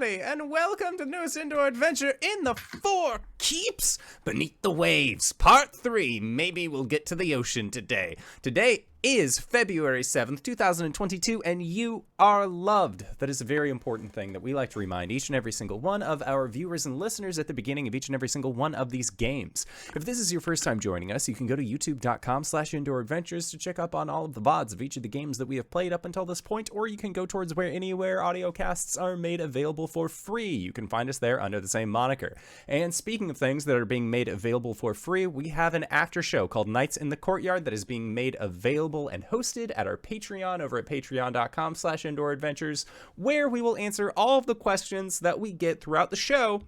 everybody, and welcome to the newest indoor adventure in the Four Keeps Beneath the Waves, Part 3. Maybe we'll get to the ocean today. Today is February 7th, 2022, and you are loved. That is a very important thing that we like to remind each and every single one of our viewers and listeners at the beginning of each and every single one of these games. If this is your first time joining us, you can go to youtube.com/indooradventures to check up on all of the VODs of each of the games that we have played up until this point, or you can go towards anywhere audio casts are made available for free. You can find us there under the same moniker. And speaking of things that are being made available for free, we have an after show called Nights in the Courtyard that is being made available and hosted at our Patreon over at patreon.com/indooradventures, where we will answer all of the questions that we get throughout the show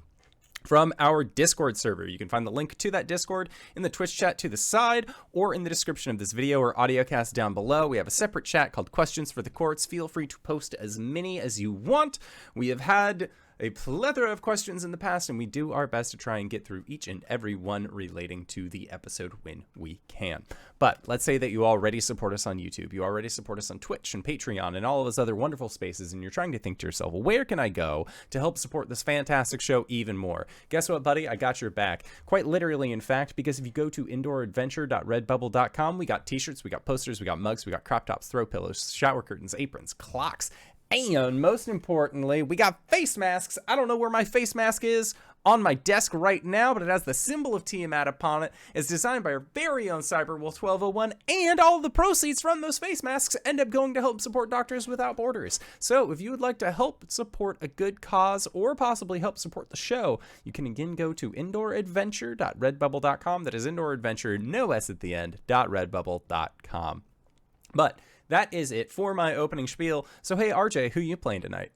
from our Discord server. You can find the link to that Discord in the Twitch chat to the side or in the description of this video or audiocast down below. We have a separate chat called Questions for the Courts. Feel free to post as many as you want. We have had a plethora of questions in the past, and we do our best to try and get through each and every one relating to the episode when we can. But let's say that you already support us on YouTube, you already support us on Twitch and Patreon and all of those other wonderful spaces, and you're trying to think to yourself, well, where can I go to help support this fantastic show even more? Guess what, buddy? I got your back. Quite literally, in fact, because if you go to indooradventure.redbubble.com, we got t-shirts, we got posters, we got mugs, we got crop tops, throw pillows, shower curtains, aprons, clocks, and most importantly, we got face masks. I don't know where my face mask is on my desk right now, but it has the symbol of Tiamat upon it. It's designed by our very own Cyberwolf 1201, and all of the proceeds from those face masks end up going to help support Doctors Without Borders. So if you would like to help support a good cause or possibly help support the show, you can again go to indooradventure.redbubble.com. That is indooradventure, no S at the end, .redbubble.com. But that is it for my opening spiel. So hey, RJ, who you playing tonight?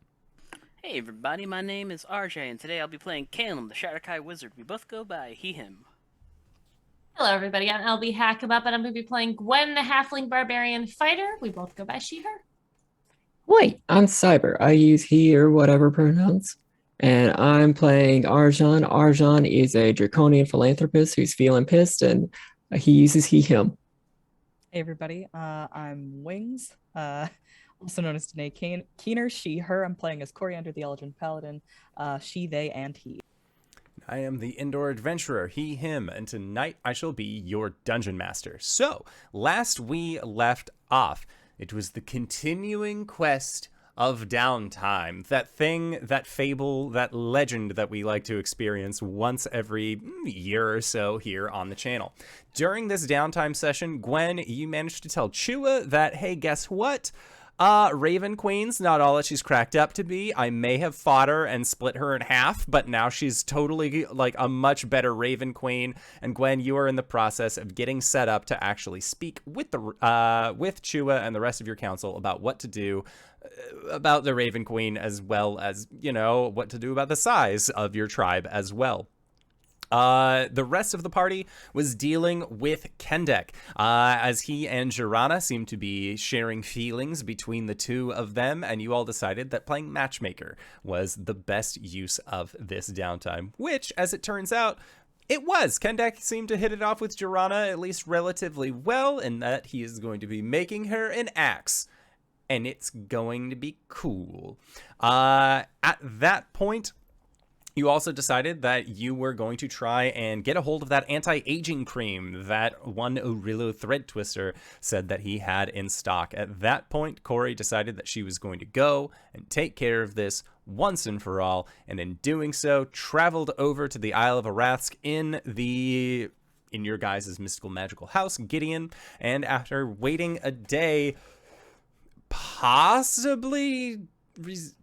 Hey everybody, my name is RJ, and today I'll be playing Caelum, the Shatterkai Wizard. We both go by he, him. Hello everybody, I'm LBHackEmUp, and I'm going to be playing Gwen, the Halfling Barbarian Fighter. We both go by she, her. Wait, I'm Cyber. I use he or whatever pronouns. And I'm playing Arjhan. Arjhan is a draconian philanthropist who's feeling pissed, and he uses he, him. Hey everybody, I'm Wings, also known as Danae Keener, she, her. I'm playing as Cori under the Elegant Paladin, she, they, and he. I am the Indoor Adventurer, he, him, and tonight I shall be your Dungeon Master. So, last we left off, it was the continuing quest of downtime, that thing, that fable, that legend that we like to experience once every year or so here on the channel. During this downtime session, Gwen, you managed to tell Chua that, hey, guess what? Raven Queen's not all that she's cracked up to be. I may have fought her and split her in half, but now she's totally like a much better Raven Queen. And Gwen, you are in the process of getting set up to actually speak with with Chua and the rest of your council about what to do about the Raven Queen, as well as, you know, what to do about the size of your tribe as well. The rest of the party was dealing with Kendek, as he and Jirana seemed to be sharing feelings between the two of them, and you all decided that playing matchmaker was the best use of this downtime, which, as it turns out, it was. Kendek seemed to hit it off with Jirana at least relatively well, in that he is going to be making her an axe. And it's going to be cool. At that point, you also decided that you were going to try and get a hold of that anti-aging cream that one Orillo thread twister said that he had in stock. At that point, Cori decided that she was going to go and take care of this once and for all, and in doing so, traveled over to the Isle of Arathsk in your guys' mystical magical house, Gideon, and after waiting a day, possibly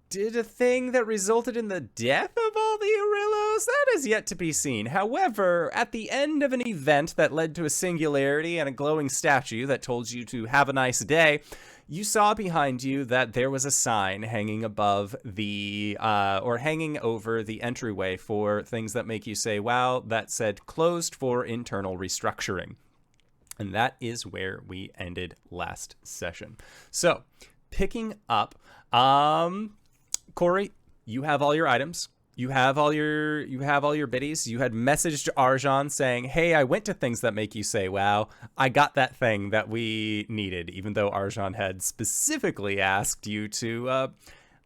did a thing that resulted in the death of all the Orillos? That is yet to be seen. However, at the end of an event that led to a singularity and a glowing statue that told you to have a nice day, you saw behind you that there was a sign hanging above or hanging over the entryway for things that make you say, wow, that said closed for internal restructuring. And that is where we ended last session. So, picking up, Cori, you have all your items. You have all your biddies. You had messaged Arjhan saying, hey, I went to things that make you say, wow, I got that thing that we needed, even though Arjhan had specifically asked you to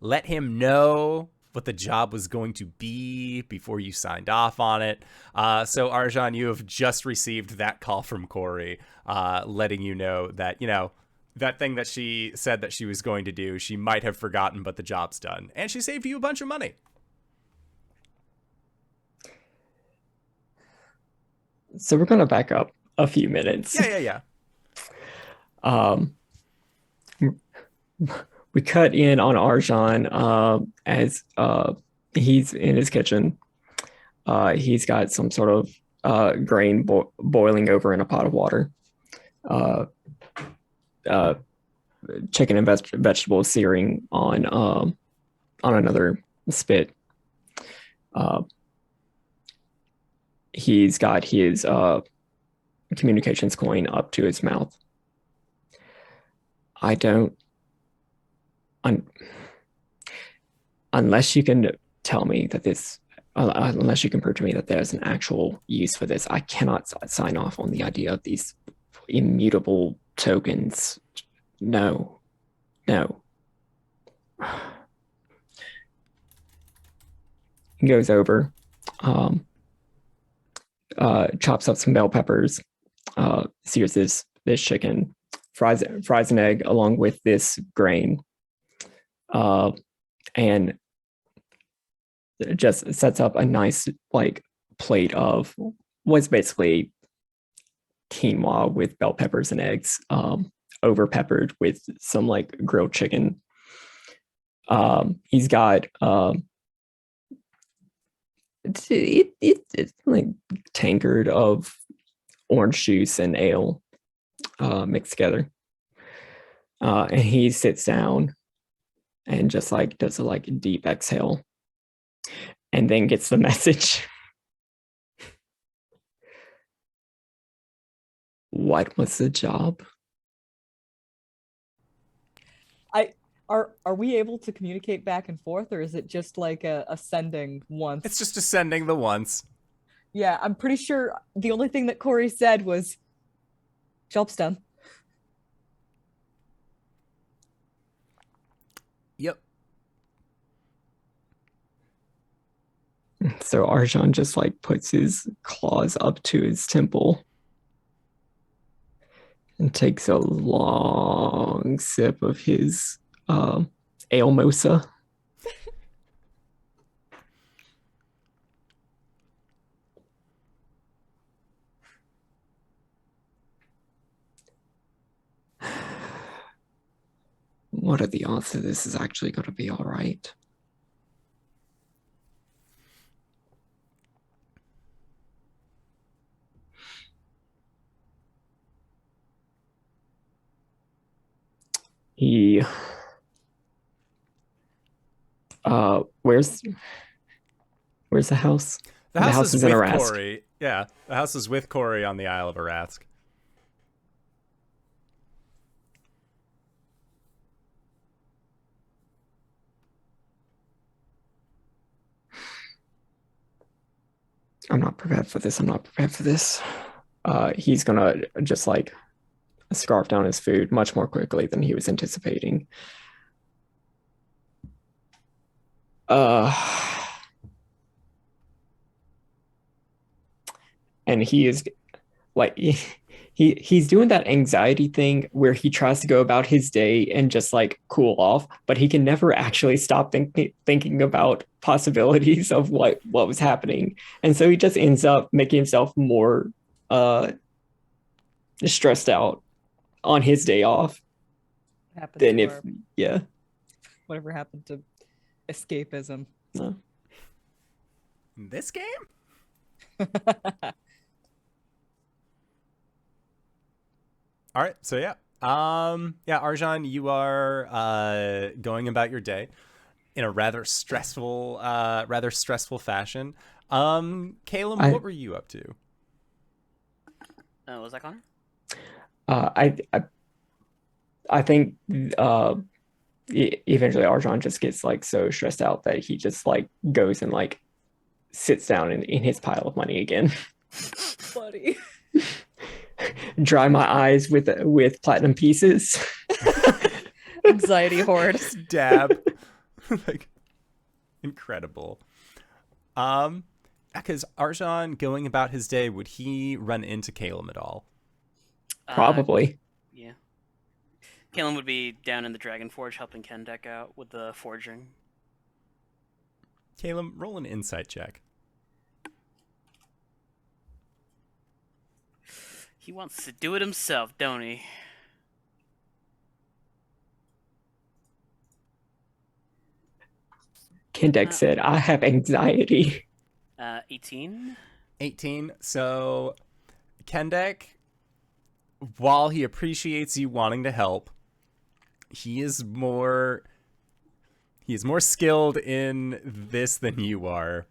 let him know what the job was going to be before you signed off on it. So Arjhan, you have just received that call from Cori, letting you know that, that thing that she said that she was going to do, she might have forgotten, but the job's done. And she saved you a bunch of money. So we're going to back up a few minutes. Yeah. We cut in on Arjhan as he's in his kitchen. He's got some sort of grain boiling over in a pot of water. Chicken and vegetables searing on another spit. He's got his communications coin up to his mouth. Unless you can tell me that unless you can prove to me that there's an actual use for this, I cannot sign off on the idea of these immutable tokens. No. He goes over, chops up some bell peppers, sears this chicken, fries an egg along with this grain, and just sets up a nice plate of what's basically quinoa with bell peppers and eggs, over peppered with some grilled chicken. He's got it's tankard of orange juice and ale mixed together, and he sits down and just does a deep exhale, and then gets the message. What was the job? Are we able to communicate back and forth, or is it just a sending once? It's just ascending the once. Yeah, I'm pretty sure the only thing that Cori said was, "Job's done." Yep. So Arjhan just puts his claws up to his temple and takes a long sip of his ale-mosa. What are the odds that this is actually going to be all right? Where's the house? The house is in with Arask. Cori. Yeah, the house is with Cori on the Isle of Arask. I'm not prepared for this. He's gonna just scarf down his food much more quickly than he was anticipating. And he is he's doing that anxiety thing where he tries to go about his day and just cool off, but he can never actually stop thinking about possibilities of what was happening, and so he just ends up making himself more stressed out on his day off than whatever happened to escapism. No. This game? All right, so Arjhan, you are going about your day in a rather stressful fashion. Caelum, what were you up to? What was that, Connor? I think eventually Arjhan just gets so stressed out that he just goes and sits down in his pile of money again. Buddy. Dry my eyes with platinum pieces. Anxiety horde. Dab. Incredible. Because Arjhan going about his day, would he run into Caelum at all? Probably. Yeah. Caelum would be down in the Dragon Forge helping Kendek out with the forging. Caelum, roll an insight check. He wants to do it himself, don't he? Kendek said, I have anxiety. 18. 18. So, Kendek, while he appreciates you wanting to help, he is more skilled in this than you are.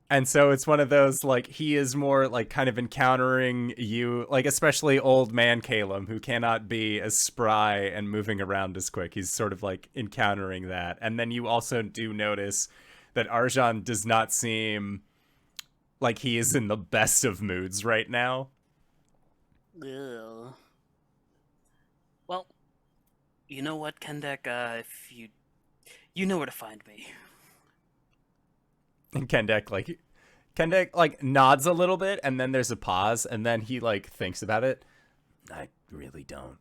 And so it's one of those, like, he is more, like, kind of encountering you, like, especially old man Caelum, who cannot be as spry and moving around as quick. He's sort of, like, encountering that. And then you also do notice that Arjhan does not seem like he is in the best of moods right now. Ugh. Well, you know what, Kendek? If you know where to find me. And Kendek nods a little bit, and then there's a pause, and then he, like, thinks about it. I really don't.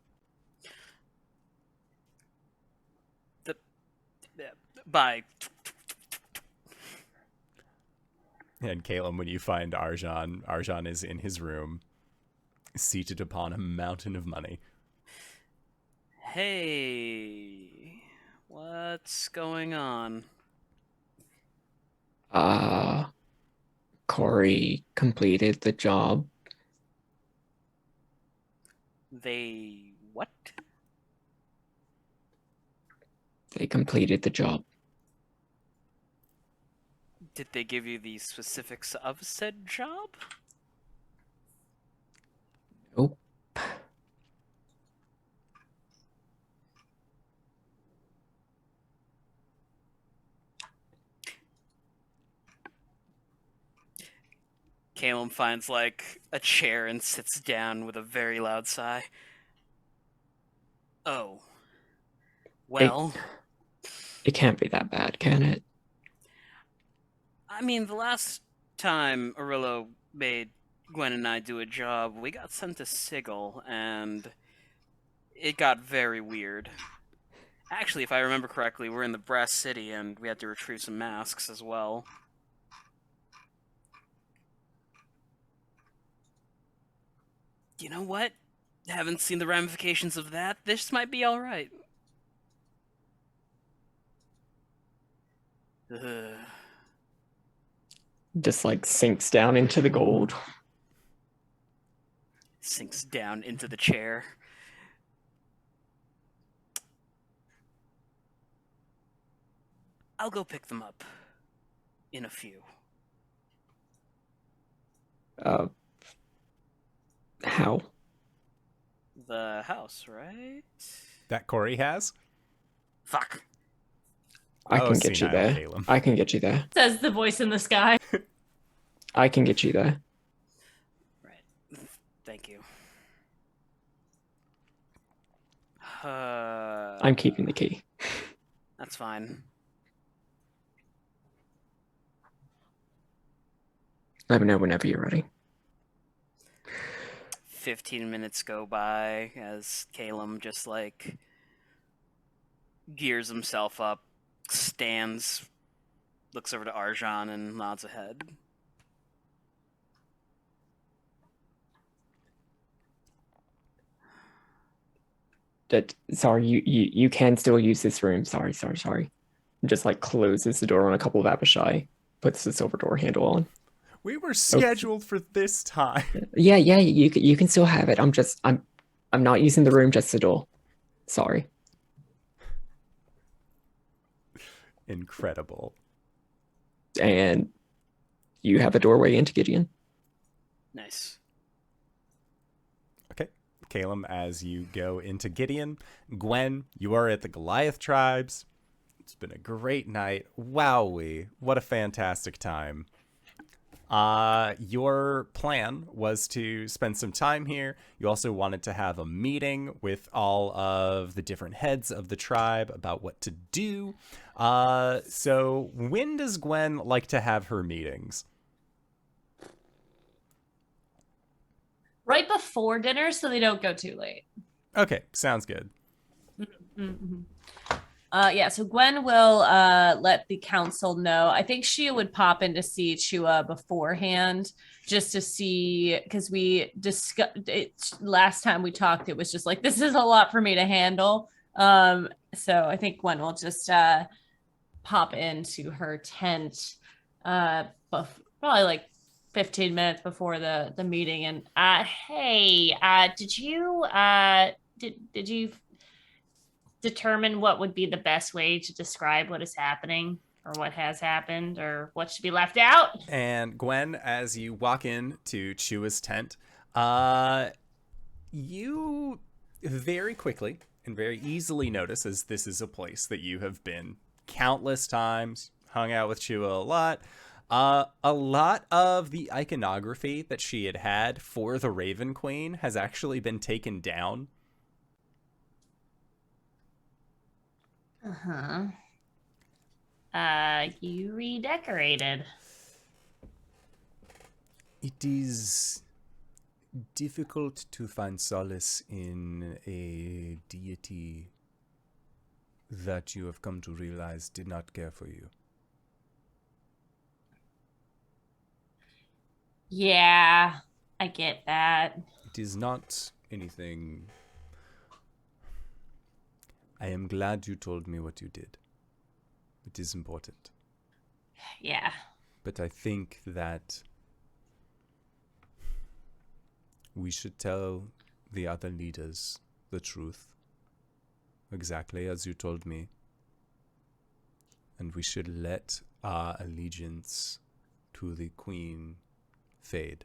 Bye. And Caelum, when you find Arjhan is in his room, seated upon a mountain of money. Hey, what's going on? Cori completed the job. They what? They completed the job. Did they give you the specifics of said job? Nope. Caelum finds, like, a chair and sits down with a very loud sigh. Oh. Well... It can't be that bad, can it? I mean, the last time Arillo made Gwen and I do a job, we got sent to Sigil, and it got very weird. Actually, if I remember correctly, we're in the Brass City, and we had to retrieve some masks as well. You know what? Haven't seen the ramifications of that. This might be alright. Just like sinks down into the gold. Sinks down into the chair. I'll go pick them up. In a few. How? The house, right? That Cori has? Fuck. I can get you senile there. Caelum. I can get you there. Says the voice in the sky. I can get you there. Right. Thank you. I'm I'm keeping the key. That's fine. Let me know whenever you're ready. 15 minutes go by as Caelum just, like, gears himself up, stands, looks over to Arjhan, and nods ahead. Sorry, you can still use this room. Sorry. Just like closes the door on a couple of Abishai, puts the silver door handle on. We were scheduled for this time. Yeah, you can still have it. I'm not using the room, just the door. Sorry. Incredible. And you have a doorway into Gideon. Nice. Okay. Caelum, as you go into Gideon. Gwen, you are at the Goliath tribes. It's been a great night. Wowee. What a fantastic time. Your plan was to spend some time here. You also wanted to have a meeting with all of the different heads of the tribe about what to do. So when does Gwen like to have her meetings? Right before dinner so they don't go too late. Okay, sounds good. Mm-hmm. Yeah, so Gwen will let the council know. I think she would pop in to see Chua beforehand just to see, because we discussed it last time we talked. It was just like, this is a lot for me to handle. So I think Gwen will just pop into her tent probably like 15 minutes before the meeting. And hey, did you determine what would be the best way to describe what is happening or what has happened or what should be left out? And Gwen, as you walk in to Chua's tent, you very quickly and very easily notice, as this is a place that you have been countless times, hung out with Chua a lot of the iconography that she had for the Raven Queen has actually been taken down. You redecorated. It is difficult to find solace in a deity that you have come to realize did not care for you. Yeah, I get that. It is not anything. I am glad you told me what you did. It is important. Yeah. But I think that we should tell the other leaders the truth, exactly as you told me. And we should let our allegiance to the Queen fade,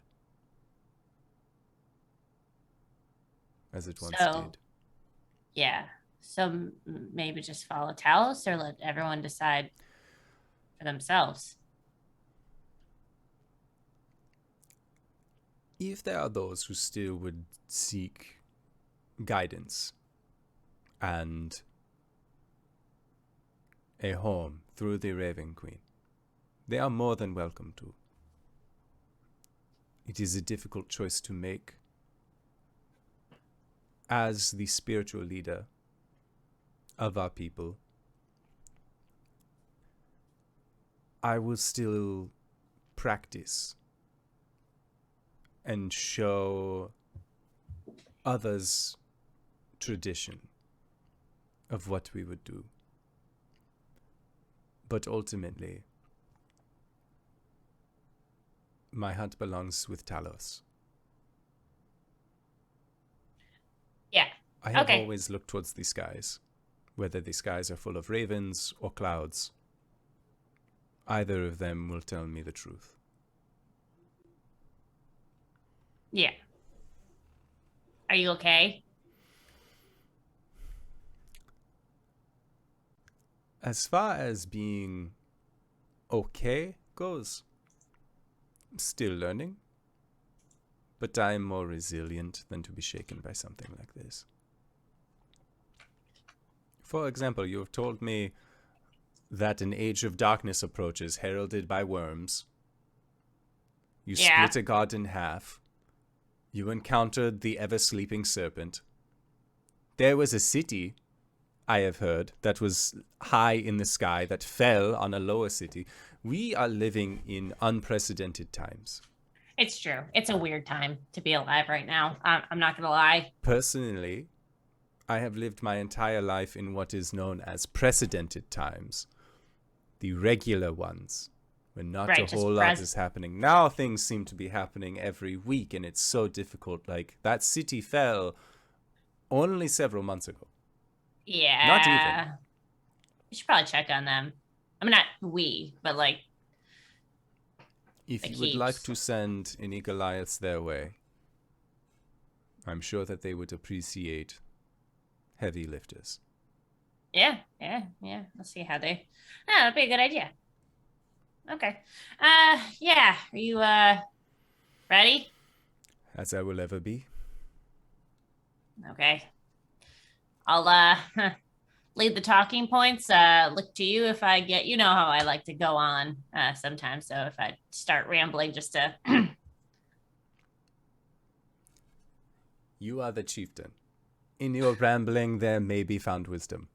as it once did. Yeah. So maybe just follow Talos or let everyone decide for themselves. If there are those who still would seek guidance and a home through the Raven Queen, they are more than welcome to. It is a difficult choice to make. As the spiritual leader of our people, I will still practice and show others tradition of what we would do. But ultimately, my heart belongs with Talos. Yeah. I have Okay. always looked towards the skies, whether the skies are full of ravens or clouds. Either of them will tell me the truth. Yeah. Are you okay? As far as being okay goes, I'm still learning, but I am more resilient than to be shaken by something like this. For example, you have told me that an age of darkness approaches, heralded by worms. You split a god in half. You encountered the ever-sleeping serpent. There was a city, I have heard, that was high in the sky, that fell on a lower city. We are living in unprecedented times. It's true. It's a weird time to be alive right now. I'm not going to lie. Personally, I have lived my entire life in what is known as precedented times. The regular ones, when not a whole lot is happening. Now things seem to be happening every week, and it's so difficult. Like, that city fell only several months ago. Yeah. Not even. We should probably check on them. I mean, not we, but like. If you would like to send any Goliaths their way, I'm sure that they would appreciate heavy lifters. Yeah. Let's see how they. That'd be a good idea. Okay. Yeah. Are you ready? As I will ever be. Okay. I'll lead the talking points. Look to you if I get, you know how I like to go on sometimes. So if I start rambling, just to You are the chieftain. In your rambling, there may be found wisdom.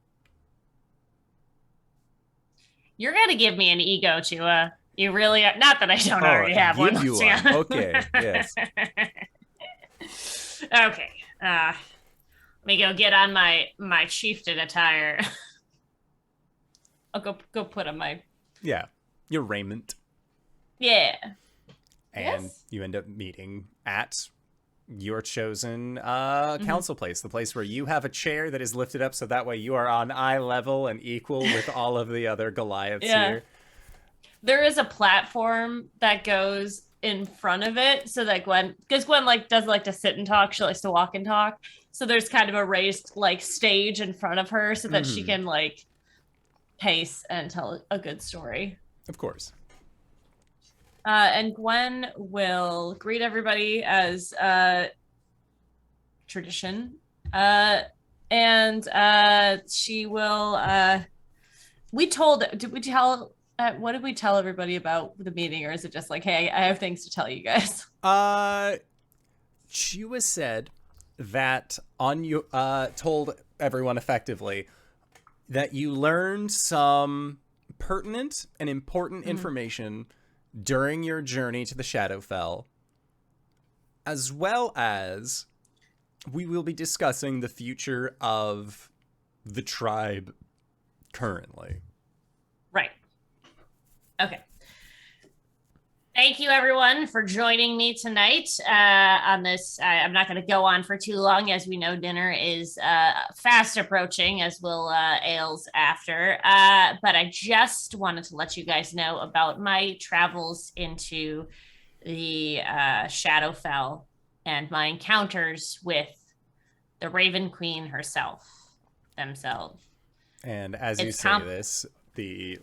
you're gonna give me an ego, Chua. You really are. Not that I don't already have one. give you let's one. see. Okay, yes. Okay. Let me go get on my chieftain attire. I'll go put on my Yeah, your raiment. yeah. And Yes. you end up meeting at your chosen council place, the place where you have a chair that is lifted up so that way you are on eye level and equal with all of the other Goliaths here. There is a platform that goes in front of it so that because Gwen like does like to sit and talk, she likes to walk and talk. So there's kind of a raised like stage in front of her so that she can like pace and tell a good story. Of course. And Gwen will greet everybody as tradition. And she will. Did we tell? What did we tell everybody about the meeting, or is it just like, hey, I have things to tell you guys? Chua said that told everyone effectively that you learned some pertinent and important information during your journey to the Shadowfell, as well as we will be discussing the future of the tribe currently. Right. Okay. Thank you, everyone, for joining me tonight on this. I'm not going to go on for too long, as we know dinner is fast approaching, as will ales after. But I just wanted to let you guys know about my travels into the Shadowfell and my encounters with the Raven Queen herself, themselves. And as you say this, the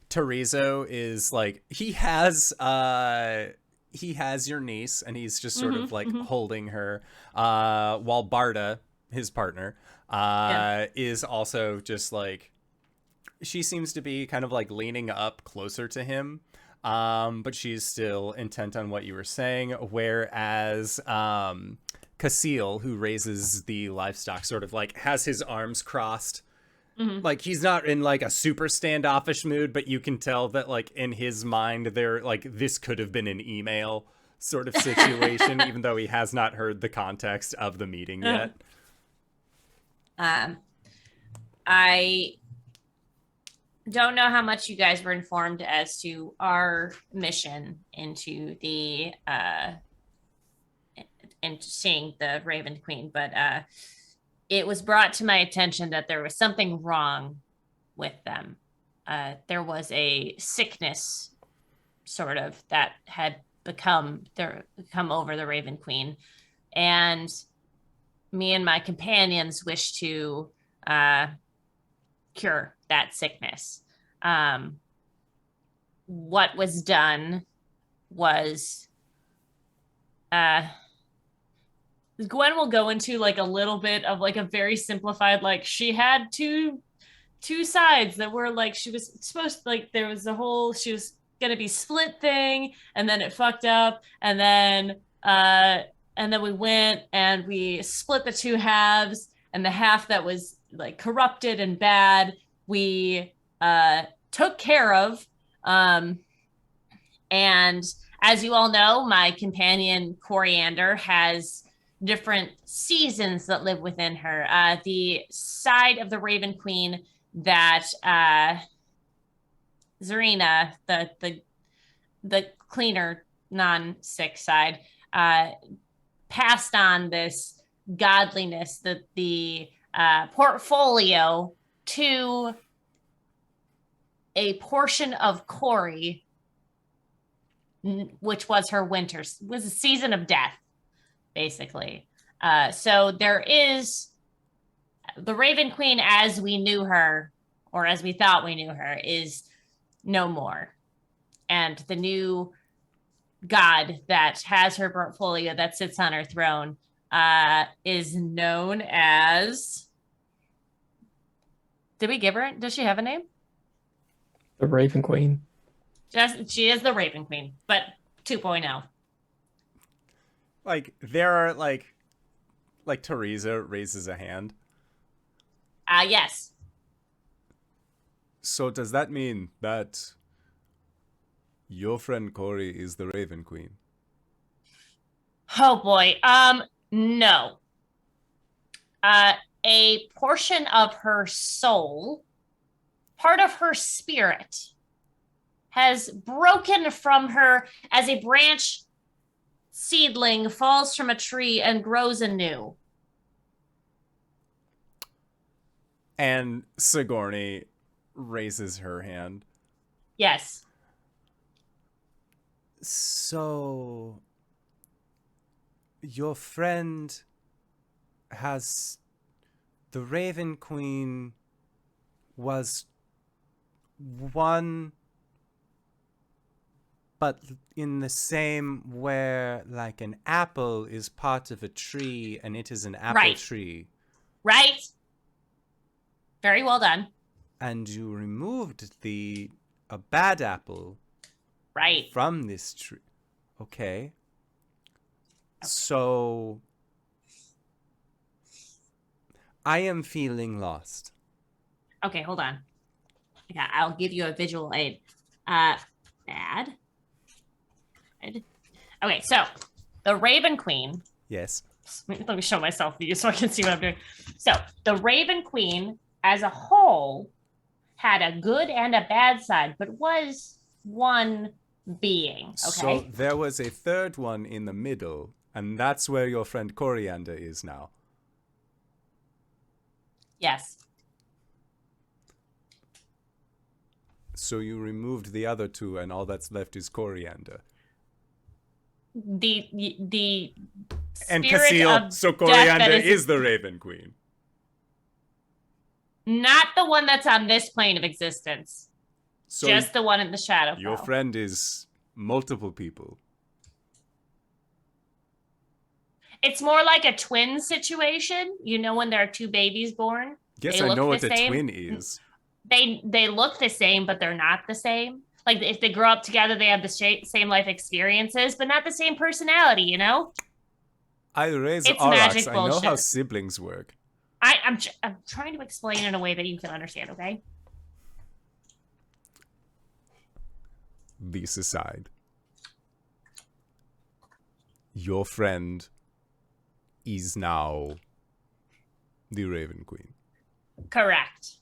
Terizo is like he has your niece and he's just sort of like holding her while Barda, his partner, is also just like she seems to be kind of like leaning up closer to him, but she's still intent on what you were saying, whereas Caelum, who raises the livestock, sort of like has his arms crossed. Like he's not in like a super standoffish mood, but you can tell that like in his mind there like this could have been an email sort of situation, even though he has not heard the context of the meeting yet. I don't know how much you guys were informed as to our mission into the into seeing the Raven Queen, but it was brought to my attention that there was something wrong with them. There was a sickness, sort of, that had come over the Raven Queen, and me and my companions wish to cure that sickness. What was done was Gwen will go into like a little bit of like a very simplified, like she had two sides that were like she was supposed to, like there was the whole she was gonna be split thing, and then it fucked up, and then we went and we split the two halves, and the half that was like corrupted and bad we took care of, and as you all know, my companion Coriander has different seasons that live within her. The side of the Raven Queen that Zarina, the cleaner, non-sick side, passed on this godliness, the portfolio to a portion of Cori, which was her winter, was a season of death, basically. So there is the Raven Queen as we knew her, or as we thought we knew her, is no more. and the new god that has her portfolio that sits on her throne is known as. Did we give her? Does she have a name? The Raven Queen. She is the Raven Queen, but 2.0. Like there are like Teresa raises a hand. Yes. So does that mean that your friend Cori is the Raven Queen? Oh boy. No. A portion of her soul, part of her spirit, has broken from her as a branch seedling falls from a tree and grows anew. And Sigourney raises her hand. Yes. So your friend has the Raven Queen was one, but in the same where like an apple is part of a tree and it is an apple tree. Right. Very well done. And you removed a bad apple from this tree. Okay. So I am feeling lost. Okay, hold on. Yeah, I'll give you a visual aid. Bad. Okay, so the Raven Queen. Yes. Let me show myself to you so I can see what I'm doing. So the Raven Queen as a whole had a good and a bad side, but was one being. Okay. So there was a third one in the middle, and that's where your friend Coriander is now. Yes. So you removed the other two, and all that's left is Coriander. The And spirit Caelum, of so death Coriander that is the Raven Queen. not the one that's on this plane of existence. So just the one in the shadow. Your friend is multiple people. It's more like a twin situation. You know when there are two babies born? Guess They I look know what the a same. twin is. They look the same, but they're not the same. Like if they grow up together, they have the same life experiences, but not the same personality, you know? I raise It's Aurochs. magic I know how bullshit. siblings work. I'm trying to explain in a way that you can understand, okay? This aside, your friend is now the Raven Queen. Correct.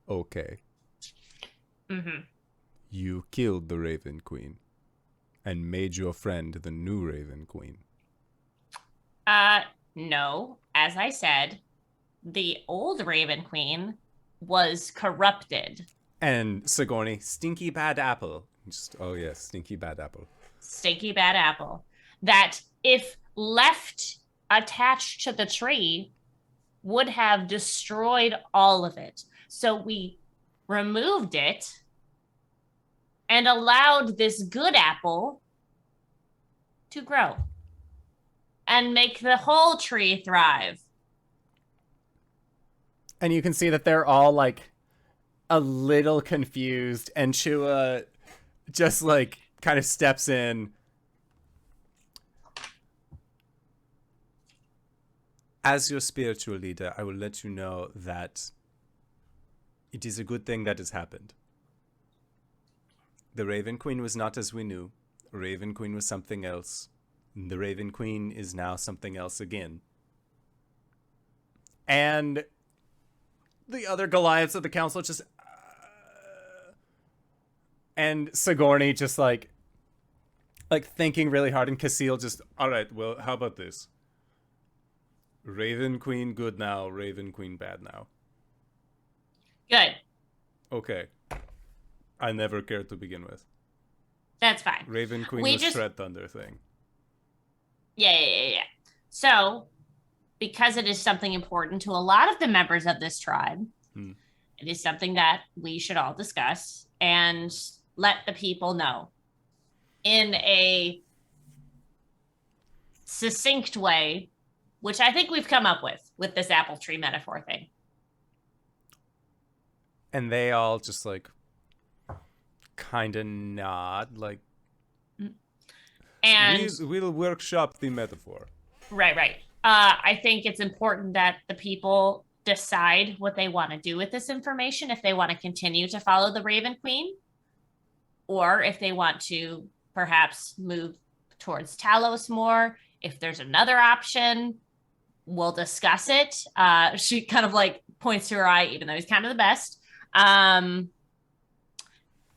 Okay. Mm-hmm. You killed the Raven Queen and made your friend the new Raven Queen. No. As I said, the old Raven Queen was corrupted. And Sigourney, stinky bad apple. Just, oh yes, stinky bad apple. Stinky bad apple. That if left attached to the tree would have destroyed all of it. So we removed it and allowed this good apple to grow and make the whole tree thrive. And you can see that they're all like a little confused, and Chua just like kind of steps in. As your spiritual leader, I will let you know that it is a good thing that has happened. The Raven Queen was not as we knew. Raven Queen was something else. The Raven Queen is now something else again. And the other Goliaths of the council just... and Sigourney just like thinking really hard, and Caecil just, all right, well, how about this? Raven Queen good now, Raven Queen bad now. Good. Okay. I never cared to begin with. That's fine. Raven Queen We was just... Thread Thunder thing. Yeah. So, because it is something important to a lot of the members of this tribe, it is something that we should all discuss and let the people know in a succinct way, which I think we've come up with this apple tree metaphor thing. And they all just like kind of nod, like, and we'll workshop the metaphor. Right. I think it's important that the people decide what they want to do with this information, if they want to continue to follow the Raven Queen, or if they want to perhaps move towards Talos more. If there's another option, we'll discuss it. She kind of like points to her eye, even though he's kind of the best.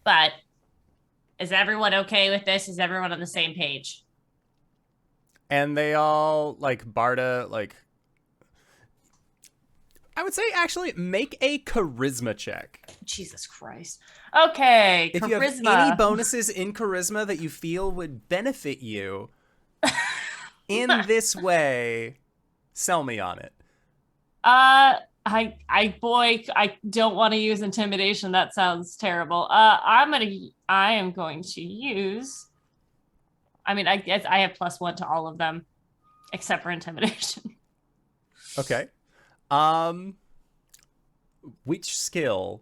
But is everyone okay with this? Is everyone on the same page? And they all, like, Barda, like, I would say actually make a charisma check. Jesus Christ. Okay, if charisma. You have any bonuses in charisma that you feel would benefit you in this way, sell me on it. I don't want to use intimidation. That sounds terrible. I am going to use. I mean, I guess I have +1 to all of them, except for intimidation. Okay. Which skill?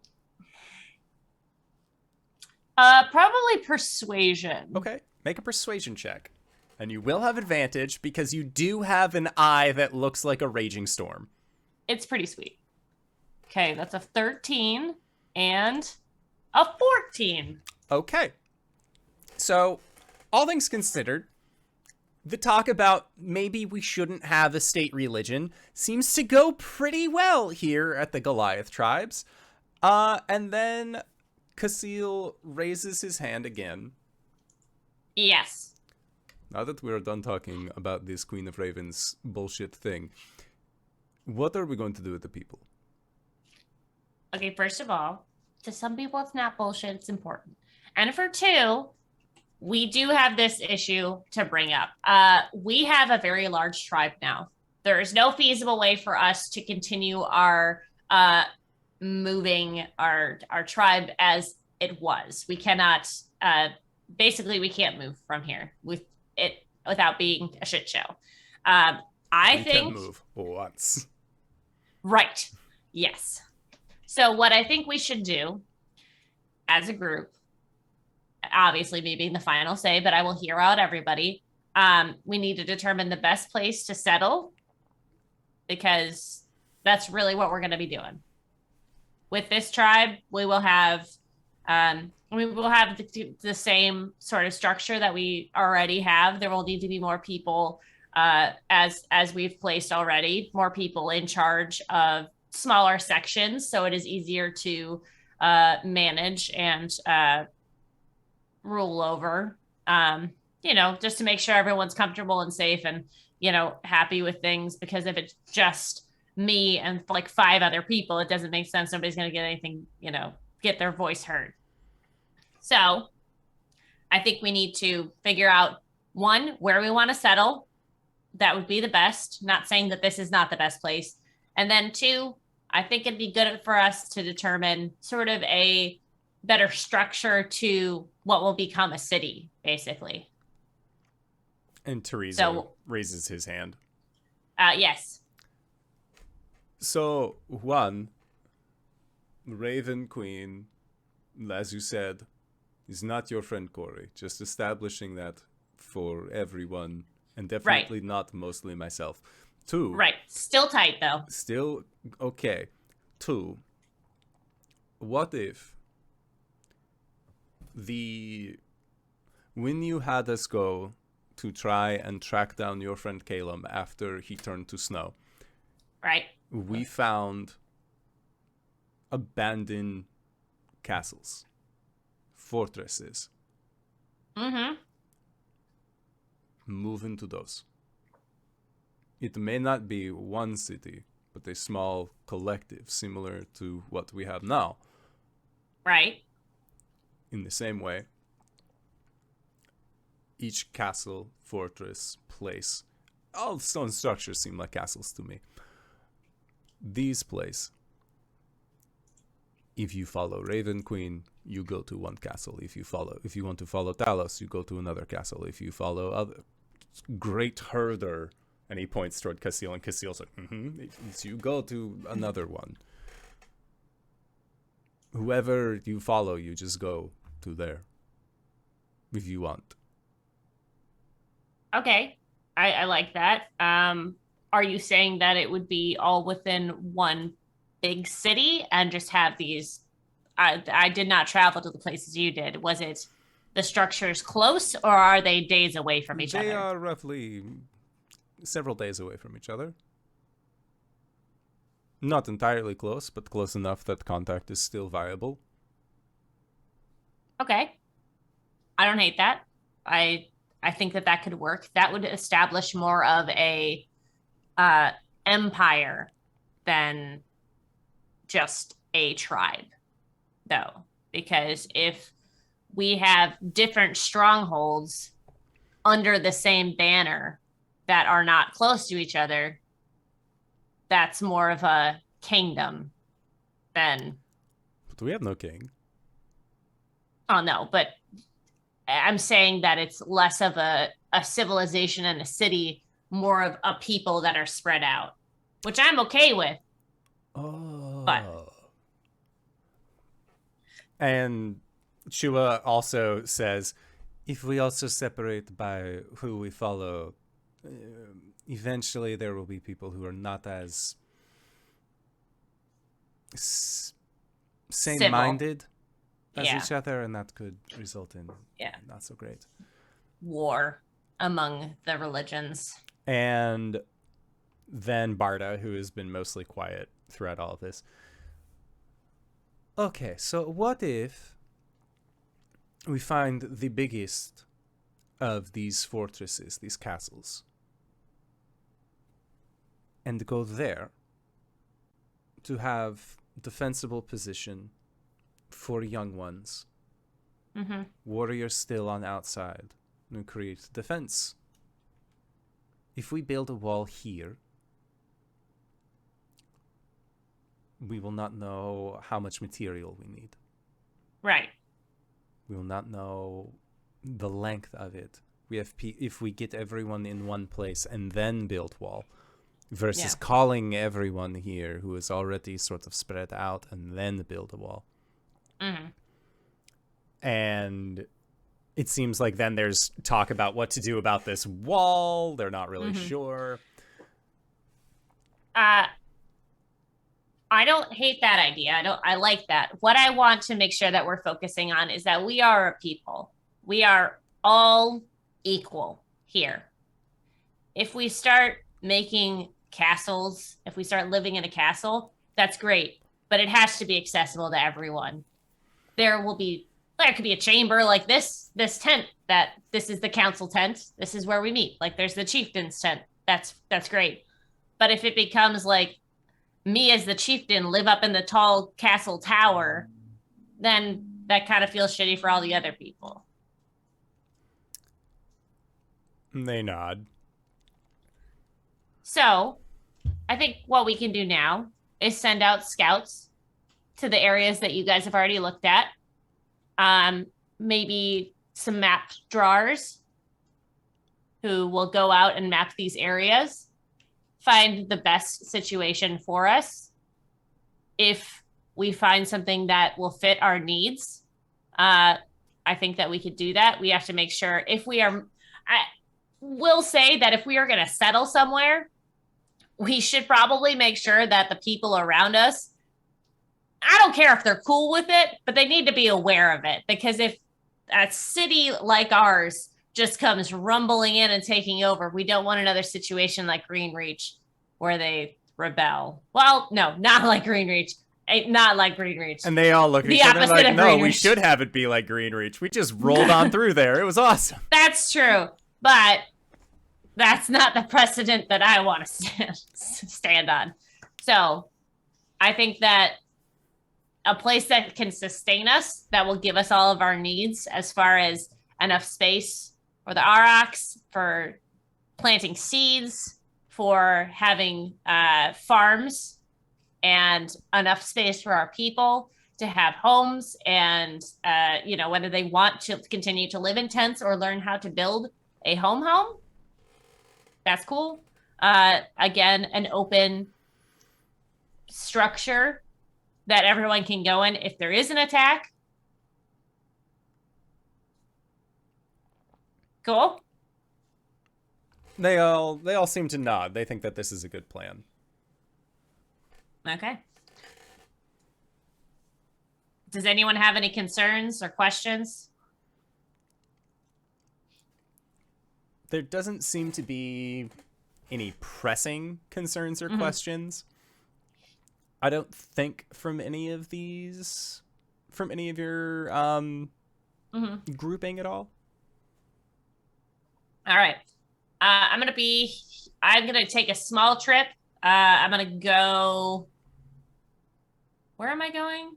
Probably persuasion. Okay, make a persuasion check. And you will have advantage because you do have an eye that looks like a raging storm. It's pretty sweet. Okay, that's a 13 and a 14. Okay. So, all things considered, the talk about maybe we shouldn't have a state religion seems to go pretty well here at the Goliath tribes. And then Caelum raises his hand again. Yes. Now that we're done talking about this Queen of Ravens bullshit thing, what are we going to do with the people? Okay, first of all, to some people it's not bullshit, it's important. And for two, we do have this issue to bring up. We have a very large tribe now. There is no feasible way for us to continue our moving our tribe as it was. We cannot, basically we can't move from here with it without being a shit show. I we think can move once. Right. Yes. So what I think we should do as a group, obviously me being the final say, but I will hear out everybody. We need to determine the best place to settle because that's really what we're going to be doing. With this tribe, we will have the same sort of structure that we already have. There will need to be more people, as we've placed already, more people in charge of smaller sections, so it is easier to manage and rule over. Just to make sure everyone's comfortable and safe and happy with things. Because if it's just me and like 5 other people, it doesn't make sense. Nobody's going to get anything, get their voice heard. So I think we need to figure out, 1, where we want to settle. That would be the best. Not saying that this is not the best place. And then 2, I think it'd be good for us to determine sort of a better structure to what will become a city, basically. And Teresa raises his hand. Yes. So, 1, Raven Queen, as you said, is not your friend Cori. Just establishing that for everyone, and definitely not mostly myself. 2. Right. Still tight, though. Still okay. 2. What if when you had us go to try and track down your friend Caelum after he turned to snow, right? We found abandoned castles, fortresses. Mm-hmm. Move into those. It may not be one city, but a small collective similar to what we have now. Right. In the same way, each castle, fortress, place all stone structures seem like castles to me. These place, if you follow Raven Queen, you go to one castle. If you want to follow Talos, you go to another castle. If you follow other Great Herder, and he points toward Caelum, and Caelum's like, you go to another one. Whoever you follow, you just go to there. If you want. Okay. I like that. Are you saying that it would be all within one big city and just have these? I did not travel to the places you did. Was it the structures close, or are they days away from each other? They are roughly several days away from each other. Not entirely close, but close enough that contact is still viable. Okay. I don't hate that. I think that could work. That would establish more of a empire than just a tribe, though. Because if we have different strongholds under the same banner that are not close to each other, that's more of a kingdom than... But we have no king. Oh, no, but I'm saying that it's less of a civilization and a city, more of a people that are spread out, which I'm okay with. Oh. But... And Chua also says, if we also separate by who we follow, eventually there will be people who are not as same-minded as each other, and that could result in not so great war among the religions. And then Barda, who has been mostly quiet throughout all of this. Okay, so what if we find the biggest of these fortresses, these castles, and go there to have defensible position for young ones, warriors still on outside, and create defense. If we build a wall here, we will not know how much material we need. Right. We will not know the length of it. If we get everyone in one place and then build wall, versus calling everyone here who is already sort of spread out and then build a wall. And it seems like then there's talk about what to do about this wall. They're not really sure. I don't hate that idea. I like that. What I want to make sure that we're focusing on is that we are a people. We are all equal here. If we start making castles, if we start living in a castle, that's great, but it has to be accessible to everyone. There could be a chamber like this tent, that this is the council tent. This is where we meet. Like there's the chieftain's tent. That's great. But if it becomes like me as the chieftain live up in the tall castle tower, then that kind of feels shitty for all the other people. They nod. So I think what we can do now is send out scouts to the areas that you guys have already looked at. Maybe some map drawers who will go out and map these areas, find the best situation for us. If we find something that will fit our needs, I think that we could do that. We have to make sure I will say that if we are going to settle somewhere, we should probably make sure that the people around us, I don't care if they're cool with it, but they need to be aware of it. Because if a city like ours just comes rumbling in and taking over, we don't want another situation like Greenreach where they rebel. Well, no, not like Greenreach. Not like Greenreach. And they all look at The each other opposite like, of no, we Greenreach. should have it be like Greenreach. We just rolled on through there. It was awesome. That's true. But that's not the precedent that I want to stand on. So I think that a place that can sustain us, that will give us all of our needs as far as enough space for the Aurochs, for planting seeds, for having farms and enough space for our people to have homes, and whether they want to continue to live in tents or learn how to build a home. That's cool. Again, an open structure that everyone can go in if there is an attack. Cool. They all seem to nod. They think that this is a good plan. Okay. Does anyone have any concerns or questions? There doesn't seem to be any pressing concerns or questions. I don't think from any of your grouping at all. All right. I'm going to take a small trip. I'm going to go. Where am I going?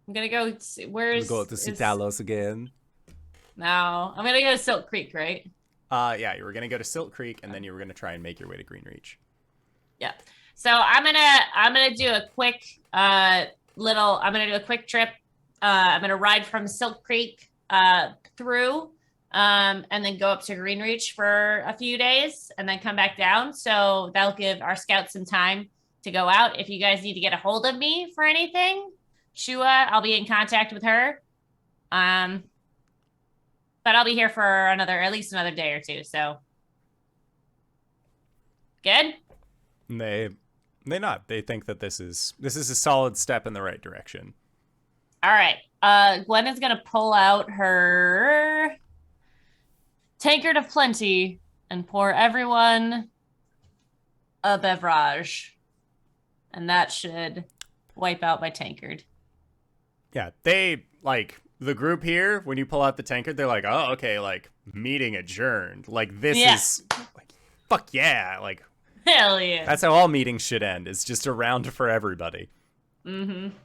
I'm going to go. Where's. We'll go to Citalos again. No, I'm going to go to Silk Creek, right? Yeah, you were going to go to Silk Creek, and then you were going to try and make your way to Greenreach. Yeah. So I'm gonna do a quick trip. I'm gonna ride from Silk Creek through and then go up to Greenreach for a few days and then come back down. So that'll give our scouts some time to go out. If you guys need to get a hold of me for anything, Shua, I'll be in contact with her. But I'll be here for at least another day or two. So good. They nod. They think that this is a solid step in the right direction. All right. Gwen is gonna pull out her tankard of plenty and pour everyone a beverage, and that should wipe out my tankard. Yeah, they like the group here. When you pull out the tankard, they're like, "Oh, okay, like meeting adjourned." Like this is like, fuck yeah, like. Hell yeah. That's how all meetings should end. It's just a round for everybody. Mm-hmm.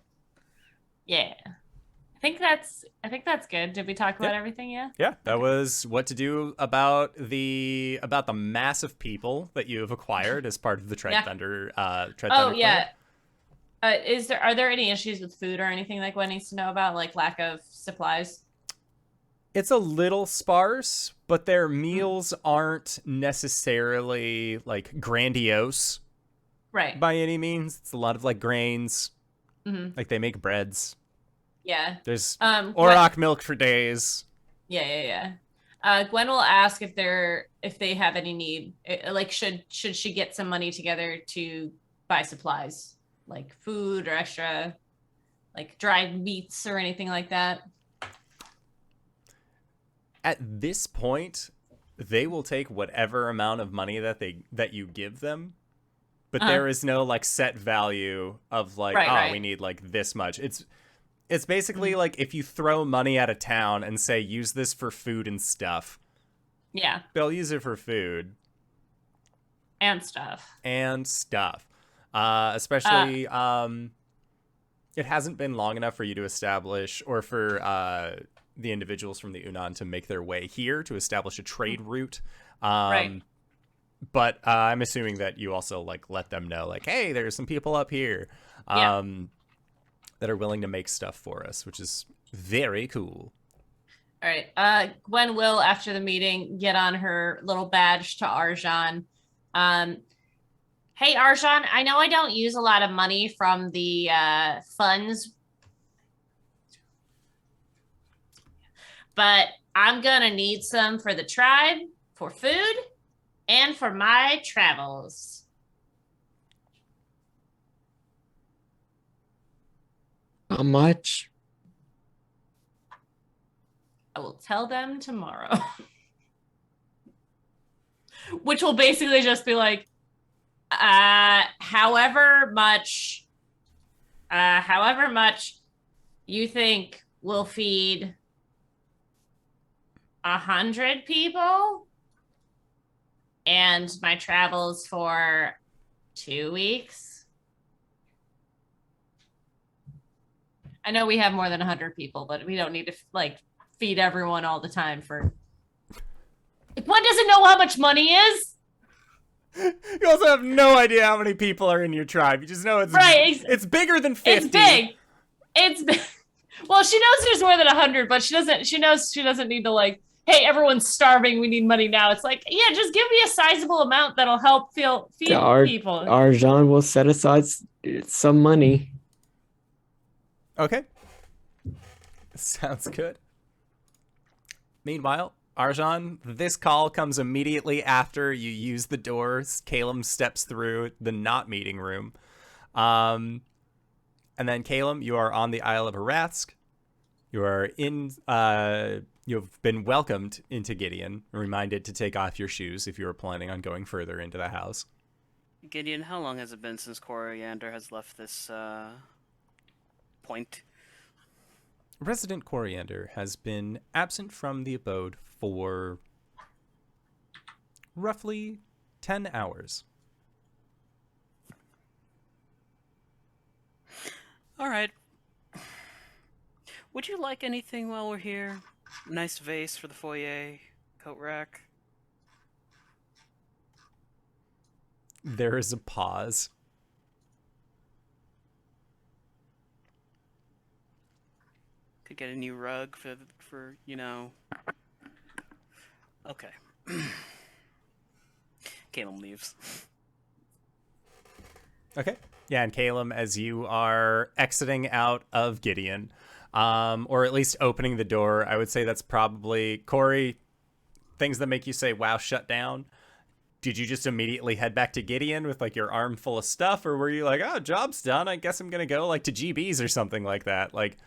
Yeah. I think that's good. Did we talk about everything? Yeah. Yeah, that was what to do about the mass of people that you have acquired as part of the Tread Thunder. Yeah. Are there any issues with food or anything like Gwen needs to know about, like lack of supplies? It's a little sparse, but their meals aren't necessarily like grandiose, right? By any means. It's a lot of like grains, like they make breads. Yeah. There's Auroch milk for days. Yeah. Gwen will ask if they have any need, like should she get some money together to buy supplies, like food or extra, like dried meats or anything like that. At this point, they will take whatever amount of money that you give them, but there is no like set value of like, we need like this much. It's basically like if you throw money at a town and say, use this for food and stuff. Yeah. They'll use it for food. And stuff. Especially, it hasn't been long enough for you to establish, or for the individuals from the Unan to make their way here to establish a trade route. But I'm assuming that you also like let them know, like, hey, there's some people up here that are willing to make stuff for us, which is very cool. All right. Gwen will, after the meeting, get on her little badge to Arjhan. Hey, Arjhan, I know I don't use a lot of money from the funds, but I'm gonna need some for the tribe, for food, and for my travels. How much? I will tell them tomorrow. Which will basically just be like, however much you think will feed 100 people, and my travels for 2 weeks. I know we have more than 100 people, but we don't need to like feed everyone all the time for Gwen doesn't know how much money is. You also have no idea how many people are in your tribe. You just know it's bigger than 50. It's big. It's big. Well, she knows there's more than 100, but she knows she doesn't need to like, hey, everyone's starving, we need money now. It's like, yeah, just give me a sizable amount that'll help feed people. Arjhan will set aside some money. Okay. Sounds good. Meanwhile, Arjhan, this call comes immediately after you use the doors. Caelum steps through the not meeting room. And then Caelum, you are on the Isle of Arask. You are you've been welcomed into Gideon, reminded to take off your shoes if you are planning on going further into the house. Gideon, how long has it been since Coriander has left this point? Resident Coriander has been absent from the abode for roughly 10 hours. All right. Would you like anything while we're here? Nice vase for the foyer, coat rack. There is a pause. Could get a new rug for you know. Okay. Caelum leaves. Okay. Yeah, and Caelum, as you are exiting out of Gideon, or at least opening the door, I would say that's probably, Cori, things that make you say, wow, shut down. Did you just immediately head back to Gideon with like your arm full of stuff, or were you like, oh, job's done, I guess I'm gonna go like to GB's or something like that? Like,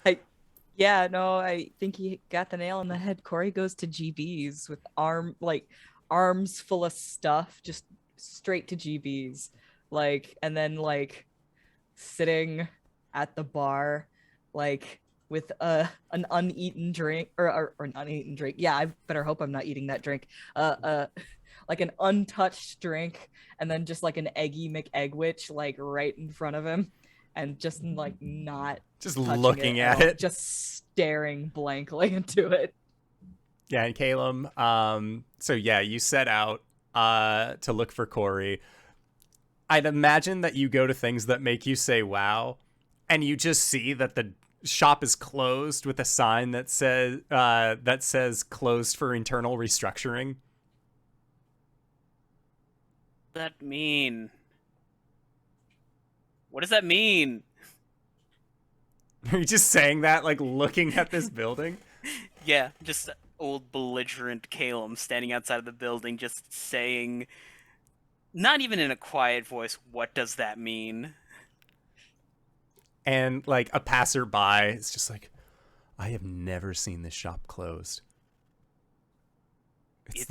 Yeah, no, I think he got the nail on the head. Cori goes to GB's with arms full of stuff, just straight to GB's. And then sitting at the bar, with an uneaten drink or an uneaten drink. Yeah, I better hope I'm not eating that drink. An untouched drink, and then just an eggy McEggwitch right in front of him, and just not just looking at it, just staring blankly into it. Yeah, and Caelum, so yeah, you set out to look for Cori. I'd imagine that you go to things that make you say wow, and you just see that the shop is closed with a sign that says closed for internal restructuring. What does that mean? What does that mean? Are you just saying that, looking at this building? Yeah, just old belligerent Caelum standing outside of the building, just saying, not even in a quiet voice, what does that mean? And, a passerby is just like, I have never seen this shop closed. It's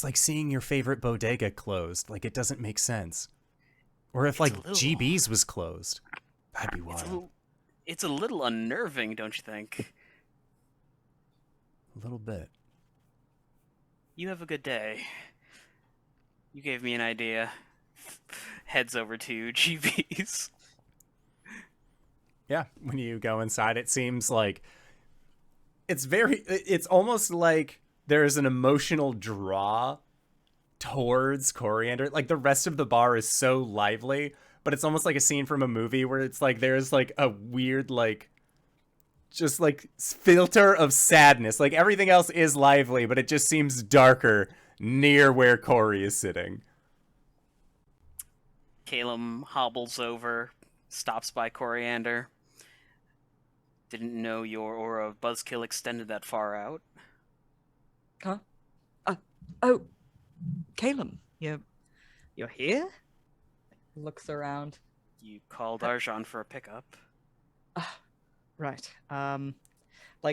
like seeing your favorite bodega closed. It doesn't make sense. Or if, GB's was closed. That'd be wild. It's a little unnerving, don't you think? A little bit. You have a good day. You gave me an idea. Heads over to GB's. Yeah, when you go inside, it seems like it's almost like there's an emotional draw towards Coriander. The rest of the bar is so lively, but it's almost like a scene from a movie where it's there's a weird just filter of sadness. Everything else is lively, but it just seems darker near where Cori is sitting. Caelum hobbles over, stops by Coriander. Didn't know your aura of buzzkill extended that far out. Huh? Oh, Caelum, you're here? Looks around. You called Arjhan for a pickup. Right.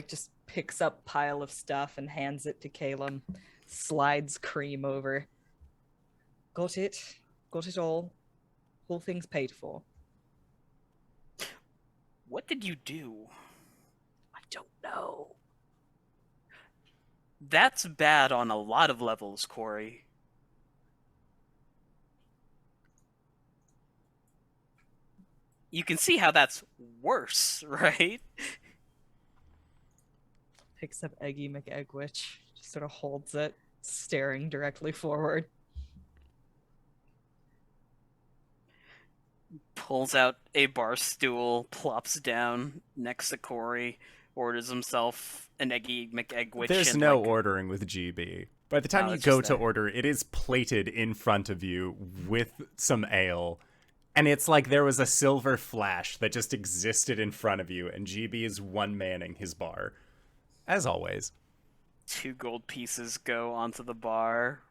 Just picks up pile of stuff and hands it to Caelum. Slides cream over. Got it all. Whole thing's paid for. What did you do? I don't know. That's bad on a lot of levels, Cori. You can see how that's worse, right? picks up Eggy McEggwitch, just sort of holds it, staring directly forward. Pulls out a bar stool, plops down next to Cori, orders himself an Eggy McEggwitch. There's and, no like, ordering with GB. By the time Oh, you it's go just to there. order, it is plated in front of you with some ale. And it's like there was a silver flash that just existed in front of you, and GB is one-manning his bar. As always. 2 gold pieces go onto the bar.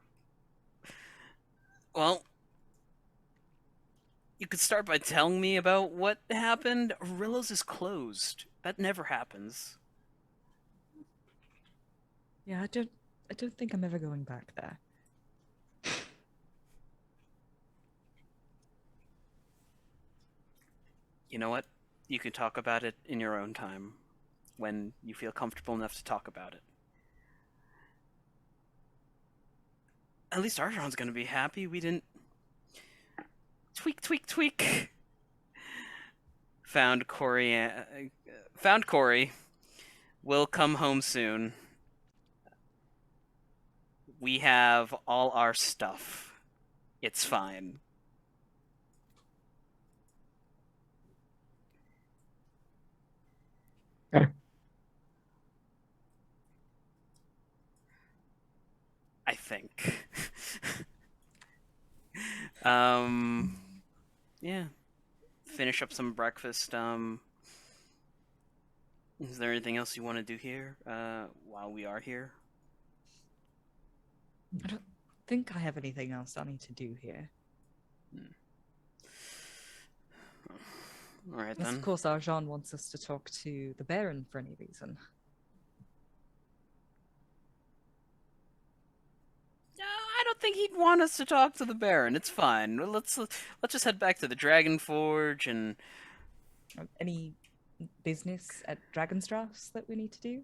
Well, you could start by telling me about what happened. Arillo's is closed. That never happens. Yeah, I don't think I'm ever going back there. You know what? You can talk about it in your own time, when you feel comfortable enough to talk about it. At least Arjhan's gonna be happy we didn't... Tweak. Found Cori. Will come home soon. We have all our stuff. It's fine. Okay. I think. Yeah. Finish up some breakfast. Is there anything else you want to do here, while we are here? I don't think I have anything else I need to do here. All right, Yes, then. of course, Arjhan wants us to talk to the Baron for any reason. I don't think he'd want us to talk to the Baron. It's fine. Let's just head back to the Dragon Forge and... Any business at Dragonstrasse that we need to do?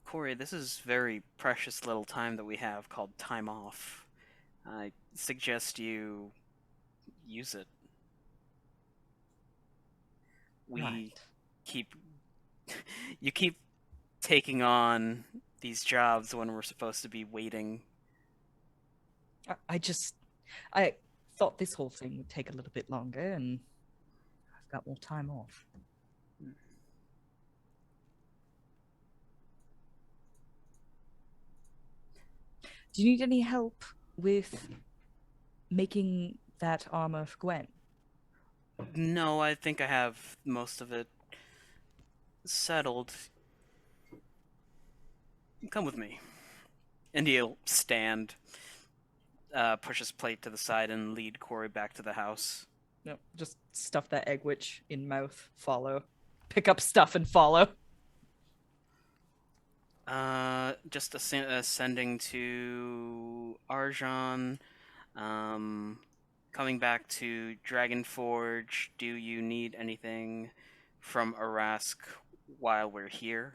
Cori, this is very precious little time that we have called time off. I suggest you use it. We Right. you keep taking on these jobs when we're supposed to be waiting. I thought this whole thing would take a little bit longer, and I've got more time off. Do you need any help with making that armor for Gwen? No, I think I have most of it settled. Come with me. And he'll stand, push his plate to the side, and lead Cori back to the house. No, just stuff that Eggwitch in mouth, follow. Pick up stuff and follow. Just ascending to Arjhan. Coming back to Dragon Forge, do you need anything from Arask while we're here?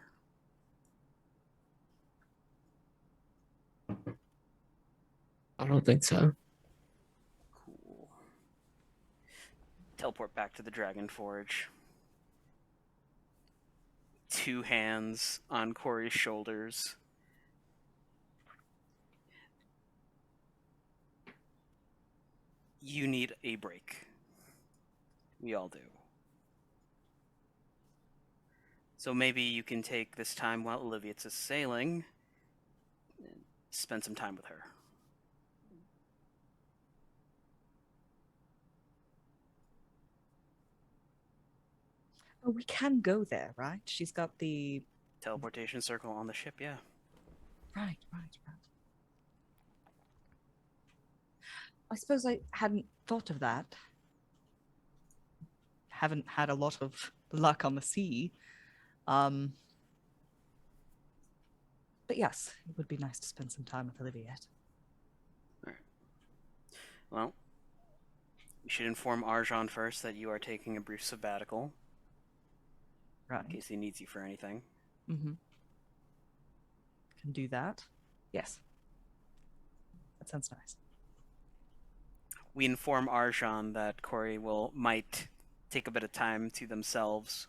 I don't think so. Cool. Teleport back to the Dragon Forge. 2 hands on Cori's shoulders. You need a break. We all do. So maybe you can take this time while Olivia's is sailing and spend some time with her. Oh, we can go there, right? She's got the... Teleportation circle on the ship, yeah. Right. I suppose I hadn't thought of that. Haven't had a lot of luck on the sea. But yes, it would be nice to spend some time with Olivia. Well, you should inform Arjhan first that you are taking a brief sabbatical, Right. in case he needs you for anything. Mm-hmm. Can do that. Yes. That sounds nice. We inform Arjhan that Cori might take a bit of time to themselves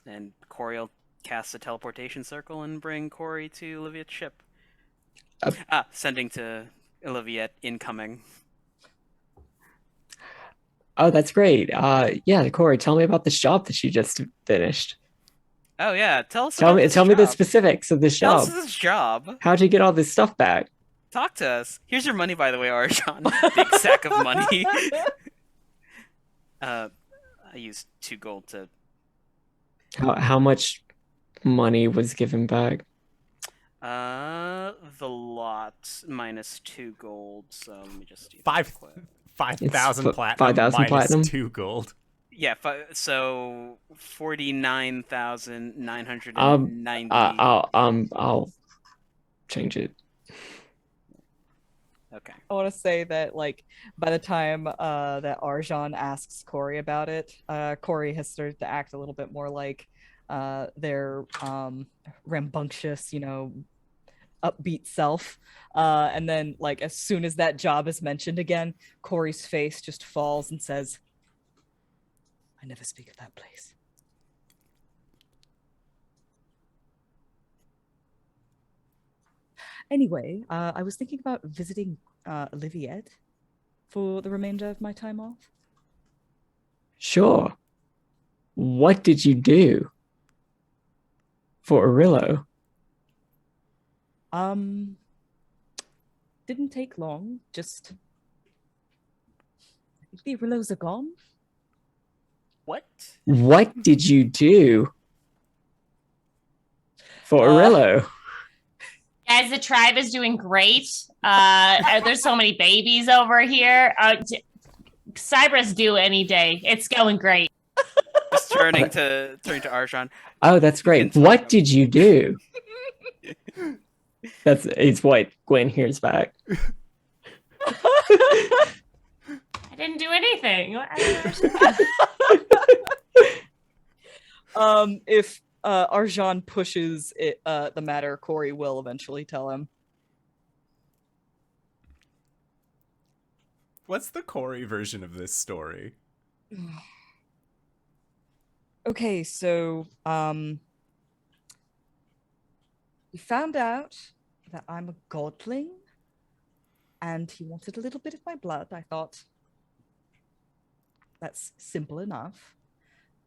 And Cori will cast a teleportation circle and bring Cori to Olivia's ship. Sending to Olivia incoming. Oh, that's great. Yeah, Cori, tell me about this job that you just finished. Oh yeah, tell us Tell about me, this tell me the job. specifics of this Tell us job. this job. How'd you get all this stuff back? Talk to us. Here's your money, by the way, Arjhan. Big sack of money. I used 2 gold to... How much money was given back? The lot minus 2 gold, so let me just do 5,000 It's platinum 5,000 minus platinum? 2 gold. Yeah, so 49,990. I'll change it. Okay. I want to say that, like, by the time that Arjhan asks Cori about it, Cori has started to act a little bit more like their rambunctious, upbeat self. And then, like, as soon as that job is mentioned again, Cori's face just falls and says, "I never speak of that place." Anyway, I was thinking about visiting Oliviette for the remainder of my time off. Sure. What did you do for Arillo? Didn't take long. Just the Arillos are gone. What? What did you do for Arillo? Guys, the tribe is doing great. There's so many babies over here. Cyber's due any day. It's going great. Just turning to Arjhan. Oh, that's great. What did you do? It's what Gwen hears back. I didn't do anything. If Arjhan pushes it, the matter, Cori will eventually tell him. What's the Cori version of this story? Okay, so he found out that I'm a godling, and he wanted a little bit of my blood. I thought that's simple enough.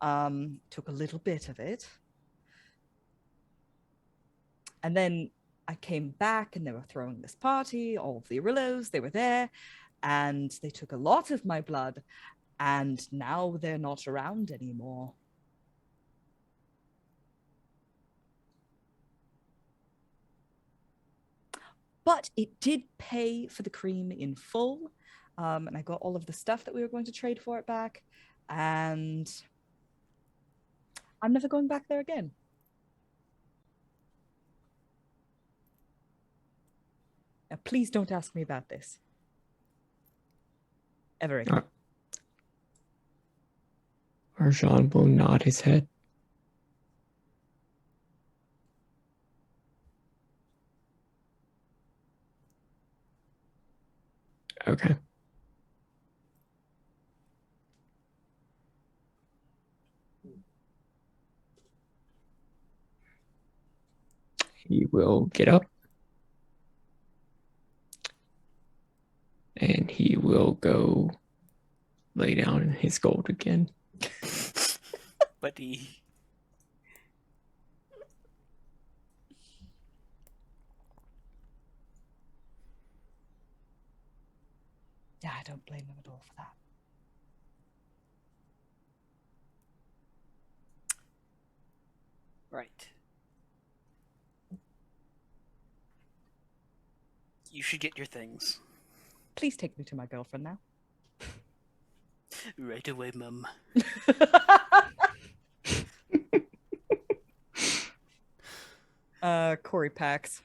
Took a little bit of it. And then I came back and they were throwing this party, all of the Arillos, they were there, and they took a lot of my blood, and now they're not around anymore. But it did pay for the cream in full, and I got all of the stuff that we were going to trade for it back, and I'm never going back there again. Now, please don't ask me about this. Ever again. Arjhan will nod his head. Okay. He will get up. And he will go lay down in his gold again. Buddy. Yeah, I don't blame him at all for that. Right. You should get your things. Please take me to my girlfriend now. Right away, Mum. Cori packs.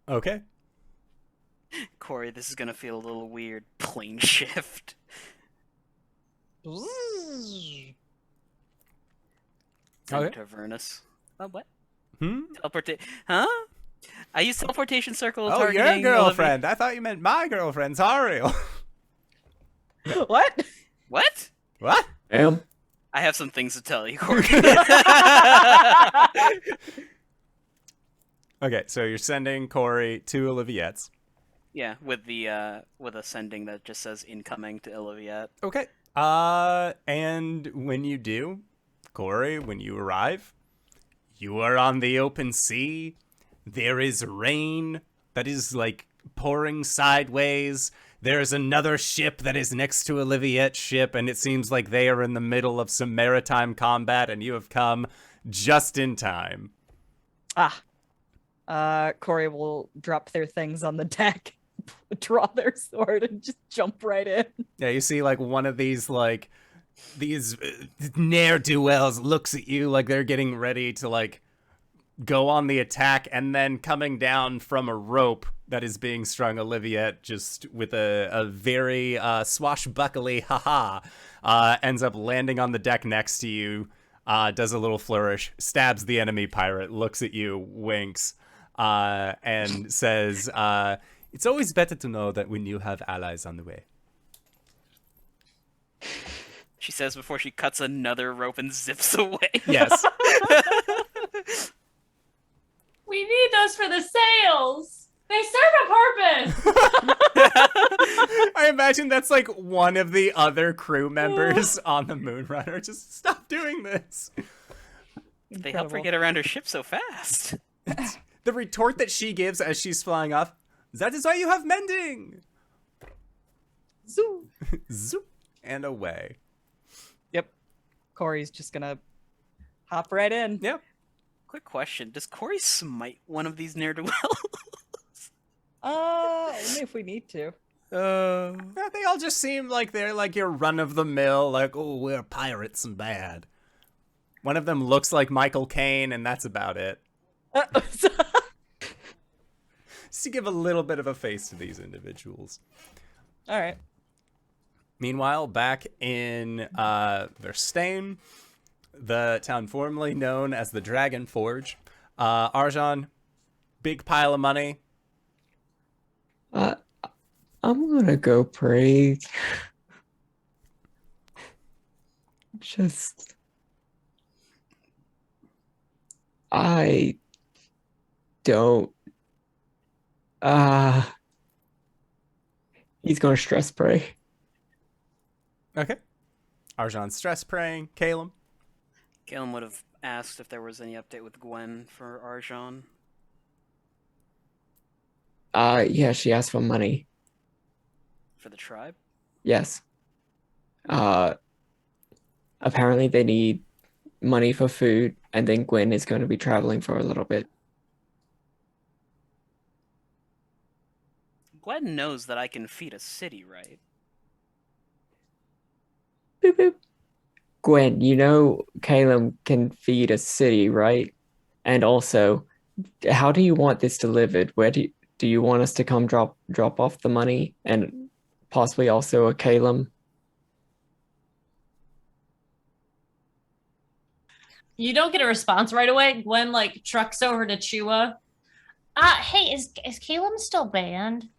Okay. Cori, this is gonna feel a little weird. Plane shift. Okay. To Avernus. Oh, what? Hmm? Huh? I use teleportation circle. Oh, your targeting girlfriend. I thought you meant my girlfriend, Zariel. What? What? What? I have some things to tell you, Cori. Okay, so you're sending Cori to Oliviette's. Yeah, with a sending that just says incoming to Oliviette. Okay. And when you do, Cori, when you arrive, you are on the open sea. There is rain that is like pouring sideways. There's another ship that is next to Oliviette's ship, and it seems like they are in the middle of some maritime combat, and you have come just in time. Cori will drop their things on the deck, draw their sword, and just jump right in. Yeah, you see like one of these ne'er-do-wells looks at you like they're getting ready to like go on the attack, and then coming down from a rope that is being strung, Oliviette, just with a very swashbuckly ends up landing on the deck next to you, does a little flourish, stabs the enemy pirate, looks at you, winks, and says, it's always better to know that when you have allies on the way. She says before she cuts another rope and zips away. Yes. We need those for the sails. They serve a purpose. I imagine that's like one of the other crew members on the Moonrunner. Just stop doing this. They help her get around her ship so fast. The retort that she gives as she's flying off, that is why you have mending. Zoom. Zoop, and away. Yep. Cori's just gonna hop right in. Yep. Quick question: does Cori smite one of these ne'er-do-wells? Only if we need to. Yeah, they all just seem like they're like your run-of-the-mill, like, oh, we're pirates and bad. One of them looks like Michael Caine, and that's about it. Just to give a little bit of a face to these individuals. All right. Meanwhile, back in Verstein, the town formerly known as the Dragon Forge, Arjhan, big pile of money. I'm gonna go pray. Just, I don't. He's gonna stress pray. Okay. Arjhan stress praying. Caelum. Caelum would have asked if there was any update with Gwen for Arjhan. Yeah, she asked for money. For the tribe? Yes. Apparently they need money for food, and then Gwen is going to be traveling for a little bit. Gwen knows that I can feed a city, right? Boop, boop. Gwen, you know Caelum can feed a city, right? And also, how do you want this delivered? Where do you want us to come drop off the money and possibly also a Caelum? You don't get a response right away. Gwen like trucks over to Chua. Hey, is Caelum still banned?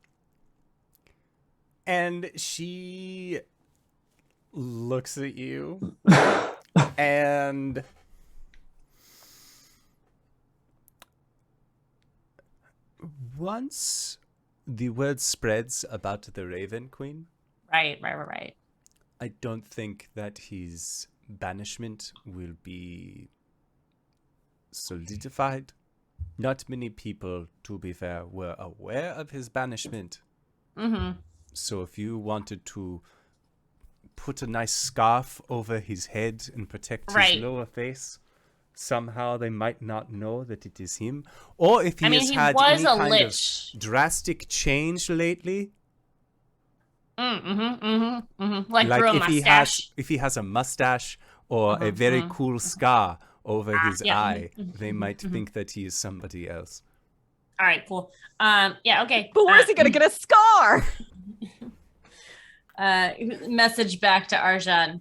And she looks at you and once the word spreads about the Raven Queen, Right. I don't think that his banishment will be solidified. Not many people, to be fair, were aware of his banishment. Mm-hmm. So if you wanted to put a nice scarf over his head and protect his Right. lower face, somehow they might not know that it is him. Or if he I mean, has he had was any a kind lich. of drastic change lately. Like Like grew a mustache. if he has a mustache or a very cool scar over his yeah, eye, they might think that he is somebody else. All right, cool. Yeah, okay. But where's he gonna get a scar? Message back to Arjhan.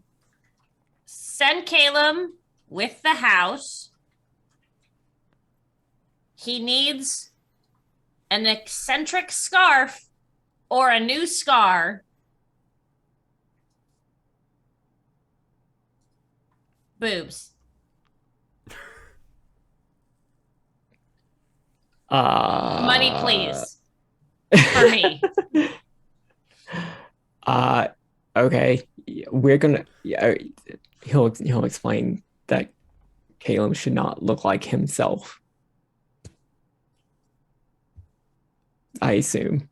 Send Caelum with the house. He needs an eccentric scarf or a new scar. Boobs. Money, please. For me. Okay. We're gonna. Yeah, he'll explain that Caelum should not look like himself. I assume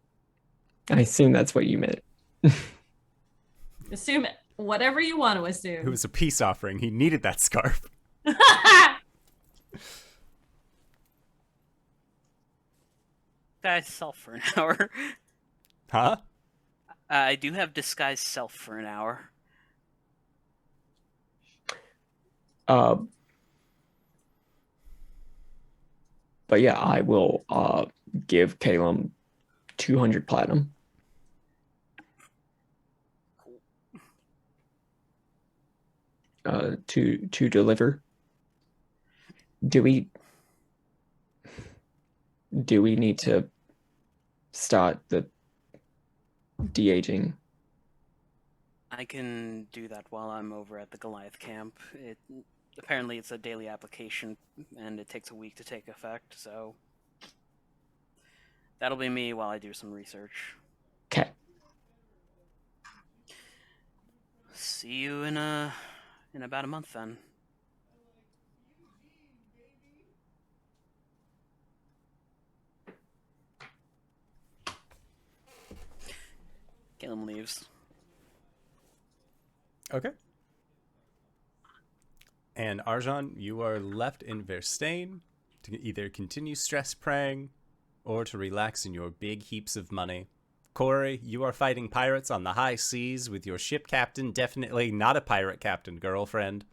that's what you meant. Assume whatever you want to assume. It was a peace offering. He needed that scarf. Disguise self for an hour. Huh? I do have disguise self for an hour. But yeah, I will give Caelum 200 platinum. To deliver. Do we need to start the de-aging? I can do that while I'm over at the Goliath camp. Apparently it's a daily application, and it takes a week to take effect, so that'll be me while I do some research. Okay. See you in about a month then. Caelum leaves. Okay. And Arjhan, you are left in Verstein to either continue stress praying or to relax in your big heaps of money. Cori, you are fighting pirates on the high seas with your ship captain, definitely not a pirate captain girlfriend.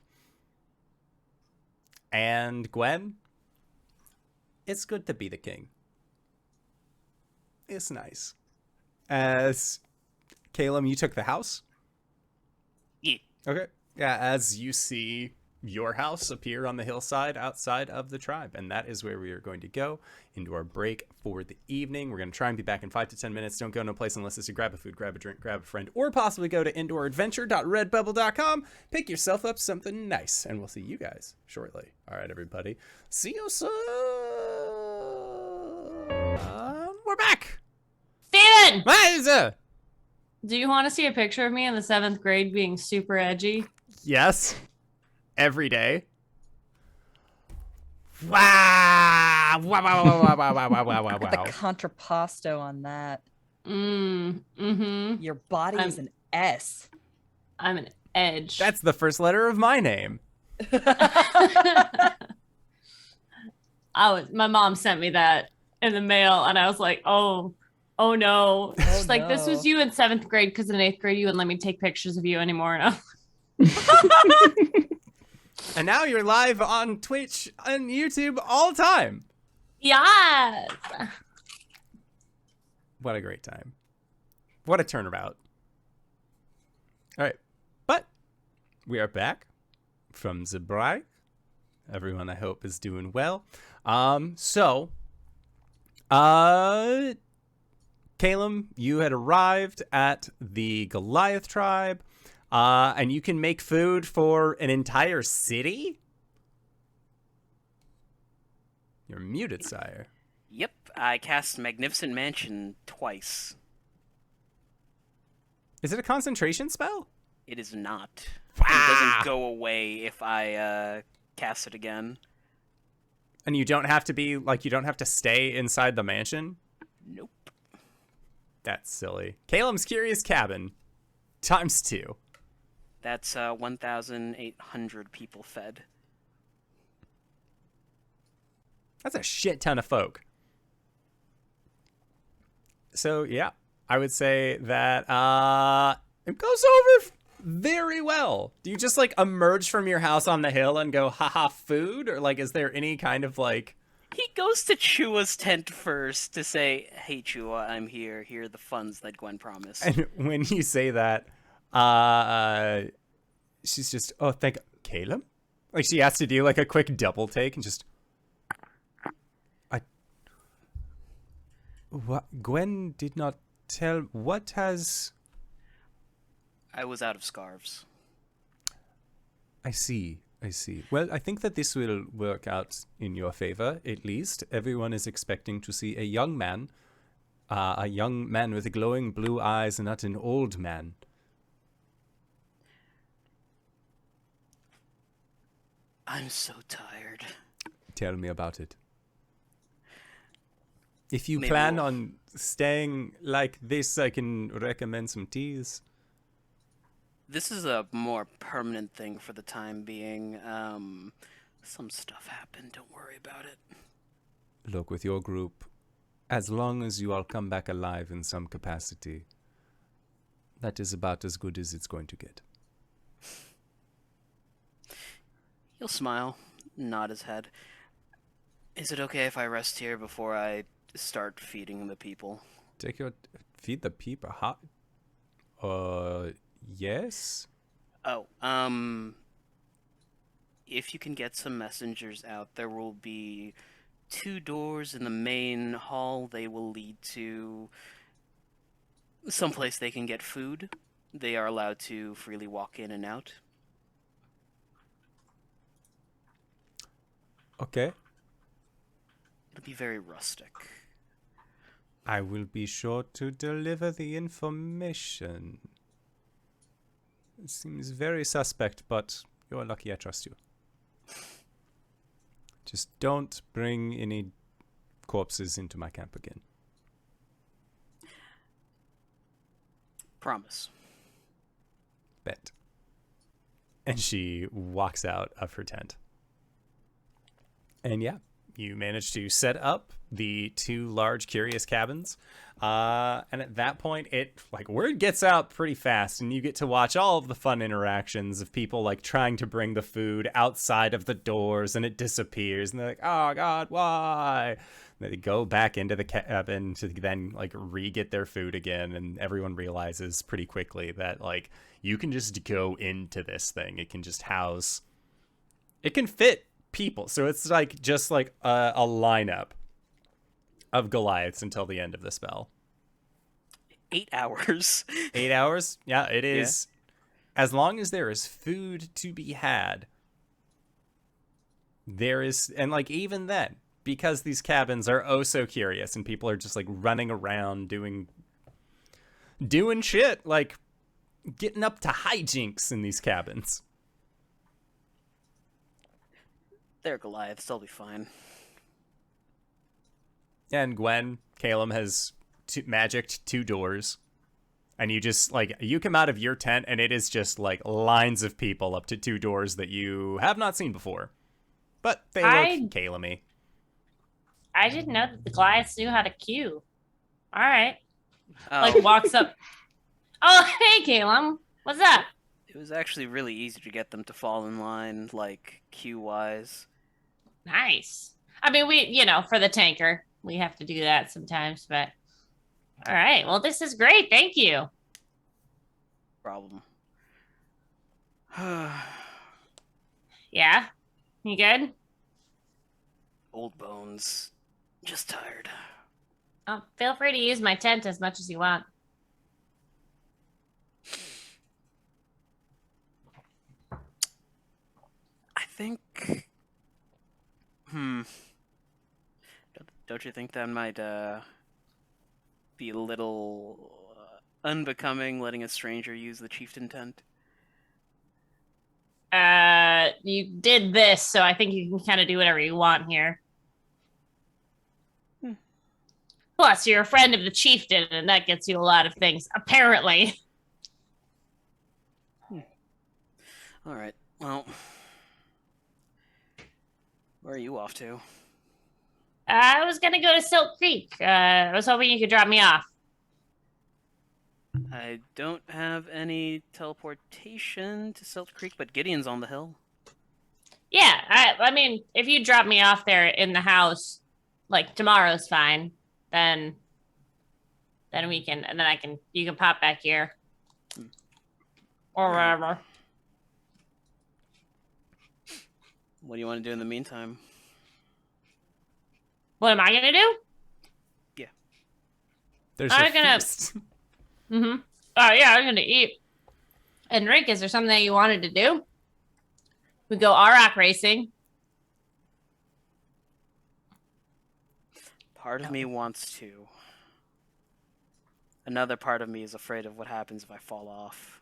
And Gwen, it's good to be the king. It's nice. As Caelum, you took the house? Yeah. Okay. Yeah, as you see your house appear on the hillside outside of the tribe. And that is where we are going to go into our break for the evening. We're going to try and be back in 5 to 10 minutes. Don't go no place unless it's to grab a food, grab a drink, grab a friend, or possibly go to indooradventure.redbubble.com. Pick yourself up something nice. And we'll see you guys shortly. All right, everybody. See you soon. We're back. Steven! Liza! Do you want to see a picture of me in the 7th grade being super edgy? Yes. Every day. Wow! Wow! Wow! Wow! Wow! Wow! Wow! Wow! Wow! Look at the contrapposto on that. Mm-hmm. Your body is an S. I'm an edge. That's the first letter of my name. My mom sent me that in the mail, and I was like, oh no. She's like, this was you in 7th grade, because in 8th grade you wouldn't let me take pictures of you anymore. And And now you're live on Twitch and YouTube all the time. yes. What a great time. What a turnabout. All right. But we are back from the break. Everyone, I hope, is doing well. Caelum, you had arrived at the Goliath tribe. And you can make food for an entire city? You're muted, sire. Yep, I cast Magnificent Mansion twice. Is it a concentration spell? It is not. Wow. It doesn't go away if I cast it again. And you don't have to you don't have to stay inside the mansion? Nope. That's silly. Caelum's Curious Cabin, ×2. That's 1,800 people fed. That's a shit ton of folk. So, yeah, I would say that it goes over very well. Do you just, emerge from your house on the hill and go, haha, food? Or, is there any kind of, He goes to Chua's tent first to say, hey, Chua, I'm here. Here are the funds that Gwen promised. And when you say that, she's just, oh, thank Caelum? She has to do a quick double take and just, what? Gwen did not tell, what has, I was out of scarves. I see. I see. Well, I think that this will work out in your favor, at least. Everyone is expecting to see a young man with glowing blue eyes and not an old man. I'm so tired. Tell me about it. If you Maybe plan we'll- on staying like this, I can recommend some teas. This is a more permanent thing for the time being. Some stuff happened. Don't worry about it. Look, with your group, as long as you all come back alive in some capacity, that is about as good as it's going to get. He'll smile, nod his head. Is it okay if I rest here before I start feeding the people? Feed the people. Yes? Oh, if you can get some messengers out, there will be 2 doors in the main hall. They will lead to someplace they can get food. They are allowed to freely walk in and out. Okay. It'll be very rustic. I will be sure to deliver the information. It seems very suspect, but you're lucky I trust you. Just don't bring any corpses into my camp again. Promise. Bet. And she walks out of her tent. And yeah, you manage to set up the 2 large curious cabins. And at that point, word gets out pretty fast, and you get to watch all of the fun interactions of people like trying to bring the food outside of the doors, and it disappears, and they're like, "Oh God, why?" And they go back into the cabin to then like re-get their food again, and everyone realizes pretty quickly that like you can just go into this thing. It can just house. It can fit people, so it's like just like a lineup of Goliaths until the end of the spell. 8 hours. 8 hours? Yeah, it is. Yeah. As long as there is food to be had, there is, and like even then, because these cabins are oh so curious and people are just like running around doing shit, like getting up to hijinks in these cabins. They're Goliaths, they'll be fine. And Gwen, Caelum has magicked 2 doors. And you just, like, you come out of your tent and it is just, like, lines of people up to 2 doors that you have not seen before. But they look Caelum-y. I didn't know that the Goliaths knew how to queue. All right. Oh, Like walks up. Oh, hey, Caelum. What's up? it was actually really easy to get them to fall in line, like, queue-wise. Nice. I mean, for the tanker, we have to do that sometimes, but all right. Well, this is great. Thank you. Problem. Yeah. You good? Old bones. Just tired. Oh, feel free to use my tent as much as you want. I think... Don't you think that might, be a little unbecoming, letting a stranger use the chieftain tent? You did this, so I think you can kind of do whatever you want here. Plus, you're a friend of the chieftain, and that gets you a lot of things, apparently. Alright, well... Where are you off to? I was gonna go to Silk Creek. I was hoping you could drop me off. I don't have any teleportation to Silt Creek, but Gideon's on the hill. Yeah, I mean, if you drop me off there in the house, like tomorrow's fine. Then we can, and then you can pop back here. Or wherever. What do you want to do in the meantime? What am I gonna do? There's I'm a gonna- feast. Mm-hmm. Oh yeah, I'm gonna eat and drink. Is there something that you wanted to do? We go Auroch racing. Part of me wants to. Another part of me is afraid of what happens if I fall off.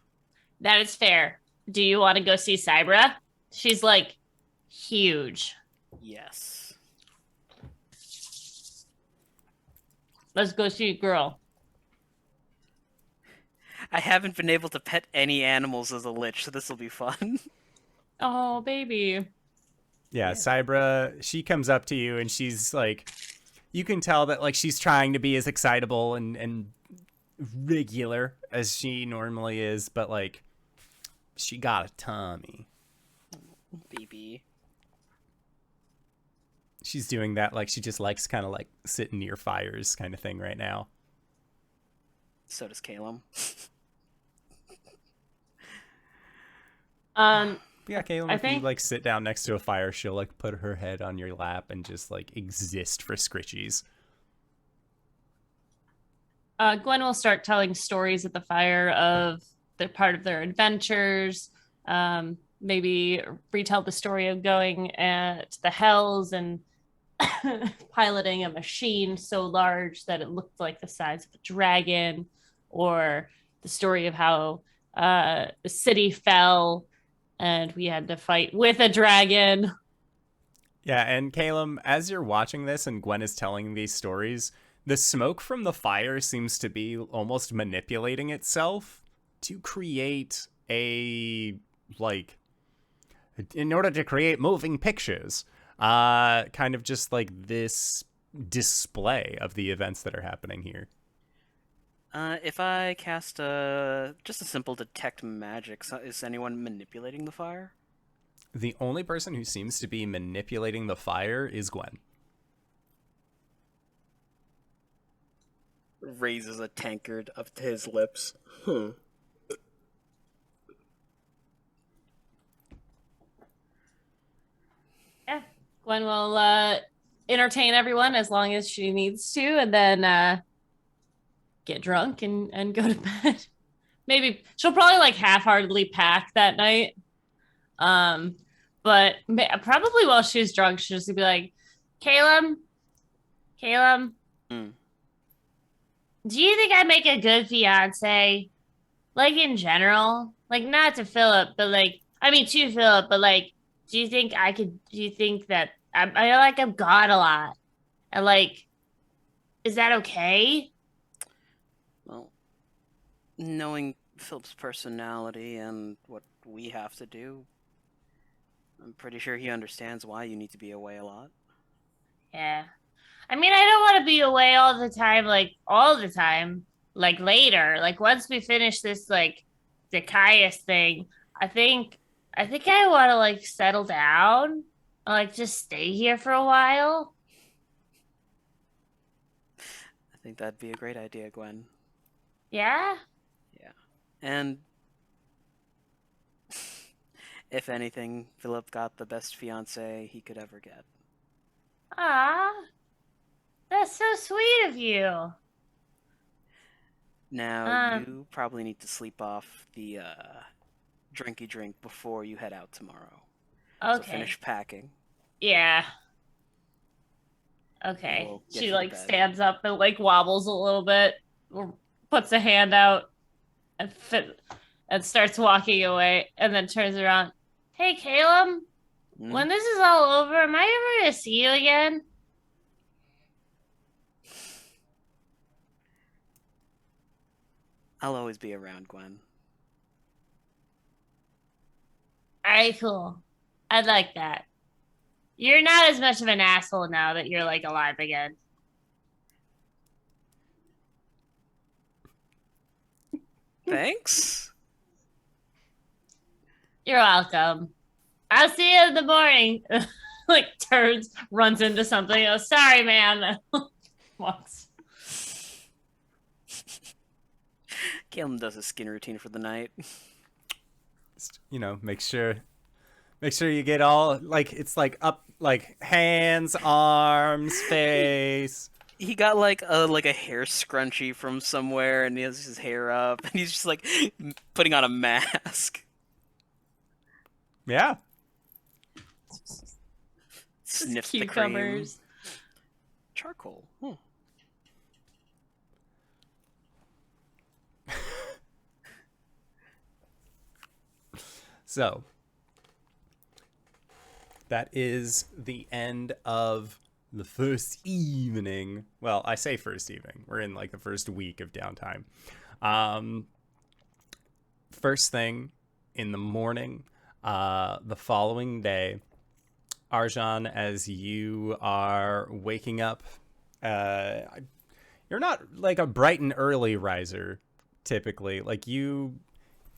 That is fair. Do you want to go see Cybra? She's like huge. Yes. Let's go see girl. I haven't been able to pet any animals as a lich, so this will be fun. Oh, baby. Yeah, Cybra, she comes up to you and she's like, you can tell that like she's trying to be as excitable and regular as she normally is, but like she got a tummy. BB. She's doing that like she just likes kind of like sitting near fires kind of thing right now. So does Caelum. Yeah, Caelum, I if you think- like sit down next to a fire, she'll like put her head on your lap and just like exist for scritchies. Gwen will start telling stories at the fire of their part of their adventures. Maybe retell the story of going at the Hells and piloting a machine so large that it looked like the size of a dragon, or the story of how the city fell and we had to fight with a dragon. Yeah, and Caelum, as you're watching this and Gwen is telling these stories, the smoke from the fire seems to be almost manipulating itself to create a, like, in order to create moving pictures, kind of just like this display of the events that are happening here. If I cast just a simple detect magic, is anyone manipulating the fire? The only person who seems to be manipulating the fire is Gwen. Raises a tankard up to his lips. Huh. Yeah, Gwen will entertain everyone as long as she needs to, and then get drunk and go to bed. Maybe she'll probably like half-heartedly pack that night. But probably while she's drunk, she'll just be like, Caelum, Mm. do you think I'd make a good fiance? Like in general, like not to Philip, but like, I mean to Philip, but like, do you think that I like I'm God a lot? And like, is that okay? Well, knowing Philip's personality and what we have to do, I'm pretty sure he understands why you need to be away a lot. Yeah. I mean, I don't want to be away all the time, like later. Like once we finish this like the Caius thing, I think I want to like settle down, like just stay here for a while. I think that'd be a great idea, Gwen. Yeah? Yeah. And if anything, Philip got the best fiance he could ever get. Ah. That's so sweet of you. Now, you probably need to sleep off the drinky drink before you head out tomorrow. So Okay. finish packing. Yeah. Okay. We'll get She you to like bed. stands up and like wobbles a little bit, or puts a hand out and starts walking away, and then turns around. Hey, Caelum, Mm? when this is all over, am I ever gonna see you again? I'll always be around, Gwen. All right, cool. I'd like that. You're not as much of an asshole now that you're like alive again. Thanks. You're welcome. I'll see you in the morning. Like turns, runs into something. Oh, sorry, man. Walks. Caelum does his skin routine for the night. Just, you know, make sure you get all like it's like up like hands, arms, face. He got like a hair scrunchie from somewhere, and he has his hair up, and he's just like putting on a mask. Yeah. Sniff the cream. Cucumbers. Charcoal. So, that is the end of the first evening. Well, I say first evening. We're in like the first week of downtime. First thing in the morning, the following day, Arjhan, as you are waking up, you're not like a bright and early riser, typically. Like you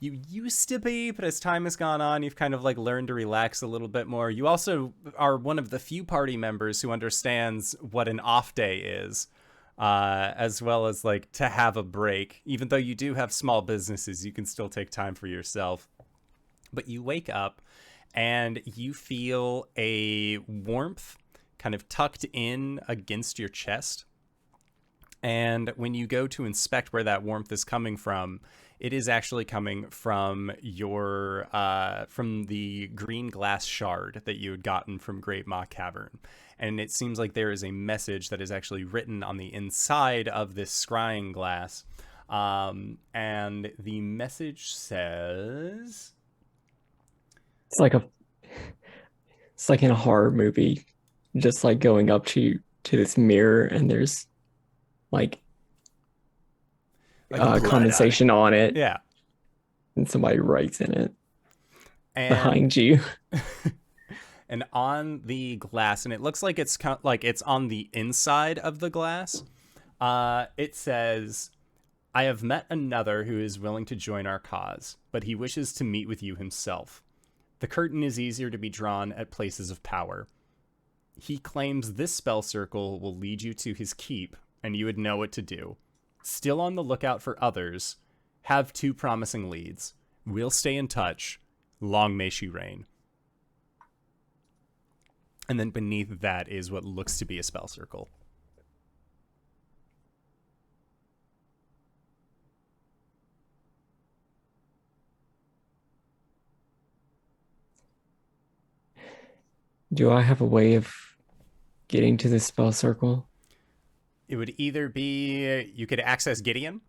used to be, but as time has gone on, you've kind of like learned to relax a little bit more. You also are one of the few party members who understands what an off day is, as well as like to have a break. Even though you do have small businesses, you can still take time for yourself. But you wake up and you feel a warmth kind of tucked in against your chest. And when you go to inspect where that warmth is coming from, it is actually coming from your from the green glass shard that you had gotten from Great Maw Cavern. And it seems like there is a message that is actually written on the inside of this scrying glass. And the message says... It's like in a horror movie, just like going up to this mirror and there's like condensation on it. Yeah. And somebody writes in it And behind you. and on the glass, and it looks like it's on the inside of the glass. It says, "I have met another who is willing to join our cause, but he wishes to meet with you himself. The curtain is easier to be drawn at places of power. He claims this spell circle will lead you to his keep, and you would know what to do. Still on the lookout for others. Have 2 promising leads. We'll stay in touch. Long may she reign." And then beneath that is what looks to be a spell circle. Do I have a way of getting to this spell circle? It would either be you could access Gideon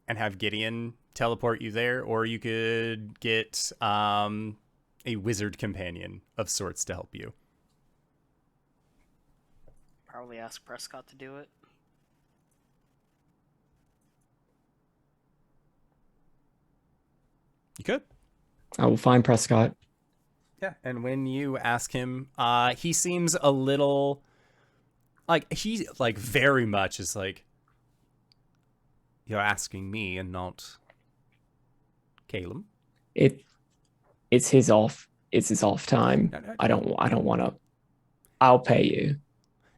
and have Gideon teleport you there, or you could get a wizard companion of sorts to help you. Probably ask Prescott to do it. You could. I will find Prescott. Yeah, and when you ask him, he seems a little like he like very much is like, "You're asking me and not Caelum." It's his off time. No. I don't want to. I'll pay you.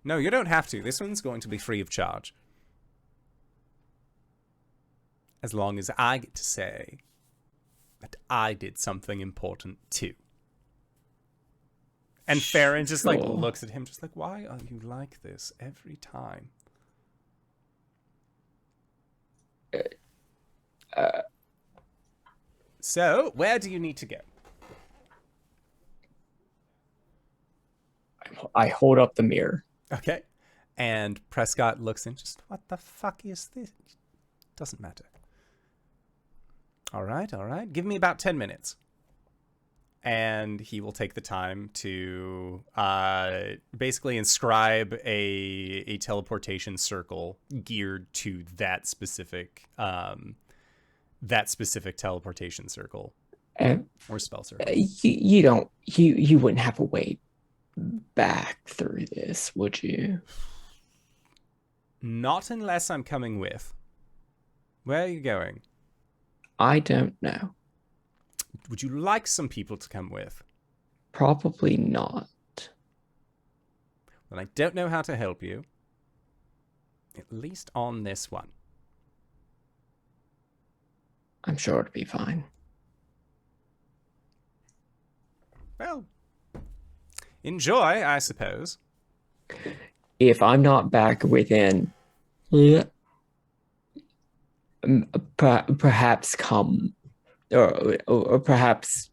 No, you don't have to. This one's going to be free of charge. As long as I get to say that I did something important too. And Farron just like looks at him just like, "Why are you like this every time?" So, where do you need to go? I hold up the mirror. Okay. And Prescott looks in, just, "What the fuck is this?" Doesn't matter. All right. Give me about 10 minutes. And he will take the time to basically inscribe a teleportation circle geared to that specific teleportation circle or spell circle. You wouldn't have a way back through this, would you? Not unless I'm coming with. Where are you going? I don't know. Would you like some people to come with? Probably not. Then I don't know how to help you. At least on this one. I'm sure it'll be fine. Well, enjoy, I suppose. If I'm not back within, perhaps come, or perhaps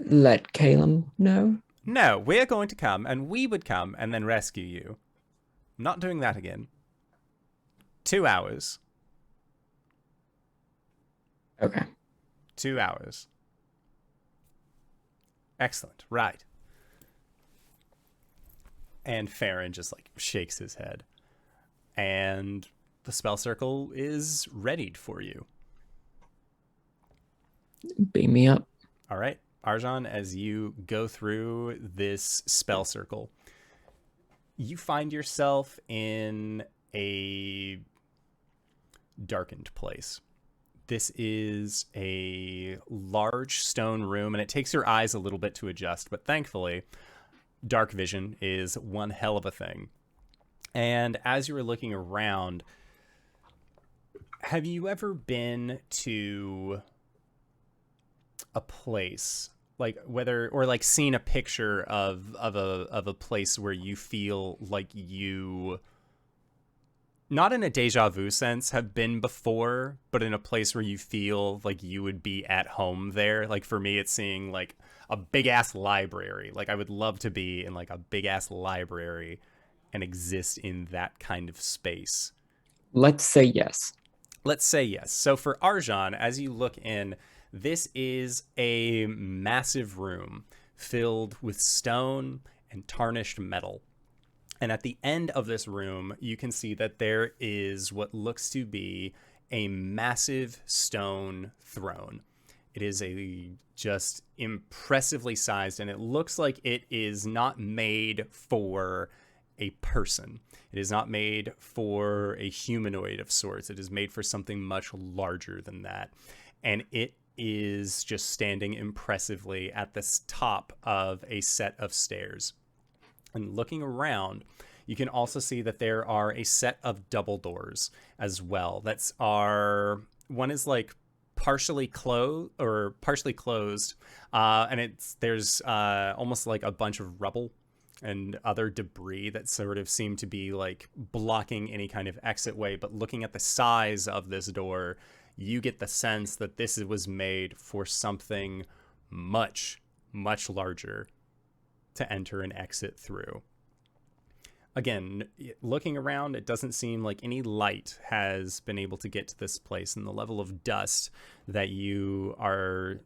let Caelum know? No, we're going to come, and we would come and then rescue you. Not doing that again. 2 hours. Okay. 2 hours. Excellent. Right. And Farron just like shakes his head. And the spell circle is readied for you. Beam me up. All right. Arjhan, as you go through this spell circle, you find yourself in a darkened place. This is a large stone room, and it takes your eyes a little bit to adjust, but thankfully, dark vision is one hell of a thing. And as you were looking around, have you ever been to a place like seen a picture of a place where you feel like you, not in a deja vu sense, have been before, but in a place where you feel like you would be at home there? Like for me, it's seeing like a big ass library. Like I would love to be in like a big ass library and exist in that kind of space. Let's say yes. Let's say yes. So for Arjhan, as you look in, this is a massive room filled with stone and tarnished metal. And at the end of this room, you can see that there is what looks to be a massive stone throne. It is just impressively sized, and it looks like it is not made for a person. It is not made for a humanoid of sorts. It is made for something much larger than that. And it is just standing impressively at the top of a set of stairs. And looking around, you can also see that there are a set of double doors as well. One is like partially closed, and there's almost like a bunch of rubble and other debris that sort of seem to be like blocking any kind of exit way. But looking at the size of this door, you get the sense that this was made for something much, much larger to enter and exit through. Again, looking around, it doesn't seem like any light has been able to get to this place, and the level of dust that you are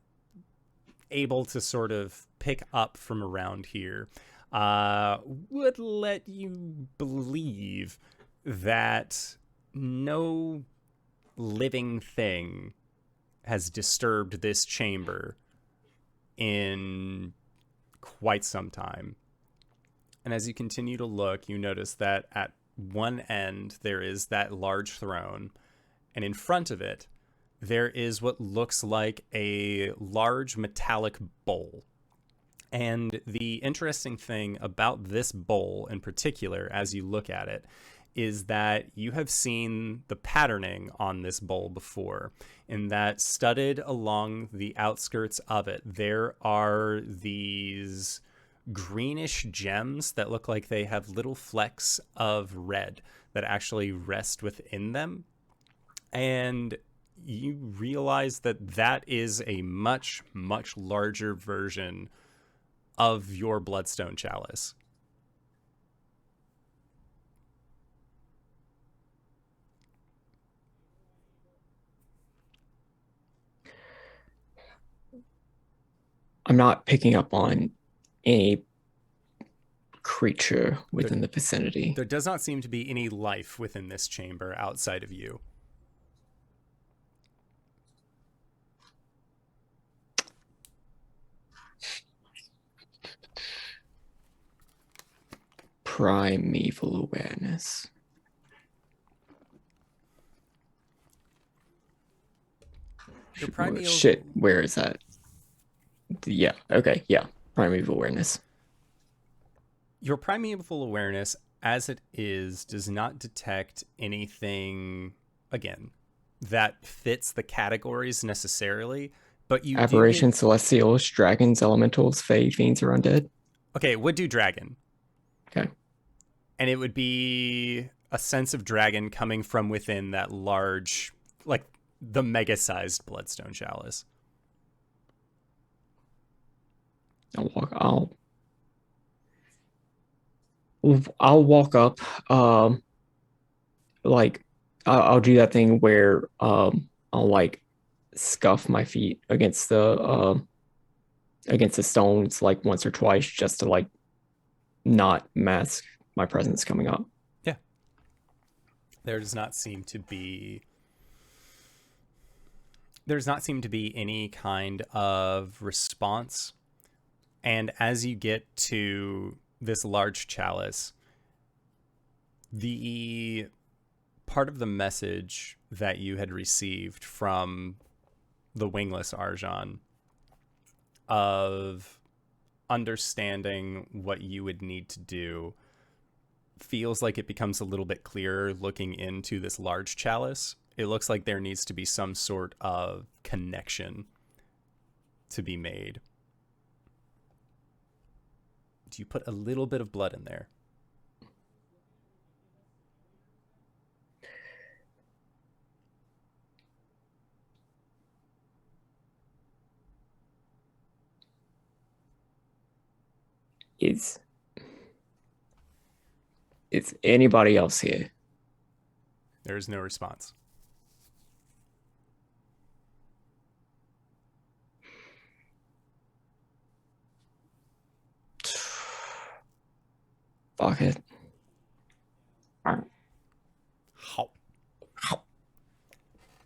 able to sort of pick up from around here would let you believe that no living thing has disturbed this chamber in quite some time. And as you continue to look, you notice that at one end there is that large throne, and in front of it there is what looks like a large metallic bowl. And the interesting thing about this bowl in particular, as you look at it, is that you have seen the patterning on this bowl before, in that studded along the outskirts of it, there are these greenish gems that look like they have little flecks of red that actually rest within them. And you realize that that is a much, much larger version of your bloodstone chalice. I'm not picking up on any creature within the vicinity. There does not seem to be any life within this chamber outside of you. Primeval awareness. Your primeval... Shit, where is that? Yeah, okay, yeah. Primeval awareness. Your primeval awareness, as it is, does not detect anything, again, that fits the categories necessarily, but you Aberrations, celestials, dragons, elementals, fae, fiends, or undead. Okay, it would do dragon. Okay. And it would be a sense of dragon coming from within that large, like the mega-sized bloodstone chalice. I'll walk up. Like I'll do that thing where I'll like scuff my feet against the stones like once or twice just to like not mask my presence coming up. Yeah. There does not seem to be any kind of response. And as you get to this large chalice, the part of the message that you had received from the wingless Arjhan of understanding what you would need to do feels like it becomes a little bit clearer looking into this large chalice. It looks like there needs to be some sort of connection to be made. Do you put a little bit of blood in there? Is anybody else here? There is no response. Fuck it.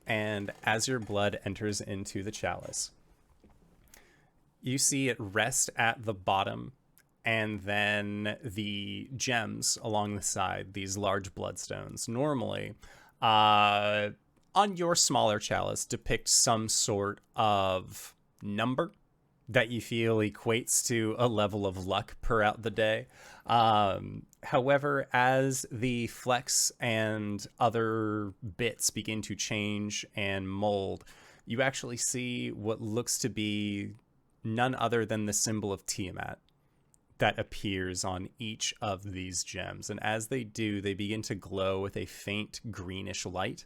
And as your blood enters into the chalice, you see it rest at the bottom, and then the gems along the side, these large bloodstones, normally on your smaller chalice depict some sort of number that you feel equates to a level of luck per out the day. However, as the flecks and other bits begin to change and mold, you actually see what looks to be none other than the symbol of Tiamat that appears on each of these gems. And as they do, they begin to glow with a faint greenish light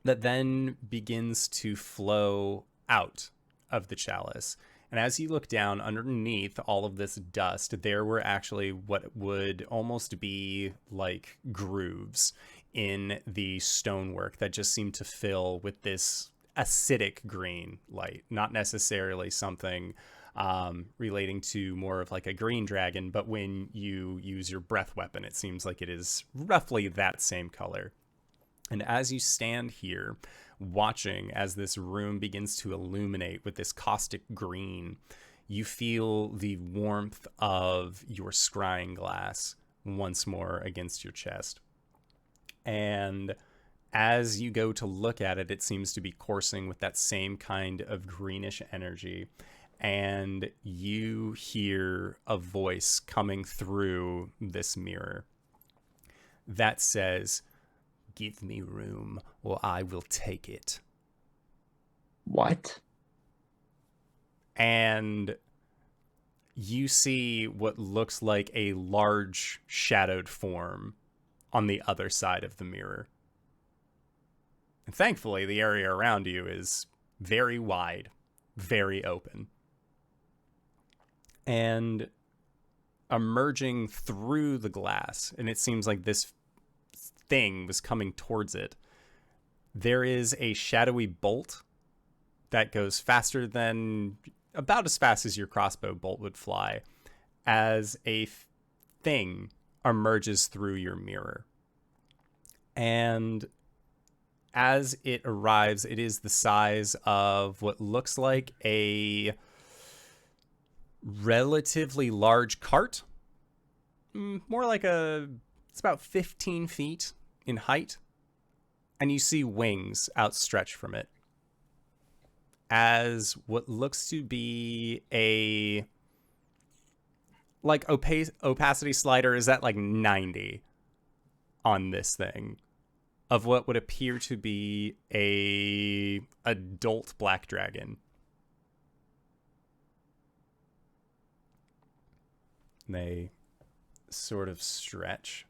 that then begins to flow out of the chalice. And as you look down underneath all of this dust, there were actually what would almost be like grooves in the stonework that just seemed to fill with this acidic green light, not necessarily something relating to more of like a green dragon, but when you use your breath weapon, it seems like it is roughly that same color. And as you stand here, watching as this room begins to illuminate with this caustic green, you feel the warmth of your scrying glass once more against your chest. And as you go to look at it, it seems to be coursing with that same kind of greenish energy. And you hear a voice coming through this mirror that says, "Give me room, or I will take it." What? And you see what looks like a large shadowed form on the other side of the mirror. And thankfully, the area around you is very wide, very open. And emerging through the glass, and it seems like this thing was coming towards it, there is a shadowy bolt that goes faster than, about as fast as your crossbow bolt would fly, as a thing emerges through your mirror. And as it arrives, it is the size of what looks like a relatively large cart. More like it's about 15 feet in height. And you see wings outstretched from it, as what looks to be a like opacity slider is at like 90 on this thing, of what would appear to be a adult black dragon. They sort of stretch,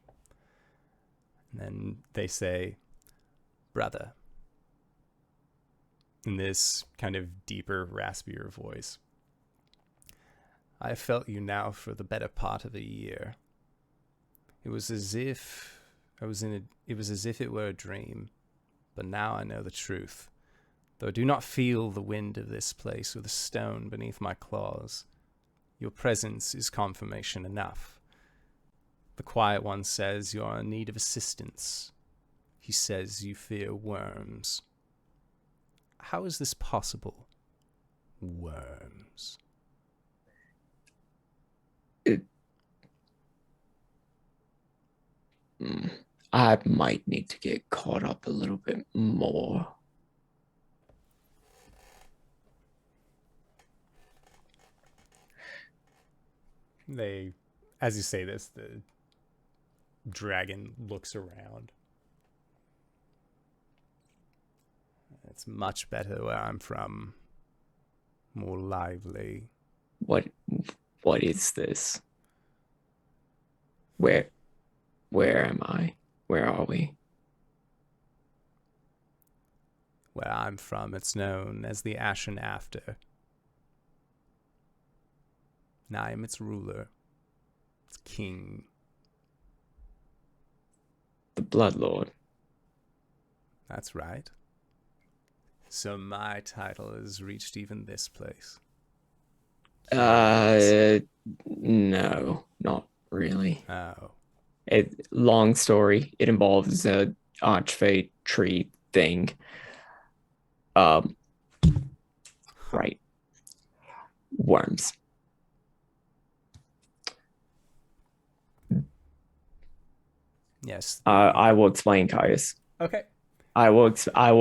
and then they say, "Brother," in this kind of deeper, raspier voice. I have felt you now for the better part of a year. It was as if it were a dream, but now I know the truth. Though I do not feel the wind of this place or the stone beneath my claws, your presence is confirmation enough. The Quiet One says you are in need of assistance. He says you fear worms. How is this possible? Worms. I might need to get caught up a little bit more. As you say this, the dragon looks around. It's much better where I'm from. More lively. What is this? Where am I? Where are we? Where I'm from, it's known as the Ashen After. And I am its ruler, its king. The Blood Lord. That's right. So my title has reached even this place. No, not really. Oh. Long story. It involves a archfey tree thing. Right. Worms. Yes. I will explain, Caius. Okay. I will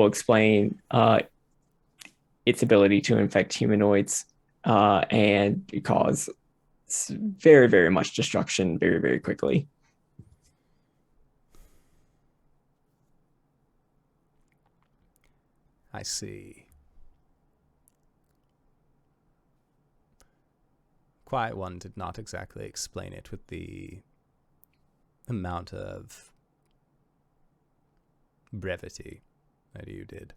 explain its ability to infect humanoids and cause very, very much destruction very, very quickly. I see. Quiet One did not exactly explain it with the amount of brevity that you did.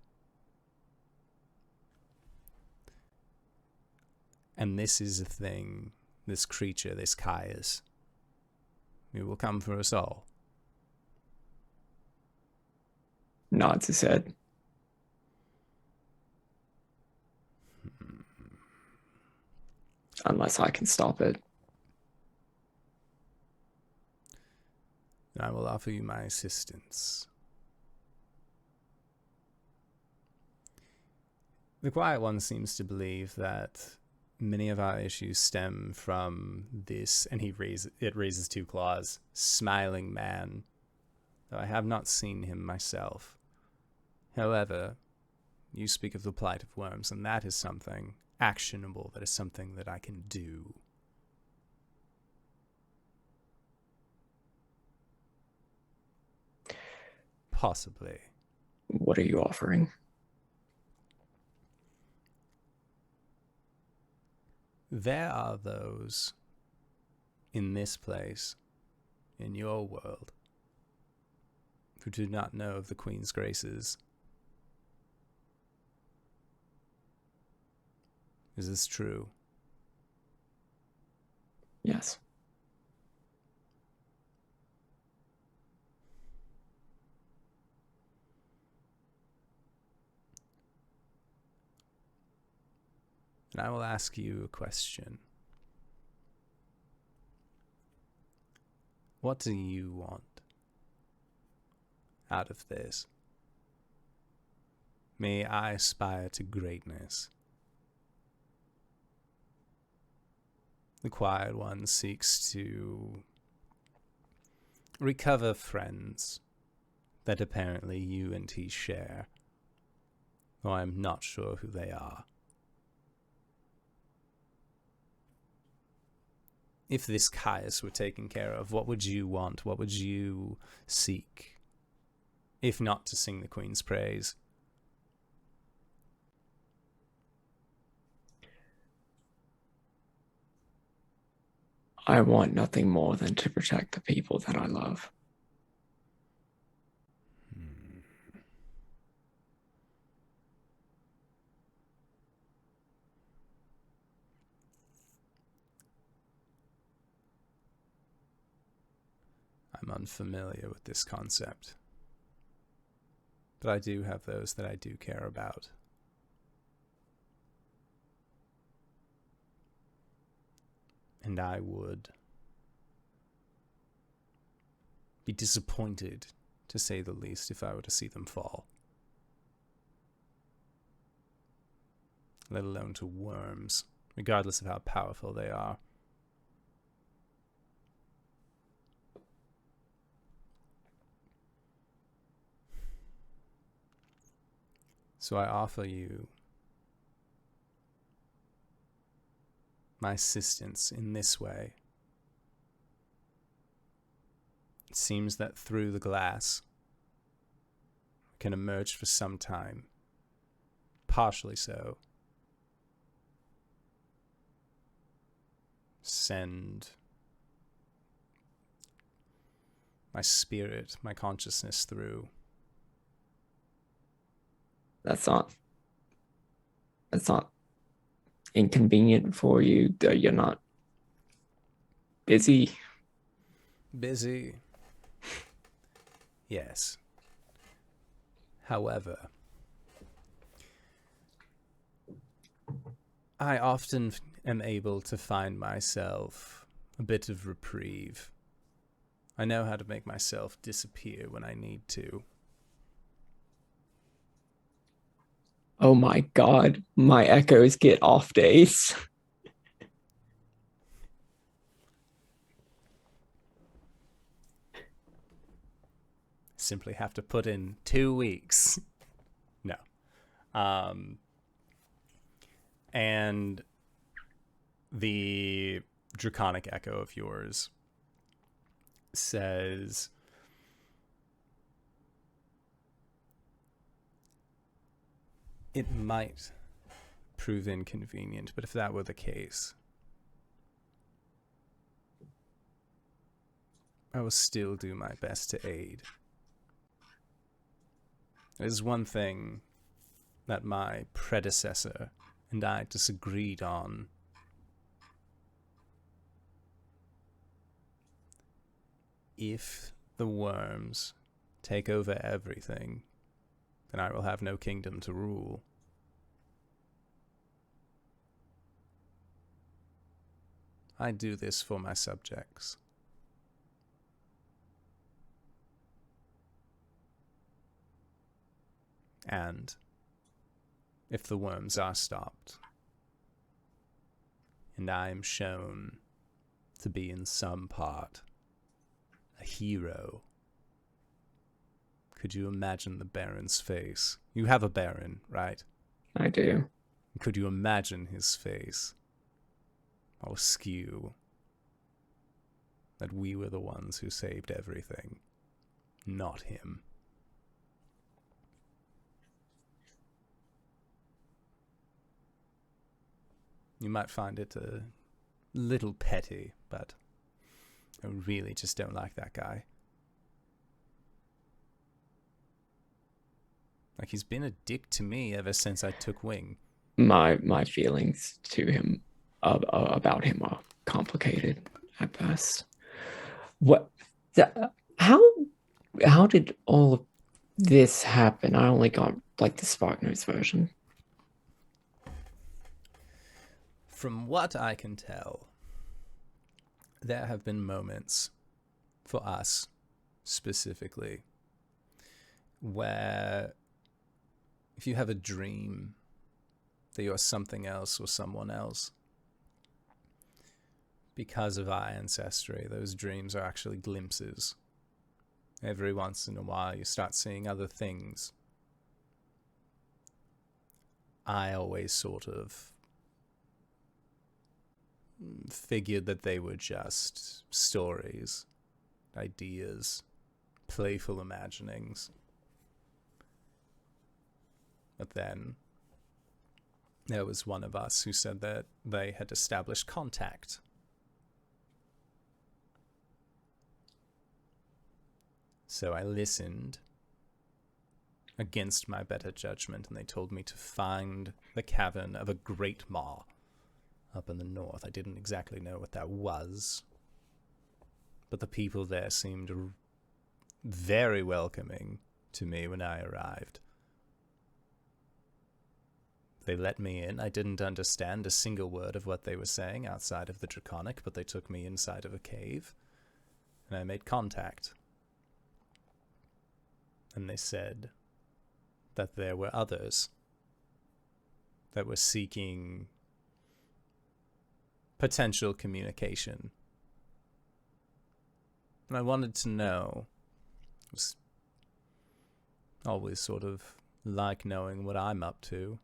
And this is a thing, this creature, this Caius, it will come for us all. Nods his head. Unless I can stop it. I will offer you my assistance. The Quiet One seems to believe that many of our issues stem from this, and it raises two claws, smiling man, though I have not seen him myself. However, you speak of the plight of worms, and that is something actionable, that is something that I can do. Possibly. What are you offering? There are those in this place, in your world, who do not know of the Queen's graces. Is this true? Yes. And I will ask you a question. What do you want out of this? May I aspire to greatness. The Quiet One seeks to recover friends that apparently you and he share, though I'm not sure who they are. If this Caius were taken care of, what would you want? What would you seek? If not to sing the Queen's praise. I want nothing more than to protect the people that I love. unfamiliar with this concept. But I do have those that I do care about. And I would be disappointed, to say the least, if I were to see them fall. Let alone to worms, regardless of how powerful they are. So I offer you my assistance in this way. It seems that through the glass, we can emerge for some time, partially so. Send my spirit, my consciousness through. That's not inconvenient for you, though you're not busy. Busy. Yes. However, I often am able to find myself a bit of reprieve. I know how to make myself disappear when I need to. Oh my god, my echoes get off days. Simply have to put in 2 weeks. No. And the draconic echo of yours says, it might prove inconvenient, but if that were the case, I will still do my best to aid. There's one thing that my predecessor and I disagreed on. If the worms take over everything, then I will have no kingdom to rule. I do this for my subjects. And if the worms are stopped, and I am shown to be in some part a hero, could you imagine the Baron's face? You have a Baron, right? I do. Could you imagine his face? All askew. That we were the ones who saved everything, not him. You might find it a little petty, but I really just don't like that guy. Like, he's been a dick to me ever since I took wing. My feelings to him about him are complicated at best. How did all of this happen? I only got like the Spark Notes version. From what I can tell, there have been moments for us specifically where if you have a dream that you're something else or someone else, because of our ancestry, those dreams are actually glimpses. Every once in a while you start seeing other things. I always sort of figured that they were just stories, ideas, playful imaginings. But then there was one of us who said that they had established contact. So I listened against my better judgment, and they told me to find the cavern of a great maw up in the north. I didn't exactly know what that was, but the people there seemed very welcoming to me when I arrived. They let me in. I didn't understand a single word of what they were saying outside of the Draconic, but they took me inside of a cave, and I made contact. And they said that there were others that were seeking potential communication. And I wanted to know. It was always sort of like knowing what I'm up to,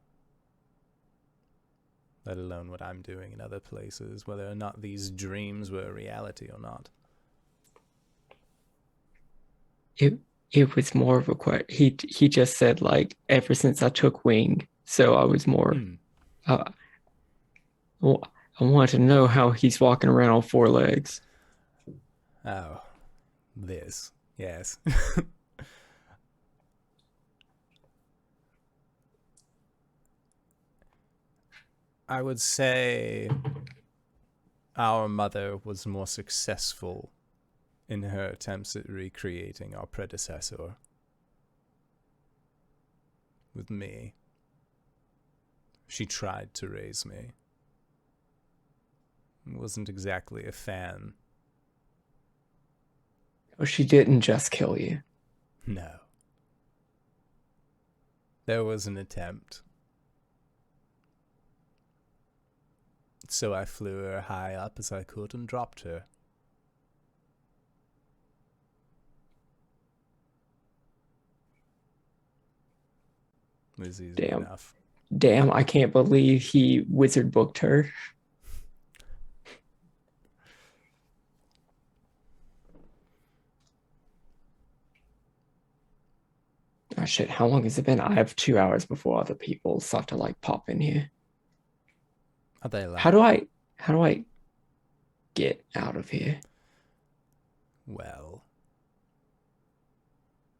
let alone what I'm doing in other places, whether or not these dreams were a reality or not. It was more of a question. He just said, like, ever since I took wing, so I was more well, I wanted to know how he's walking around on 4 legs. Oh, this, yes. I would say our mother was more successful in her attempts at recreating our predecessor with me. She tried to raise me. Wasn't exactly a fan. Oh, she didn't just kill you. No. There was an attempt. So I flew her high up as I could and dropped her. It was easy enough. Damn, I can't believe he wizard booked her. Oh shit, how long has it been? I have 2 hours before other people start to like pop in here. Are they like? How do I get out of here? Well,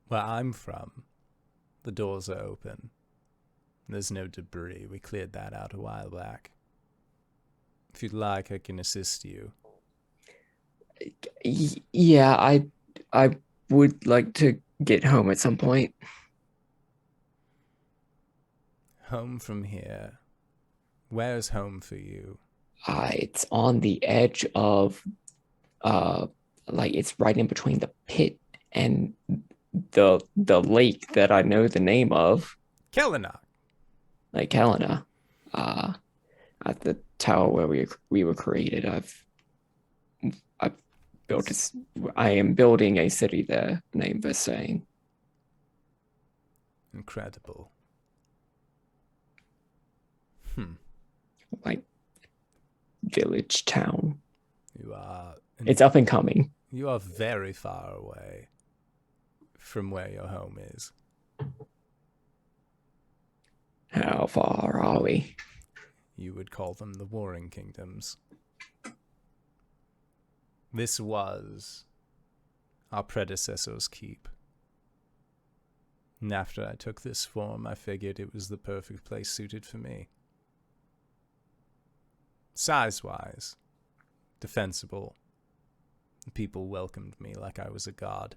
where I'm from, the doors are open. There's no debris. We cleared that out a while back. If you'd like, I can assist you. Yeah, I would like to get home at some point. Home from here. Where's home for you? It's on the edge of like it's right in between the pit and the lake that I know the name of. Kelena. Like Helena. At the tower where we were created. I've built this. I am building a city there named Versailles. Incredible. Like village town. You are. It's up and coming. You are very far away from where your home is. How far are we? You would call them the Warring Kingdoms. This was our predecessor's keep. And after I took this form, I figured it was the perfect place suited for me. Size-wise, defensible. People welcomed me like I was a god.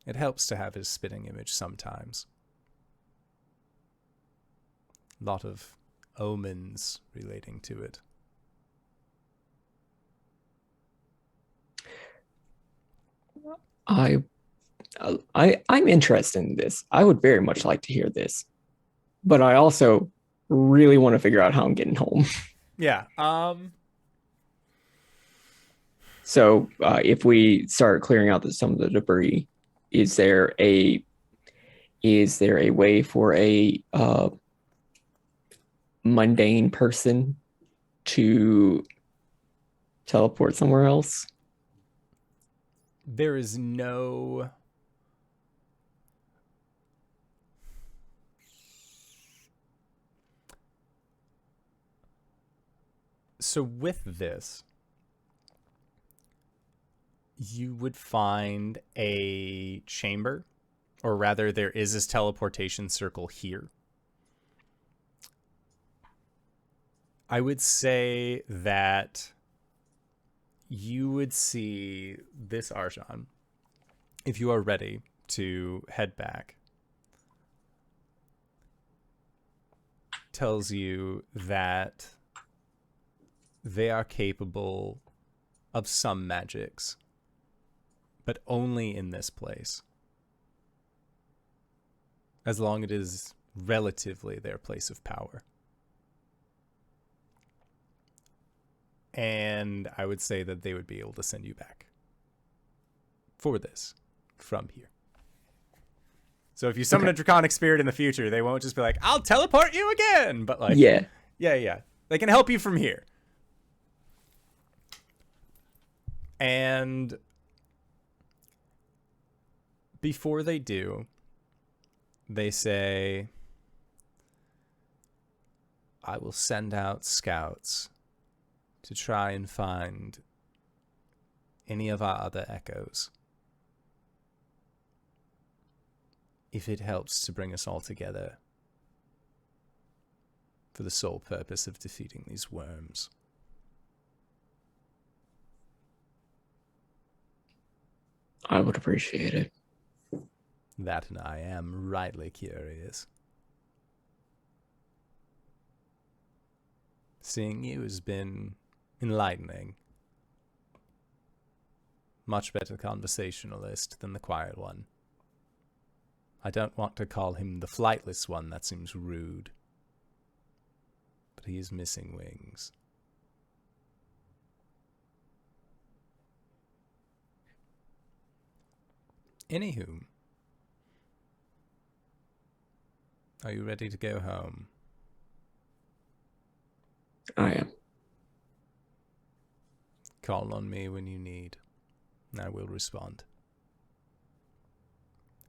It helps to have his spitting image sometimes. A lot of omens relating to it. I'm interested in this. I would very much like to hear this, but I also really want to figure out how I'm getting home. Yeah. So if we start clearing out some of the debris, is there a way for a mundane person to teleport somewhere else? There is no... So with this, you would find a chamber, or rather there is this teleportation circle here. I would say that you would see this Arjhan, if you are ready to head back, tells you that they are capable of some magics, but only in this place, as long as it is relatively their place of power. And I would say that they would be able to send you back for this from here. So if you summon a draconic spirit in the future, they won't just be like, I'll teleport you again. But like, yeah. They can help you from here. And before they do, they say, I will send out scouts to try and find any of our other echoes. If it helps to bring us all together for the sole purpose of defeating these worms. I would appreciate it. That and I am rightly curious. Seeing you has been enlightening. Much better conversationalist than the quiet one. I don't want to call him the flightless one, that seems rude. But he is missing wings. Anywho, are you ready to go home? I am. Call on me when you need. I will respond.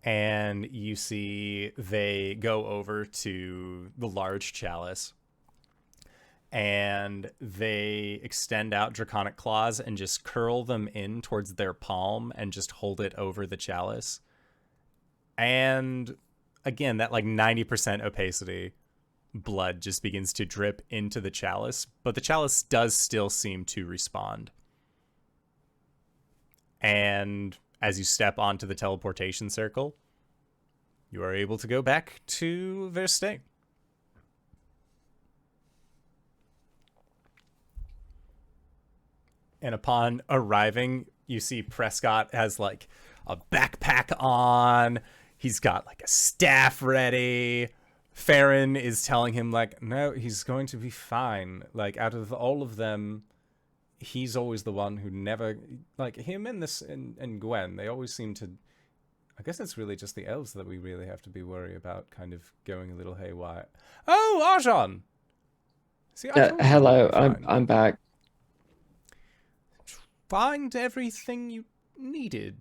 And you see they go over to the large chalice. And they extend out draconic claws and just curl them in towards their palm and just hold it over the chalice. And again, that like 90% opacity blood just begins to drip into the chalice, but the chalice does still seem to respond. And as you step onto the teleportation circle, you are able to go back to Verstein. And upon arriving, you see Prescott has like a backpack on. He's got like a staff ready. Farron is telling him like, no, he's going to be fine. Like out of all of them, he's always the one who never, like him and this and Gwen, they always seem to, I guess it's really just the elves that we really have to be worried about kind of going a little haywire. Oh, Arjhan! See, Hello, I'm back. Find everything you needed.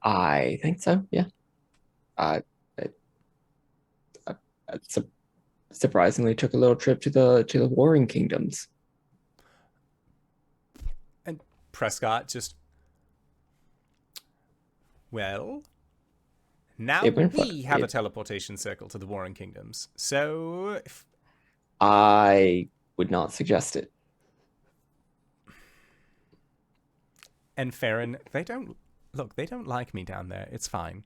I think so, yeah. Surprisingly took a little trip to the Warring Kingdoms. And Prescott just, well, now we have a teleportation circle to the Warring Kingdoms. So I would not suggest it. And Farron, they don't like me down there. It's fine.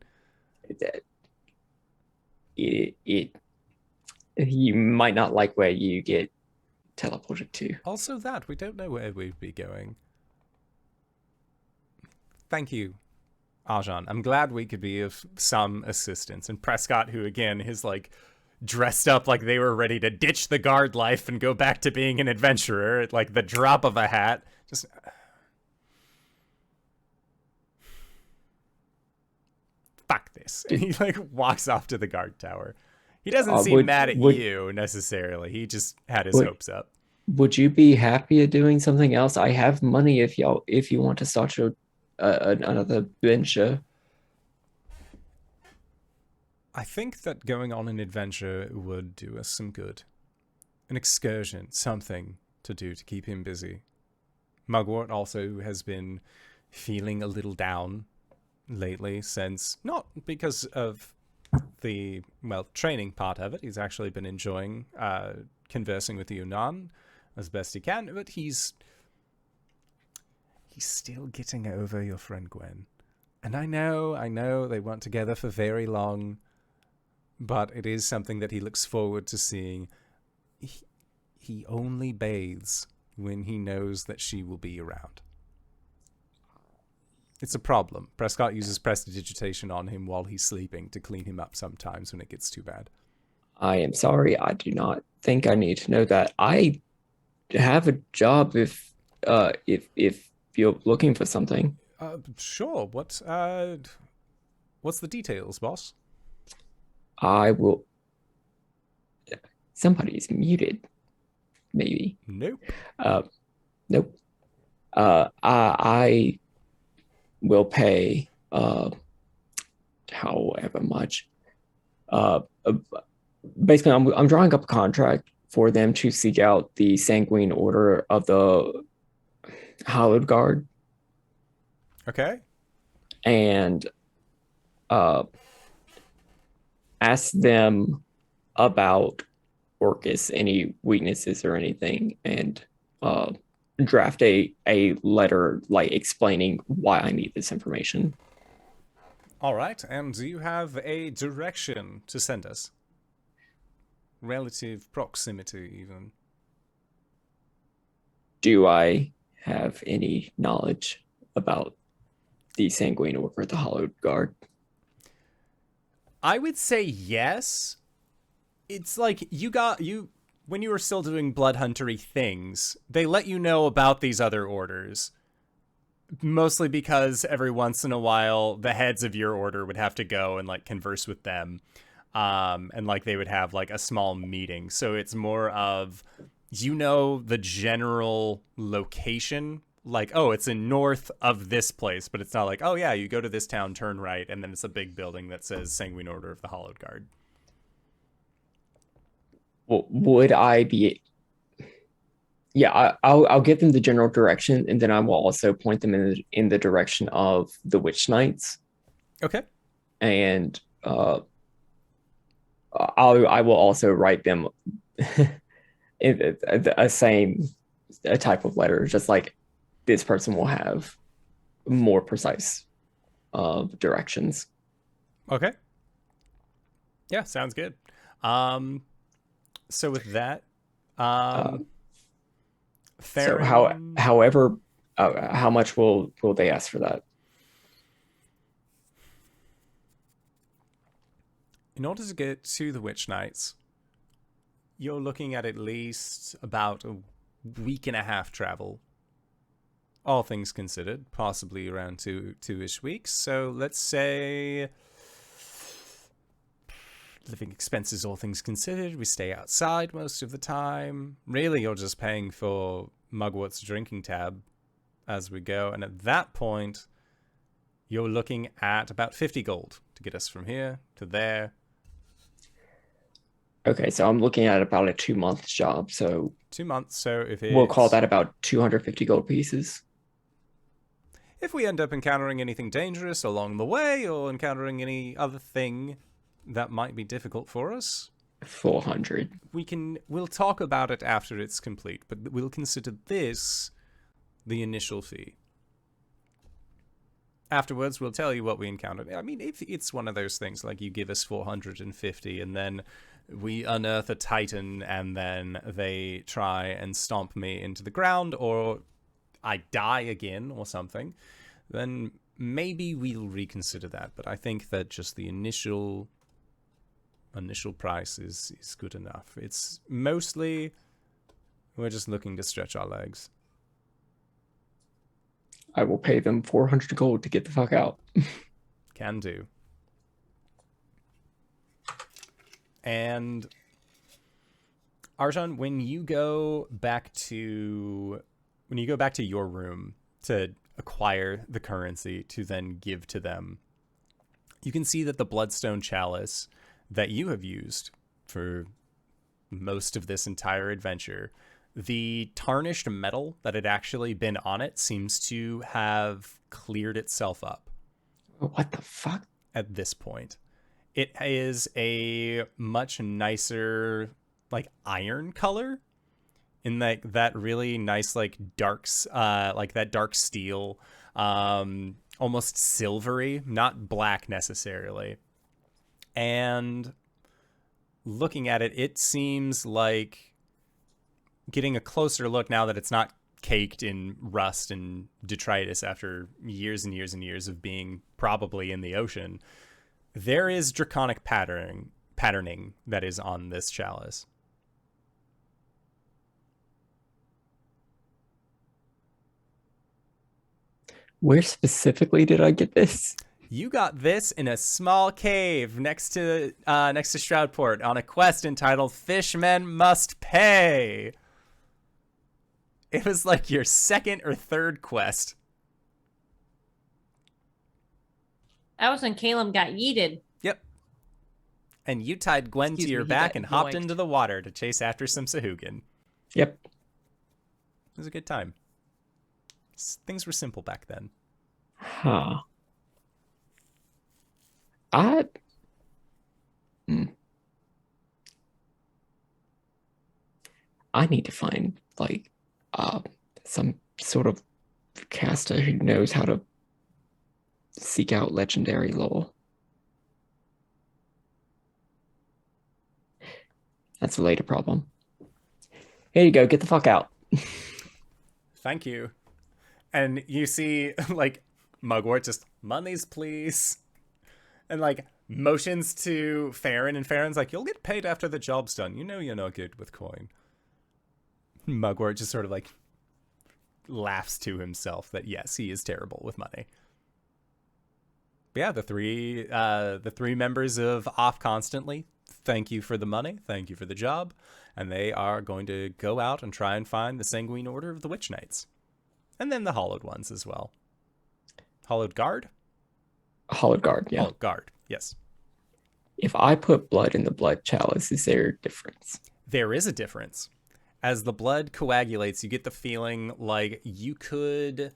You might not like where you get teleported to. Also that, we don't know where we'd be going. Thank you, Arjhan. I'm glad we could be of some assistance. And Prescott, who again is like dressed up like they were ready to ditch the guard life and go back to being an adventurer at like the drop of a hat. Just fuck this. And he like walks off to the guard tower. He doesn't seem mad at you necessarily. He just had his hopes up. Would you be happy at doing something else? I have money if you want to start your another venture. I think that going on an adventure would do us some good. An excursion, something to do to keep him busy. Mugwort also has been feeling a little down lately, since not because of the training part of it. He's actually been enjoying conversing with the Yunnan as best he can, but he's he's still getting over your friend Gwen. And I know they weren't together for very long, but it is something that he looks forward to seeing. He only bathes when he knows that she will be around. It's a problem. Prescott uses prestidigitation on him while he's sleeping to clean him up sometimes when it gets too bad. I am sorry. I do not think I need to know that. I have a job if you're looking for something. Sure. What's the details, boss? I will. Somebody's muted. Maybe. Nope. Nope. I will pay however much. Basically, I'm drawing up a contract for them to seek out the Sanguine Order of the Hallowed Guard. Okay. And ask them about Orcus, any weaknesses or anything, and draft a letter like explaining why I need this information. All right. And do you have a direction to send us? Relative proximity, even. Do I have any knowledge about the Sanguine Order of the Hallowed Guard? I would say yes. It's like when you were still doing blood huntery things, they let you know about these other orders. Mostly because every once in a while, the heads of your order would have to go and like converse with them. And like they would have like a small meeting. So it's more of, the general location. Like, oh, it's in north of this place, but it's not like, oh yeah, you go to this town, turn right, and then it's a big building that says Sanguine Order of the Hallowed Guard. Well, would I be? Yeah, I'll give them the general direction, and then I will also point them in the direction of the Witch Knights. Okay. And I will also write them a type of letter, just like this person will have more precise directions. Okay. Yeah, sounds good. So with that, so however, how much will they ask for that? In order to get to the Witch Knights, you're looking at least about a week and a half travel. All things considered, possibly around two-ish weeks. So let's say living expenses, all things considered, we stay outside most of the time. Really, you're just paying for Mugwort's drinking tab as we go. And at that point, you're looking at about 50 gold to get us from here to there. Okay, so I'm looking at about a 2-month job. So 2 months. So if we'll call that about 250 gold pieces. If we end up encountering anything dangerous along the way, or encountering any other thing that might be difficult for us, 400. We'll talk about it after it's complete, but we'll consider this the initial fee. Afterwards, we'll tell you what we encountered. I mean, if it's one of those things, like you give us 450 and then we unearth a titan and then they try and stomp me into the ground, or I die again or something, then maybe we'll reconsider that. But I think that just the initial price is good enough. It's mostly we're just looking to stretch our legs. I will pay them 400 gold to get the fuck out. Can do. And Arjhan, when you go back to your room to acquire the currency to then give to them, you can see that the bloodstone chalice that you have used for most of this entire adventure, the tarnished metal that had actually been on it seems to have cleared itself up. What the fuck? At this point, it is a much nicer, like, iron color. in that really nice like like that dark steel, almost silvery, not black necessarily. And looking at it, it seems like, getting a closer look now that it's not caked in rust and detritus after years and years and years of being probably in the ocean, there is draconic patterning that is on this chalice. Where specifically did I get this? You got this in a small cave next to Shroudport on a quest entitled "Fishmen Must Pay." It was like your second or third quest. That was when Caelum got yeeted. Yep. And you tied Gwen Excuse to your me, he back got and hopped yoinked. into the water to chase after some Sahugin. Yep. It was a good time. Things were simple back then. Huh. I need to find like some sort of caster who knows how to seek out legendary lore. That's a later problem. Here you go, get the fuck out. Thank you. And you see, like, Mugwort just, "Monies, please." And, like, motions to Farron, and Farron's like, "You'll get paid after the job's done. You know you're not good with coin." Mugwort just sort of, like, laughs to himself that, yes, he is terrible with money. But yeah, the three members of Off Constantly, thank you for the money, thank you for the job, and they are going to go out and try and find the Sanguine Order of the Witch Knights. And then the Hollowed ones as well. Hollowed Guard? Hollowed Guard, yeah. Hollowed Guard, yes. If I put blood in the blood chalice, is there a difference? There is a difference. As the blood coagulates, you get the feeling like you could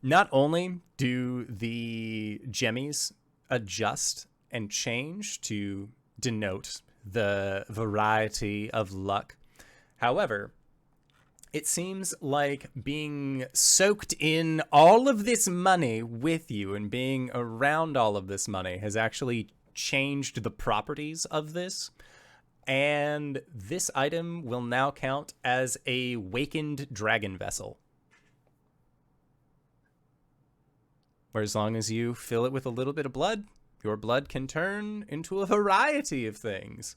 not only do the gemmies adjust and change to denote the variety of luck. However, it seems like being soaked in all of this money with you and being around all of this money has actually changed the properties of this. And this item will now count as a wakened dragon vessel. Where as long as you fill it with a little bit of blood, your blood can turn into a variety of things.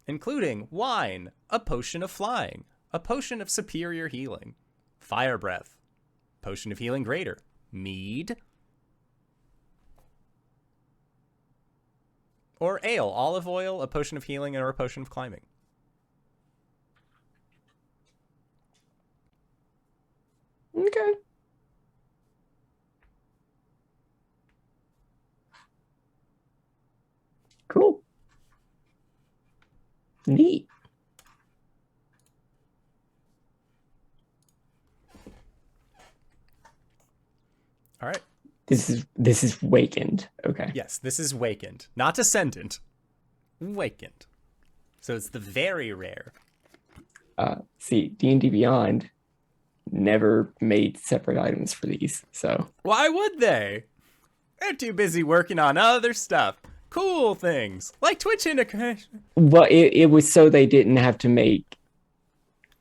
Including wine, a potion of flying, a potion of superior healing, fire breath, potion of healing greater, mead, or ale, olive oil, a potion of healing, or a potion of climbing. Okay. Cool. Neat. All right. This is wakened. Okay. Yes, this is wakened. Not ascendant. Wakened. So it's the very rare. See, D&D Beyond never made separate items for these, so Why would they? They're too busy working on other stuff. Cool things. Like Twitch integration. well, it was so they didn't have to make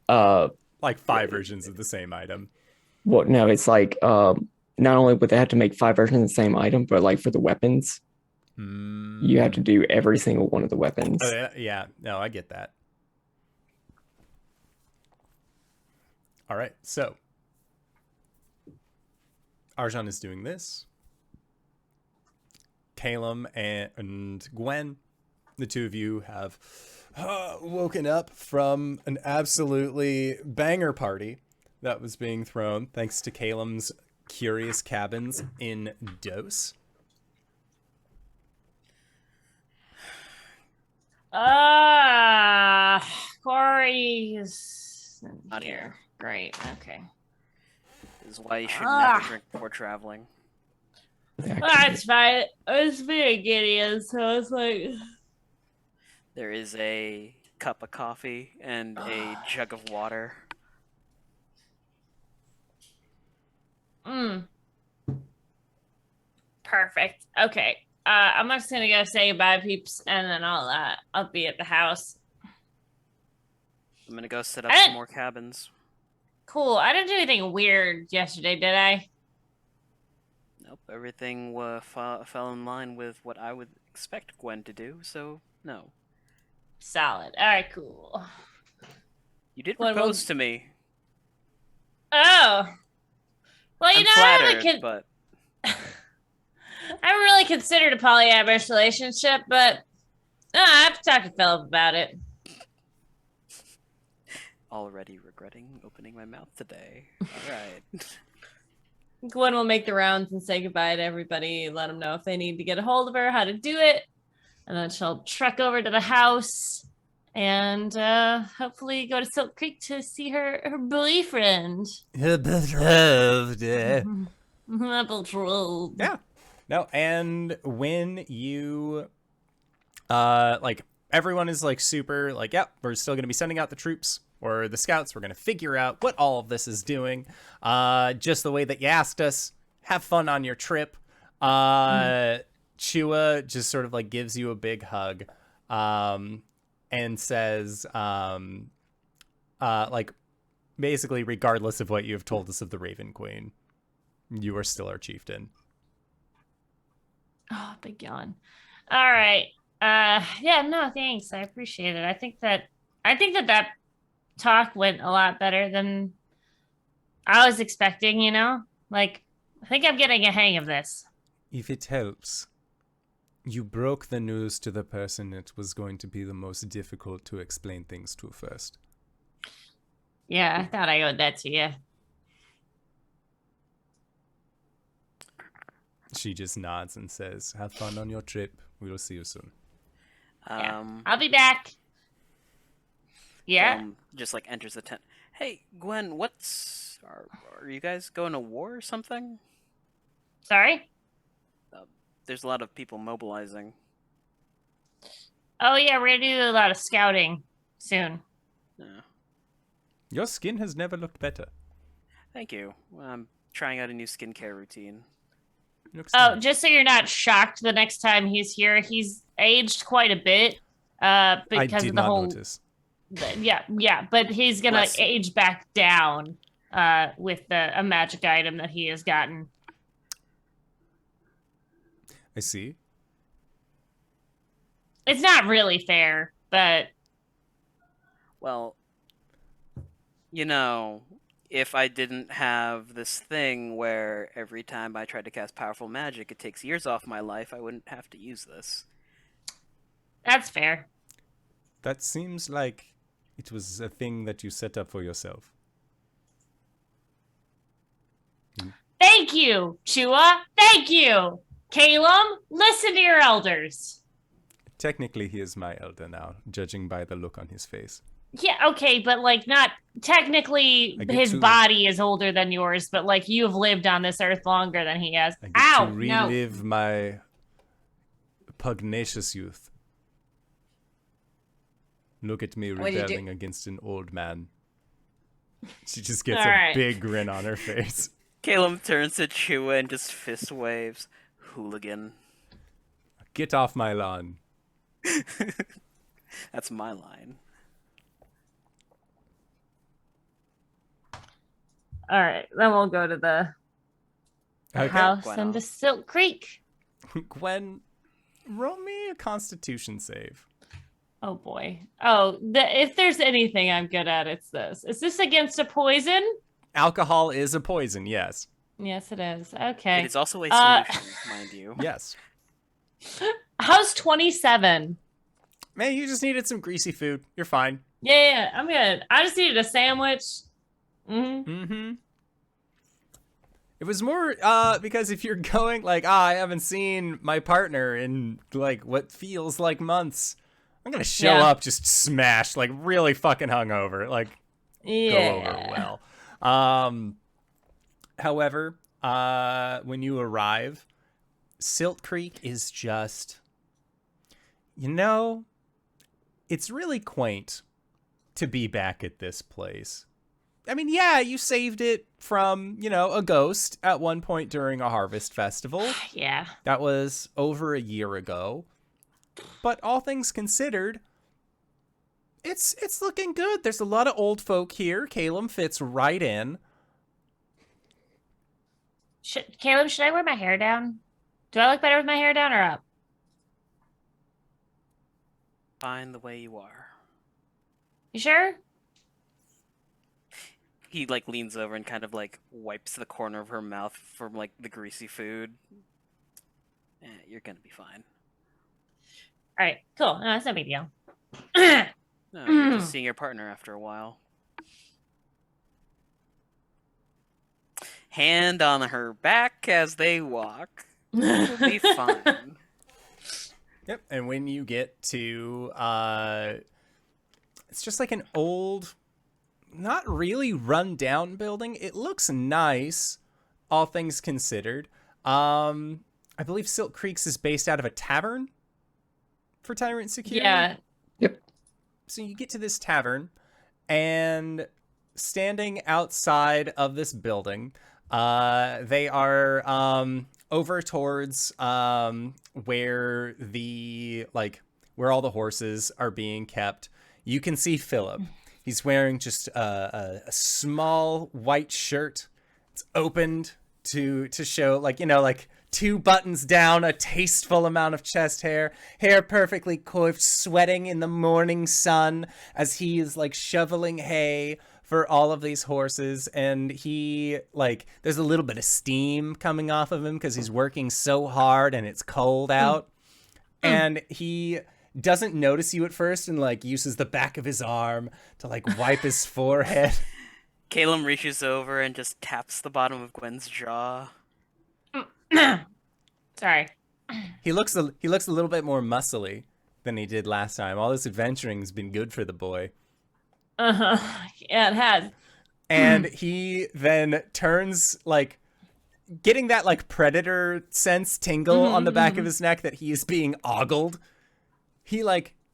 Like 5 versions of the same item. well, no, it's like not only would they have to make 5 versions of the same item, but like for the weapons, you have to do every single one of the weapons. Yeah, no, I get that. All right, so Arjhan is doing this. Caelum and Gwen, the two of you have woken up from an absolutely banger party that was being thrown thanks to Caelum's curious cabins in Dose. Cori is Not here. Great. Okay. This is why you should never drink before traveling. That's fine. I was very giddy, so I was like, There is a cup of coffee and a jug of water. Perfect. Okay. I'm just gonna go say goodbye, peeps, and then I'll be at the house. I'm gonna go set up I- some more cabins. Cool. I didn't do anything weird yesterday, did I? Nope, everything fell in line with what I would expect Gwen to do, so no. Solid. All right, cool. You did Well, propose to me. Oh. Well, you I'm know, flattered, but I haven't really considered a polyamorous relationship, but I have to talk to Philip about it. already regretting opening my mouth today. Alright. Gwen will make the rounds and say goodbye to everybody, let them know if they need to get a hold of her, how to do it. And then she'll trek over to the house and hopefully go to Silk Creek to see her boyfriend. Her beloved. Yeah. No, and when you like everyone is like super like, yep, we're still gonna be sending out the troops or the scouts, we're gonna figure out what all of this is doing. Just the way that you asked us. Have fun on your trip. Chua just sort of like gives you a big hug and says like basically regardless of what you have told us of the Raven Queen, you are still our chieftain. Oh, big yawn. All right. Yeah, no, thanks. I appreciate it. I think that talk went a lot better than I was expecting, you know? Like, I think I'm getting a hang of this. If it helps, you broke the news to the person it was going to be the most difficult to explain things to first. Yeah, I thought I owed that to you. She just nods and says, have fun on your trip. We will see you soon. Yeah. I'll be back. Yeah. Just like enters the tent. Hey, Gwen, are you guys going to war or something? Sorry? There's a lot of people mobilizing. Oh, yeah, we're going to do a lot of scouting soon. Yeah. Your skin has never looked better. Thank you. I'm trying out a new skincare routine. Looks Oh, nice. just so you're not shocked the next time he's here, he's aged quite a bit. I Because did of the not whole notice. Yeah, but he's gonna Bless you. age back down with a magic item that he has gotten. I see. It's not really fair, but Well, you know, if I didn't have this thing where every time I tried to cast powerful magic, it takes years off my life, I wouldn't have to use this. that's fair. That seems like it was a thing that you set up for yourself. Thank you, Chua. Thank you. Caelum, listen to your elders. Technically, he is my elder now, judging by the look on his face. Yeah, okay, but like not technically I get his to- body is older than yours, but like you've lived on this earth longer than he has. I get Ow, to no. relive my pugnacious youth. Look at me What did you do? rebelling against an old man. She just gets All a right. big grin on her face. Caelum turns to Chua and just fist waves. Hooligan. Get off my lawn. That's my line. All right, then we'll go to the Okay. house Gwen and to off. Silk Creek. Gwen, roll me a Constitution save. Oh boy. Oh, if there's anything I'm good at, it's this. Is this against a poison? Alcohol is a poison, yes. Yes, it is. Okay. It is also a Uh, solution, mind you. Yes. How's 27? Man, you just needed some greasy food. You're fine. Yeah, I'm good. I just needed a sandwich. Mm-hmm. It was more because if you're going like, I haven't seen my partner in like what feels like months, I'm gonna show Yeah. up just smashed, like really fucking hungover, like Yeah. go over well. However, when you arrive, Silt Creek is just, you know, it's really quaint to be back at this place. I mean, yeah, you saved it from, a ghost at one point during a harvest festival. Yeah. That was over a year ago. But all things considered, it's looking good. There's a lot of old folk here. Caelum fits right in. Caelum, should I wear my hair down? Do I look better with my hair down or up? Fine the way you are. You sure? He like leans over and kind of like wipes the corner of her mouth from like the greasy food. You're gonna be fine. All right, cool. No, that's no big deal. No, you're just seeing your partner after a while. Hand on her back as they walk. It'll be fine. Yep, and when you get to, it's just like an old, not really run down building. It looks nice, all things considered. I believe Silk Creeks is based out of a tavern for Tyrant Security. Yeah. Yep. So you get to this tavern, and standing outside of this building, they are over towards where all the horses are being kept. You can see Philip. He's wearing just a small white shirt. It's opened to show like 2 buttons down, a tasteful amount of chest hair perfectly coiffed, sweating in the morning sun as he is like shoveling hay for all of these horses. And he there's a little bit of steam coming off of him because he's working so hard and it's cold out. And he doesn't notice you at first and uses the back of his arm to wipe his forehead. Caelum reaches over and just taps the bottom of Gwen's jaw. Sorry. He looks a little bit more muscly than he did last time. All this adventuring's been good for the boy. Uh-huh. Yeah, it has. And he then turns getting that predator sense tingle on the back of his neck that he is being ogled. He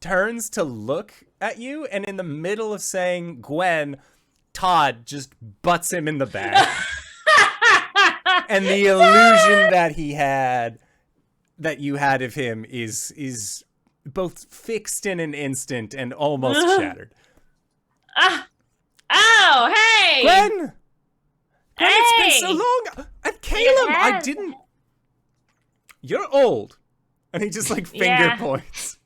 turns to look at you, and in the middle of saying Gwen, Todd just butts him in the back. And the illusion that you had of him is both fixed in an instant and almost shattered. Oh, hey! Gwen! Hey! It's been so long! And Caelum, I didn't... You're old. And he just finger points.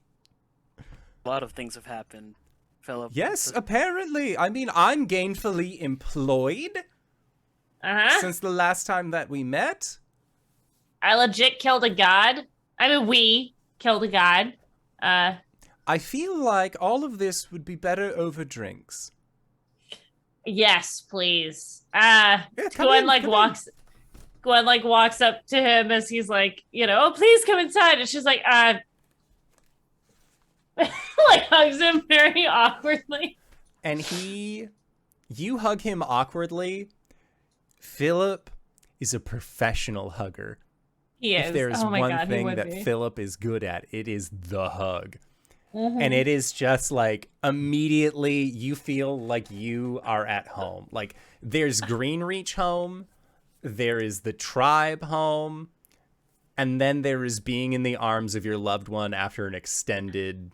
A lot of things have happened, Philip. Yes, apparently. I mean, I'm gainfully employed since the last time that we met. I legit killed a god. I mean, we killed a god. I feel like all of this would be better over drinks. Yes, please. Gwen walks up to him as he's oh, please come inside. And she's hugs him very awkwardly. And you hug him awkwardly. Philip is a professional hugger. He is. If there's oh my one God, thing he would that be. Philip is good at, it is the hug. And it is just immediately you feel like you are at home. There's Greenreach home, there is the tribe home, and then there is being in the arms of your loved one after an extended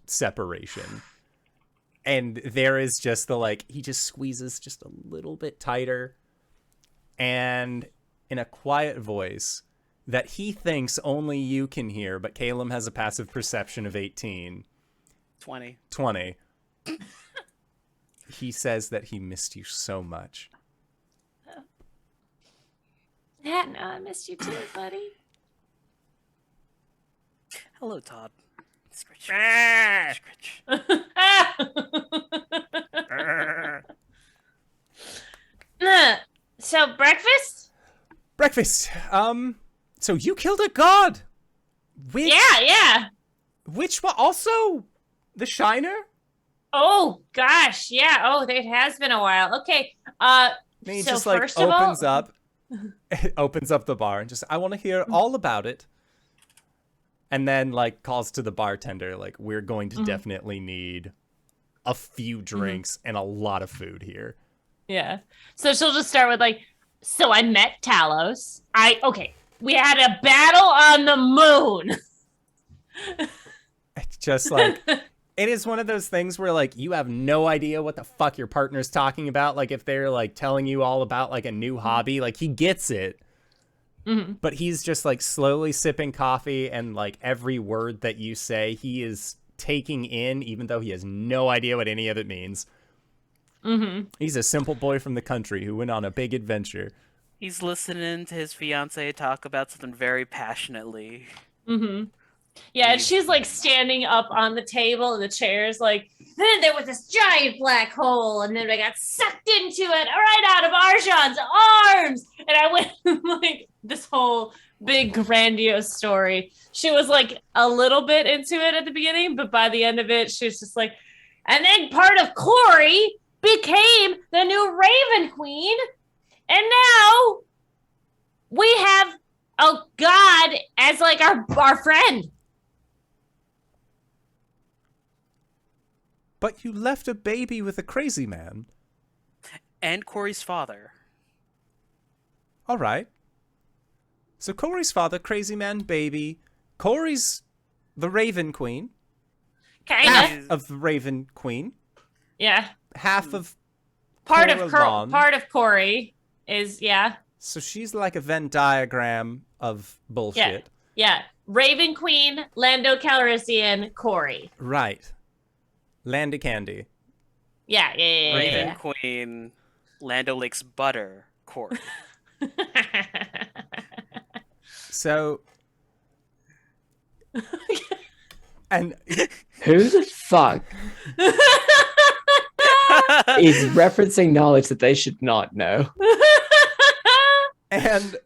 separation. And there is just the he just squeezes just a little bit tighter, and in a quiet voice that he thinks only you can hear, but Caelum has a passive perception of 18. 20. He says that he missed you so much. Yeah, no, I missed you too, buddy. Hello, Todd. Scritch. Scritch. So, breakfast? Breakfast. So you killed a god. Yeah. Which one? Also, the Shiner? Oh, gosh. Yeah. Oh, it has been a while. Okay. And he so just first of opens all, up, opens up the bar and just, I want to hear all about it. And then like calls to the bartender, like, we're going to definitely need a few drinks and a lot of food here. Yeah. So she'll just start with like, so I met Talos. We had a battle on the moon. It's just like, it is one of those things where like you have no idea what the fuck your partner's talking about. Like if they're like telling you all about like a new hobby, like he gets it. But he's just like slowly sipping coffee, and like every word that you say, he is taking in, even though he has no idea what any of it means. He's a simple boy from the country who went on a big adventure. He's listening to his fiance talk about something very passionately. Yeah, and she's like standing up on the table, and the chair's like, then there was this giant black hole, and then I got sucked into it right out of Arjhan's arms. And I went like this whole big grandiose story. She was like a little bit into it at the beginning, but by the end of it, she was just like, and then part of Cori became the new Raven Queen, and now we have a god as like our friend. But you left a baby with a crazy man. And Cori's father. All right. So Cori's father, crazy man, baby. Cori's the Raven Queen. Kinda. Half of the Raven Queen. Yeah. Half of Part of Cora Cori is, yeah. So she's like a Venn diagram of bullshit. Yeah. Raven Queen, Lando Calrissian, Cori. Right. Landy Candy. Yeah. Raven Queen, Lando Lake's butter, Cori. So, and Who the fuck is referencing knowledge that they should not know? and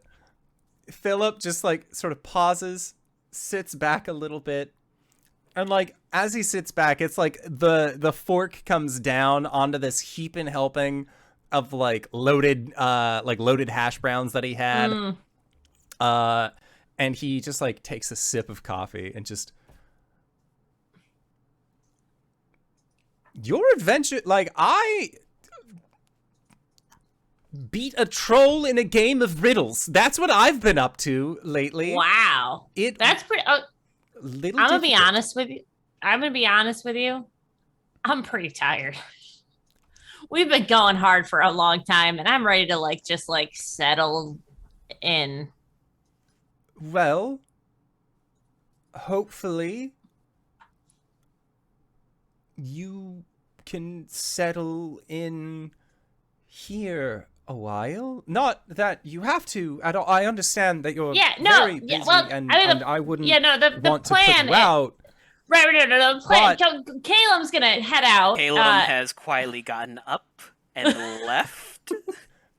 Philip just like sort of pauses, sits back a little bit, and like as he sits back, it's like the fork comes down onto this heaping helping of like loaded hash browns that he had. And he just like takes a sip of coffee and just, your adventure, like I beat a troll in a game of riddles. That's what I've been up to lately. Wow. That's pretty. I'm gonna be honest with you. I'm pretty tired. We've been going hard for a long time, and I'm ready to like just like settle in. Well, hopefully you can settle in here a while. Not that you have to at all. I understand that you're very busy, and I wouldn't want to put you out. Right, no, the plan. Caelum's gonna head out. Caelum has quietly gotten up and left.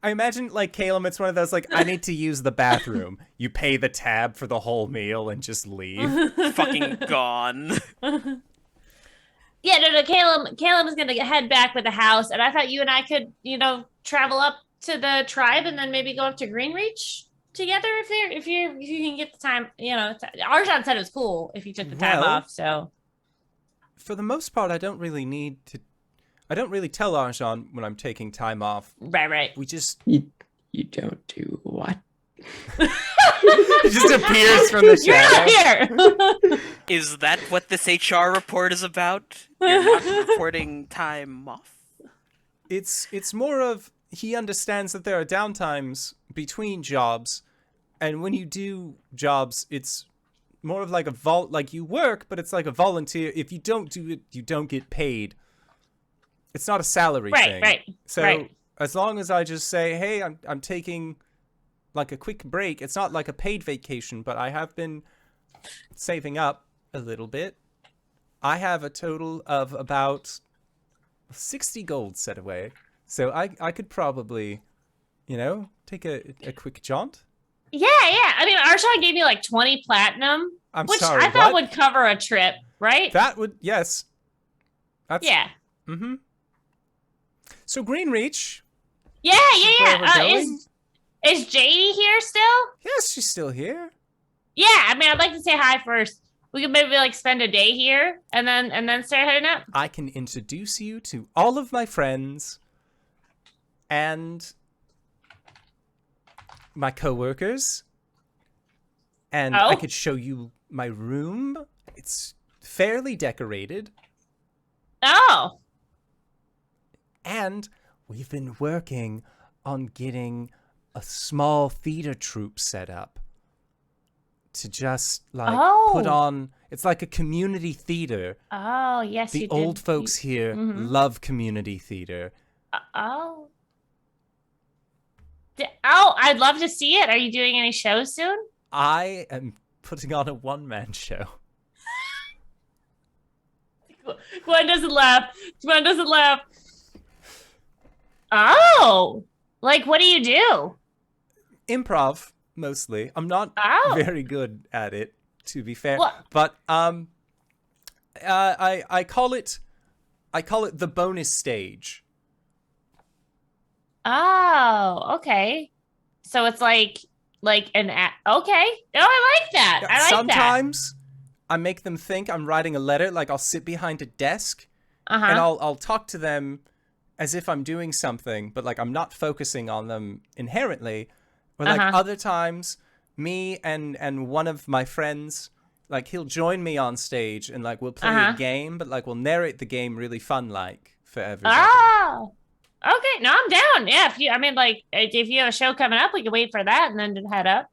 I imagine, like, Caelum, it's one of those, like, I need to use the bathroom. You pay the tab for the whole meal and just leave. Fucking gone. Yeah, no, Caelum is gonna head back with the house, and I thought you and I could, travel up to the tribe and then maybe go up to Greenreach together if you can get the time. Arjhan said it was cool if you took the time off. So, for the most part, I don't really tell Arjhan when I'm taking time off. Right. We just You don't do what? It just appears from the shadow. You're not here. Is that what this HR report is about? You're not reporting time off? It's more of, he understands that there are downtimes between jobs, and when you do jobs, it's more of like like you work, but it's like a volunteer. If you don't do it, you don't get paid. It's not a salary thing. Right. So as long as I just say, hey, I'm taking like a quick break, it's not like a paid vacation, but I have been saving up a little bit. I have a total of about 60 gold set away. So I could probably, take a quick jaunt. Yeah. I mean, Arjhan gave me like 20 platinum, which sorry, I thought what? would cover a trip, right? That would, yes. That's, yeah. Mm-hmm. So Greenreach. Yeah. Where we're going? Is JD here still? Yes, she's still here. Yeah, I mean, I'd like to say hi first. We could maybe like spend a day here and then start heading up. I can introduce you to all of my friends and my coworkers, and I could show you my room. It's fairly decorated. Oh. And we've been working on getting a small theater troupe set up to just like put on. It's like a community theater. Oh, yes, the you old did. folks here love community theater. Oh, I'd love to see it. Are you doing any shows soon? I am putting on a one-man show. Gwen doesn't laugh. Gwen doesn't laugh. Oh, like what do you do? Improv, mostly. I'm not very good at it, to be fair. What? But I call it the bonus stage. Oh, okay. So it's like an okay. No, I like that. I like Sometimes I make them think I'm writing a letter. Like I'll sit behind a desk that. and I'll talk to them as if I'm doing something, but like I'm not focusing on them inherently. Or like other times, me and one of my friends, like he'll join me on stage and like we'll play a game, but like we'll narrate the game really fun like for everybody. Oh. Okay, no, I'm down. Yeah, if you have a show coming up, we can wait for that and then head up.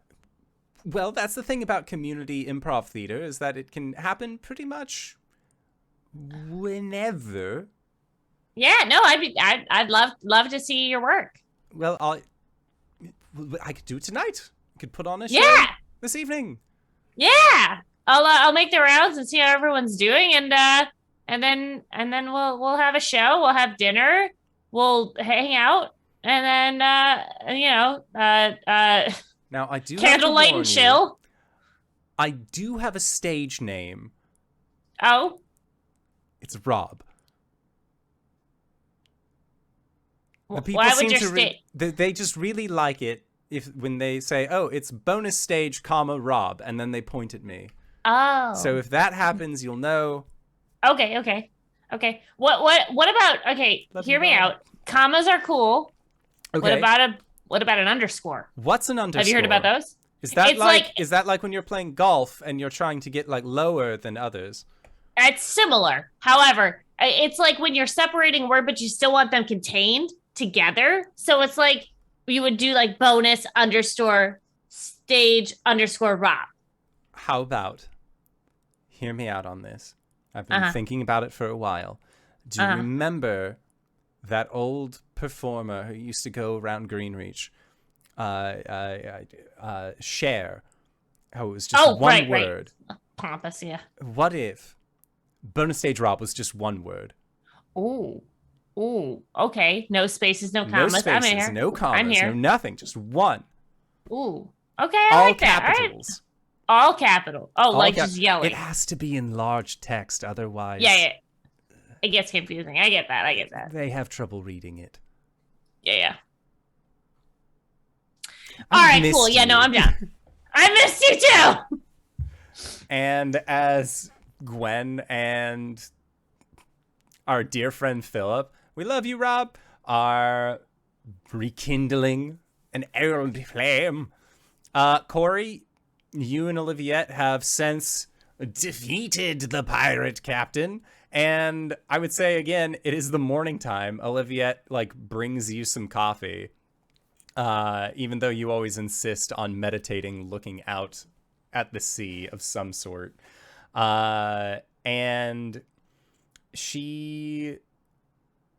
Well, that's the thing about community improv theater is that it can happen pretty much whenever. Yeah, no, I'd love to see your work. Well, I could do it tonight. I could put on a show this evening. Yeah, I'll make the rounds and see how everyone's doing, and then we'll have a show. We'll have dinner. We'll hang out, and then now I do candlelight and chill. I do have a stage name. Oh, it's Rob. Why would your they just really like it when they say, "Oh, it's bonus stage, Rob," and then they point at me. Oh. So if that happens, you'll know. Okay. What about? Okay, hear me out. Commas are cool. Okay. What about an underscore? What's an underscore? Have you heard about those? Is that like when you're playing golf and you're trying to get like lower than others? It's similar. However, it's like when you're separating a word, but you still want them contained together. So it's like you would do like bonus underscore stage underscore Rob. How about, hear me out on this. I've been thinking about it for a while. Do you remember that old performer who used to go around Greenreach? Cher. Oh, it was just one word. Right. Pompous, yeah. What if bonus stage Rob was just one word? Ooh, okay. No spaces, no commas. No spaces, I'm here. no commas, I'm here. no nothing, just one. Ooh, okay. I all like that. capitals. All capital. Oh, All like just yelling. It has to be in large text, otherwise. Yeah. It gets confusing. I get that. They have trouble reading it. Yeah. All right, cool. Yeah, no, I'm down. I missed you too. And as Gwen and our dear friend Philip, we love you, Rob, are rekindling an old flame. Cori, you and Oliviette have since defeated the pirate captain. And I would say, again, it is the morning time. Oliviette, brings you some coffee. Even though you always insist on meditating, looking out at the sea of some sort. And she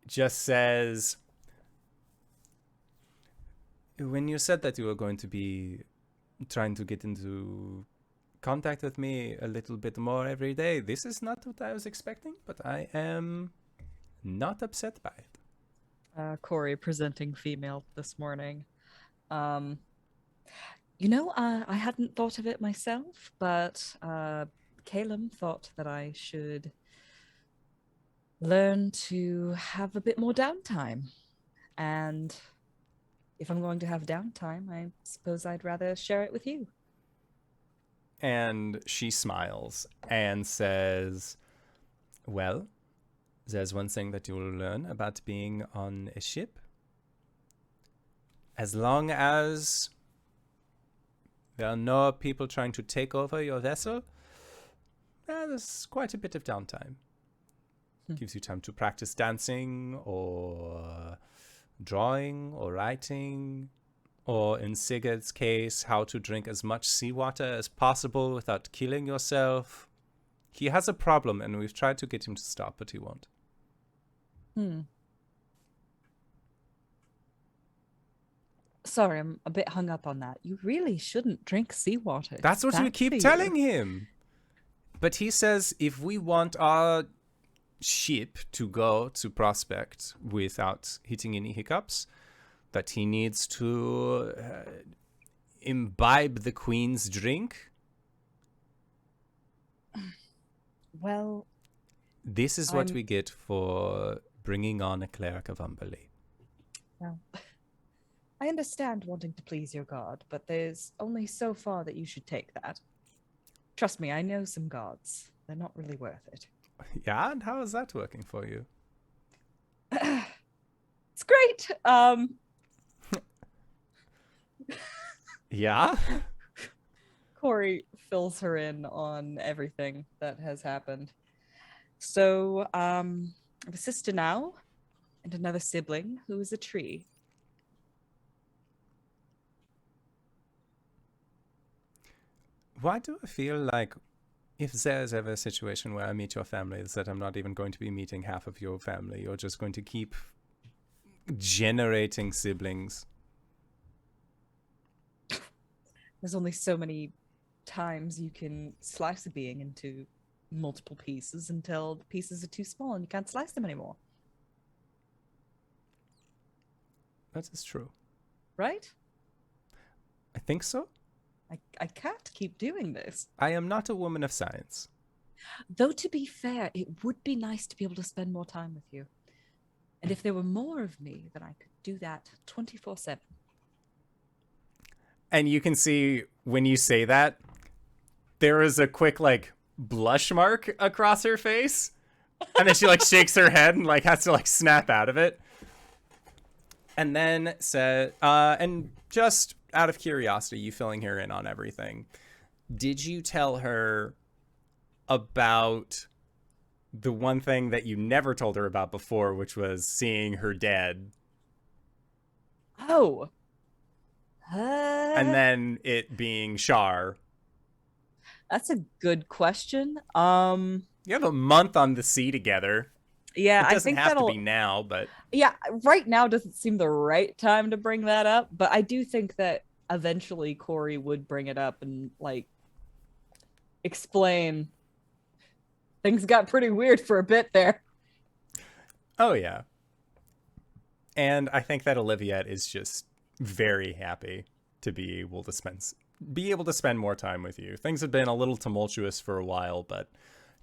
just says, when you said that you were going to be trying to get into contact with me a little bit more every day, this is not what I was expecting, but I am not upset by it. Cori presenting female this morning. I hadn't thought of it myself, but Caelum thought that I should learn to have a bit more downtime. And if I'm going to have downtime, I suppose I'd rather share it with you. And she smiles and says, well, there's one thing that you will learn about being on a ship. As long as there are no people trying to take over your vessel, there's quite a bit of downtime. Gives you time to practice dancing or drawing or writing, or in Sigurd's case, how to drink as much seawater as possible without killing yourself. He has a problem, and we've tried to get him to stop, but he won't. Sorry, I'm a bit hung up on that. You really shouldn't drink seawater. That's what It's we bad for keep you. telling him. But he says if we want our ship to go to prospect without hitting any hiccups, that he needs to imbibe the queen's drink. Well, This is what I'm- we get for bringing on a cleric of Umberley. well, I understand wanting to please your god, but there's only so far that you should take that. Trust me, I know some gods. They're not really worth it. Yeah, and how is that working for you? It's great. Yeah? Cori fills her in on everything that has happened. So, I have a sister now, and another sibling who is a tree. Why do I feel like if there's ever a situation where I meet your family, is that I'm not even going to be meeting half of your family? You're just going to keep generating siblings. There's only so many times you can slice a being into multiple pieces until the pieces are too small and you can't slice them anymore. That is true. Right? I think so. I can't keep doing this. I am not a woman of science. Though, to be fair, it would be nice to be able to spend more time with you. And if there were more of me, then I could do that 24/7. And you can see when you say that, there is a quick like blush mark across her face. And then she like shakes her head and like has to like snap out of it. And then said, and just out of curiosity, you filling her in on everything, did you tell her about the one thing that you never told her about before, which was seeing her dead? Oh. And then it being Shar. That's a good question. You have a month on the sea together. Yeah, It I doesn't think have that'll to be now, but yeah, right now doesn't seem the right time to bring that up, but I do think that eventually Cori would bring it up and like explain things got pretty weird for a bit there. oh yeah. And I think that Olivia is just very happy to be able to spend more time with you. Things have been a little tumultuous for a while, but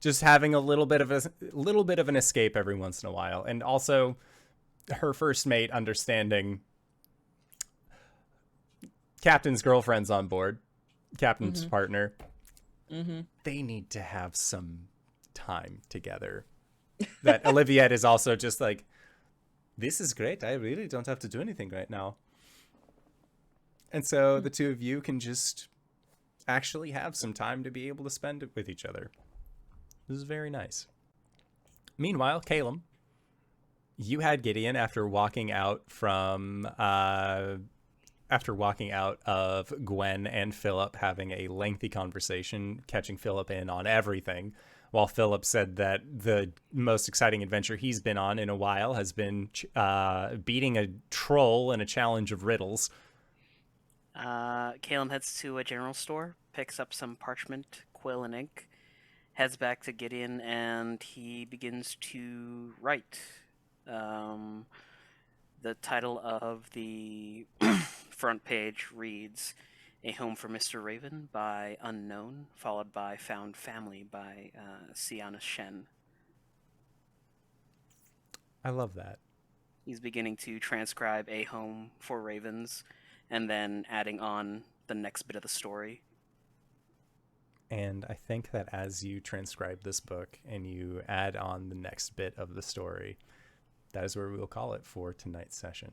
just having a little bit of an escape every once in a while. And also her first mate understanding Captain's girlfriend's on board, Captain's partner. They need to have some time together. That Olivia is also just like, this is great. I really don't have to do anything right now. And so the two of you can just actually have some time to be able to spend it with each other. This is very nice. Meanwhile, Caelum, you had Gideon after walking out of Gwen and Philip having a lengthy conversation, catching Philip in on everything, while Philip said that the most exciting adventure he's been on in a while has been beating a troll in a challenge of riddles. Caelum heads to a general store, picks up some parchment, quill, and ink, heads back to Gideon, and he begins to write. The title of the front page reads, A Home for Mr. Raven by Unknown, followed by Found Family by Sienna Shen. I love that. He's beginning to transcribe A Home for Ravens, and then adding on the next bit of the story. And I think that as you transcribe this book and you add on the next bit of the story, that is where we will call it for tonight's session.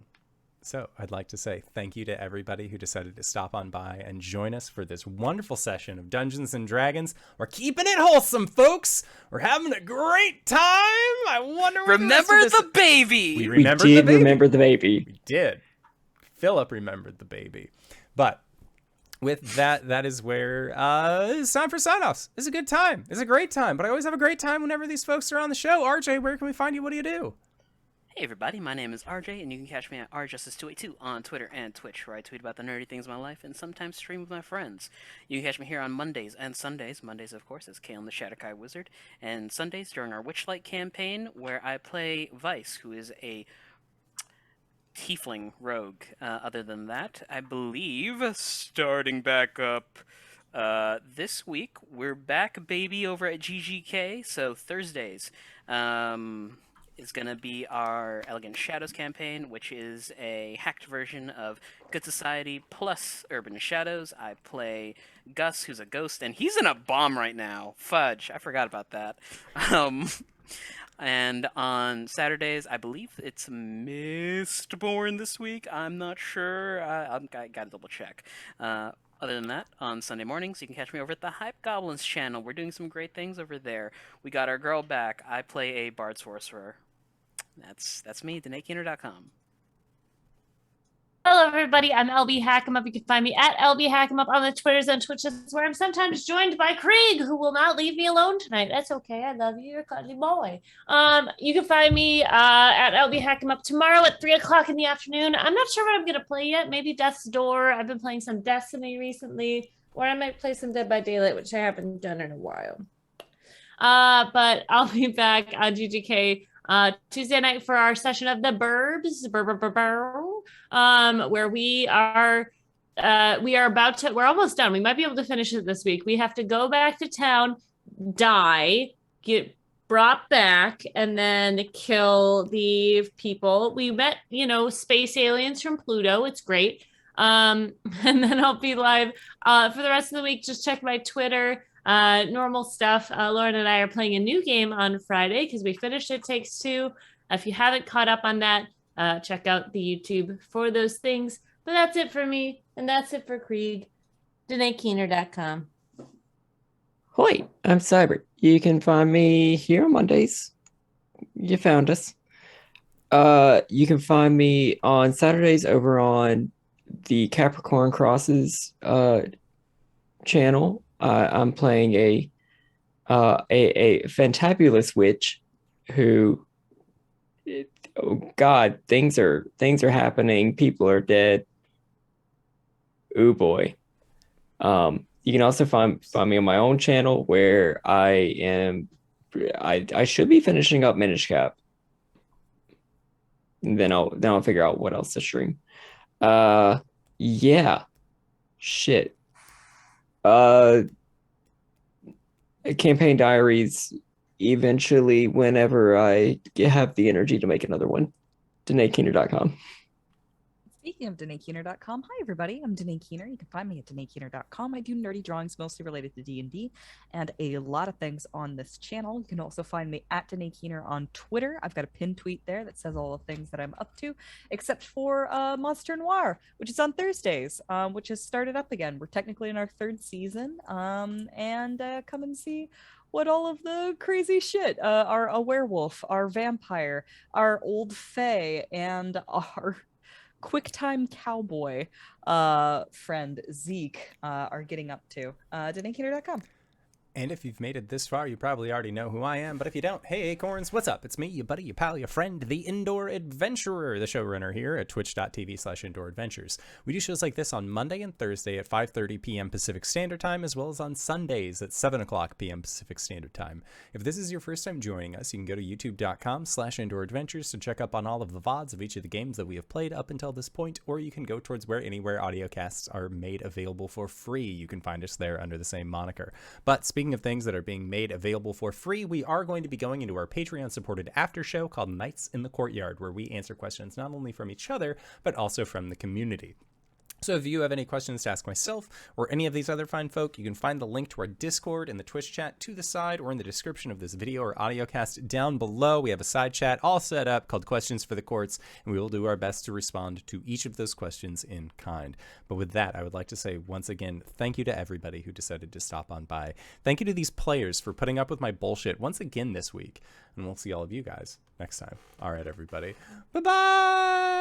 So I'd like to say thank you to everybody who decided to stop on by and join us for this wonderful session of Dungeons and Dragons. We're keeping it wholesome, folks. We're having a great time. I wonder what Remember the baby. We We remembered did the baby. remember the baby. We did. Philip remembered the baby. But with that, that is where it's time for sign-offs. It's a good time. It's a great time. But I always have a great time whenever these folks are on the show. RJ, where can we find you? What do you do? Hey everybody, my name is RJ, and you can catch me at RJustice282 on Twitter and Twitch, where I tweet about the nerdy things of my life and sometimes stream with my friends. You can catch me here on Mondays and Sundays. Mondays, of course, is Caelum the Shatterkai Wizard, and Sundays during our Witchlight campaign, where I play Vice, who is a tiefling rogue. Other than that, I believe, starting back up this week, we're back, baby, over at GGK, so Thursdays. Is going to be our Elegant Shadows campaign, which is a hacked version of Good Society plus Urban Shadows. I play Gus, who's a ghost, and he's in a bomb right now. Fudge, I forgot about that. And on Saturdays, I believe it's Mistborn this week. I'm not sure. I got to double check. Other than that, on Sunday mornings, you can catch me over at the Hype Goblins channel. We're doing some great things over there. We got our girl back. I play a Bard Sorcerer. That's me, DanaeKeener.com. Hello, everybody. I'm LBHackEmUp. You can find me at LBHackEmUp on the Twitters and Twitches, where I'm sometimes joined by Krieg, who will not leave me alone tonight. That's okay. I love you. You're a cuddly boy. You can find me at LBHackEmUp tomorrow at 3 o'clock in the afternoon. I'm not sure what I'm going to play yet. Maybe Death's Door. I've been playing some Destiny recently, or I might play some Dead by Daylight, which I haven't done in a while. But I'll be back on GGK Tuesday night for our session of the Burbs, where we're almost done. We might be able to finish it this week. We have to go back to town, die, get brought back, and then kill the people. We met, space aliens from Pluto. It's great. And then I'll be live for the rest of the week. Just check my Twitter. Normal stuff. Lauren and I are playing a new game on Friday because we finished It Takes Two. If you haven't caught up on that, check out the YouTube for those things. But that's it for me, and that's it for Krieg. DanaeKeener.com. Hoi, I'm Cyber. You can find me here on Mondays. You found us. You can find me on Saturdays over on the Capricorn Crosses channel. I'm playing a fantabulous witch who, oh God, things are happening. People are dead. Ooh boy. You can also find me on my own channel where I should be finishing up Minish Cap. And then I'll figure out what else to stream. Yeah. Shit. Campaign diaries eventually whenever I have the energy to make another one. DanaeKeener.com. Speaking of DanaeKeener.com, hi everybody, I'm Danae Keener. You can find me at DanaeKeener.com. I do nerdy drawings mostly related to D&D and a lot of things on this channel. You can also find me at Danae Keener on Twitter. I've got a pinned tweet there that says all the things that I'm up to, except for Monster Noir, which is on Thursdays, which has started up again. We're technically in our 3rd season, and come and see what all of the crazy shit, a werewolf, our vampire, our old fae, and our quick-time cowboy friend Zeke are getting up to. DanaeKeener.com. And if you've made it this far, you probably already know who I am. But if you don't, hey Acorns, what's up? It's me, your buddy, your pal, your friend, the Indoor Adventurer, the showrunner here at twitch.tv/Indoor Adventures. We do shows like this on Monday and Thursday at 5:30 p.m. Pacific Standard Time, as well as on Sundays at 7 o'clock p.m. Pacific Standard Time. If this is your first time joining us, you can go to youtube.com/Indoor Adventures to check up on all of the VODs of each of the games that we have played up until this point, or you can go towards where anywhere audiocasts are made available for free. You can find us there under the same moniker. But speaking of things that are being made available for free, we are going to be going into our Patreon supported after show called Nights in the Courtyard, where we answer questions not only from each other but also from the community. So if you have any questions to ask myself or any of these other fine folk, you can find the link to our Discord in the Twitch chat to the side or in the description of this video or audio cast down below. We have a side chat all set up called Questions for the Courts, and we will do our best to respond to each of those questions in kind. But with that, I would like to say once again, thank you to everybody who decided to stop on by. Thank you to these players for putting up with my bullshit once again this week. And we'll see all of you guys next time. All right, everybody. Bye-bye!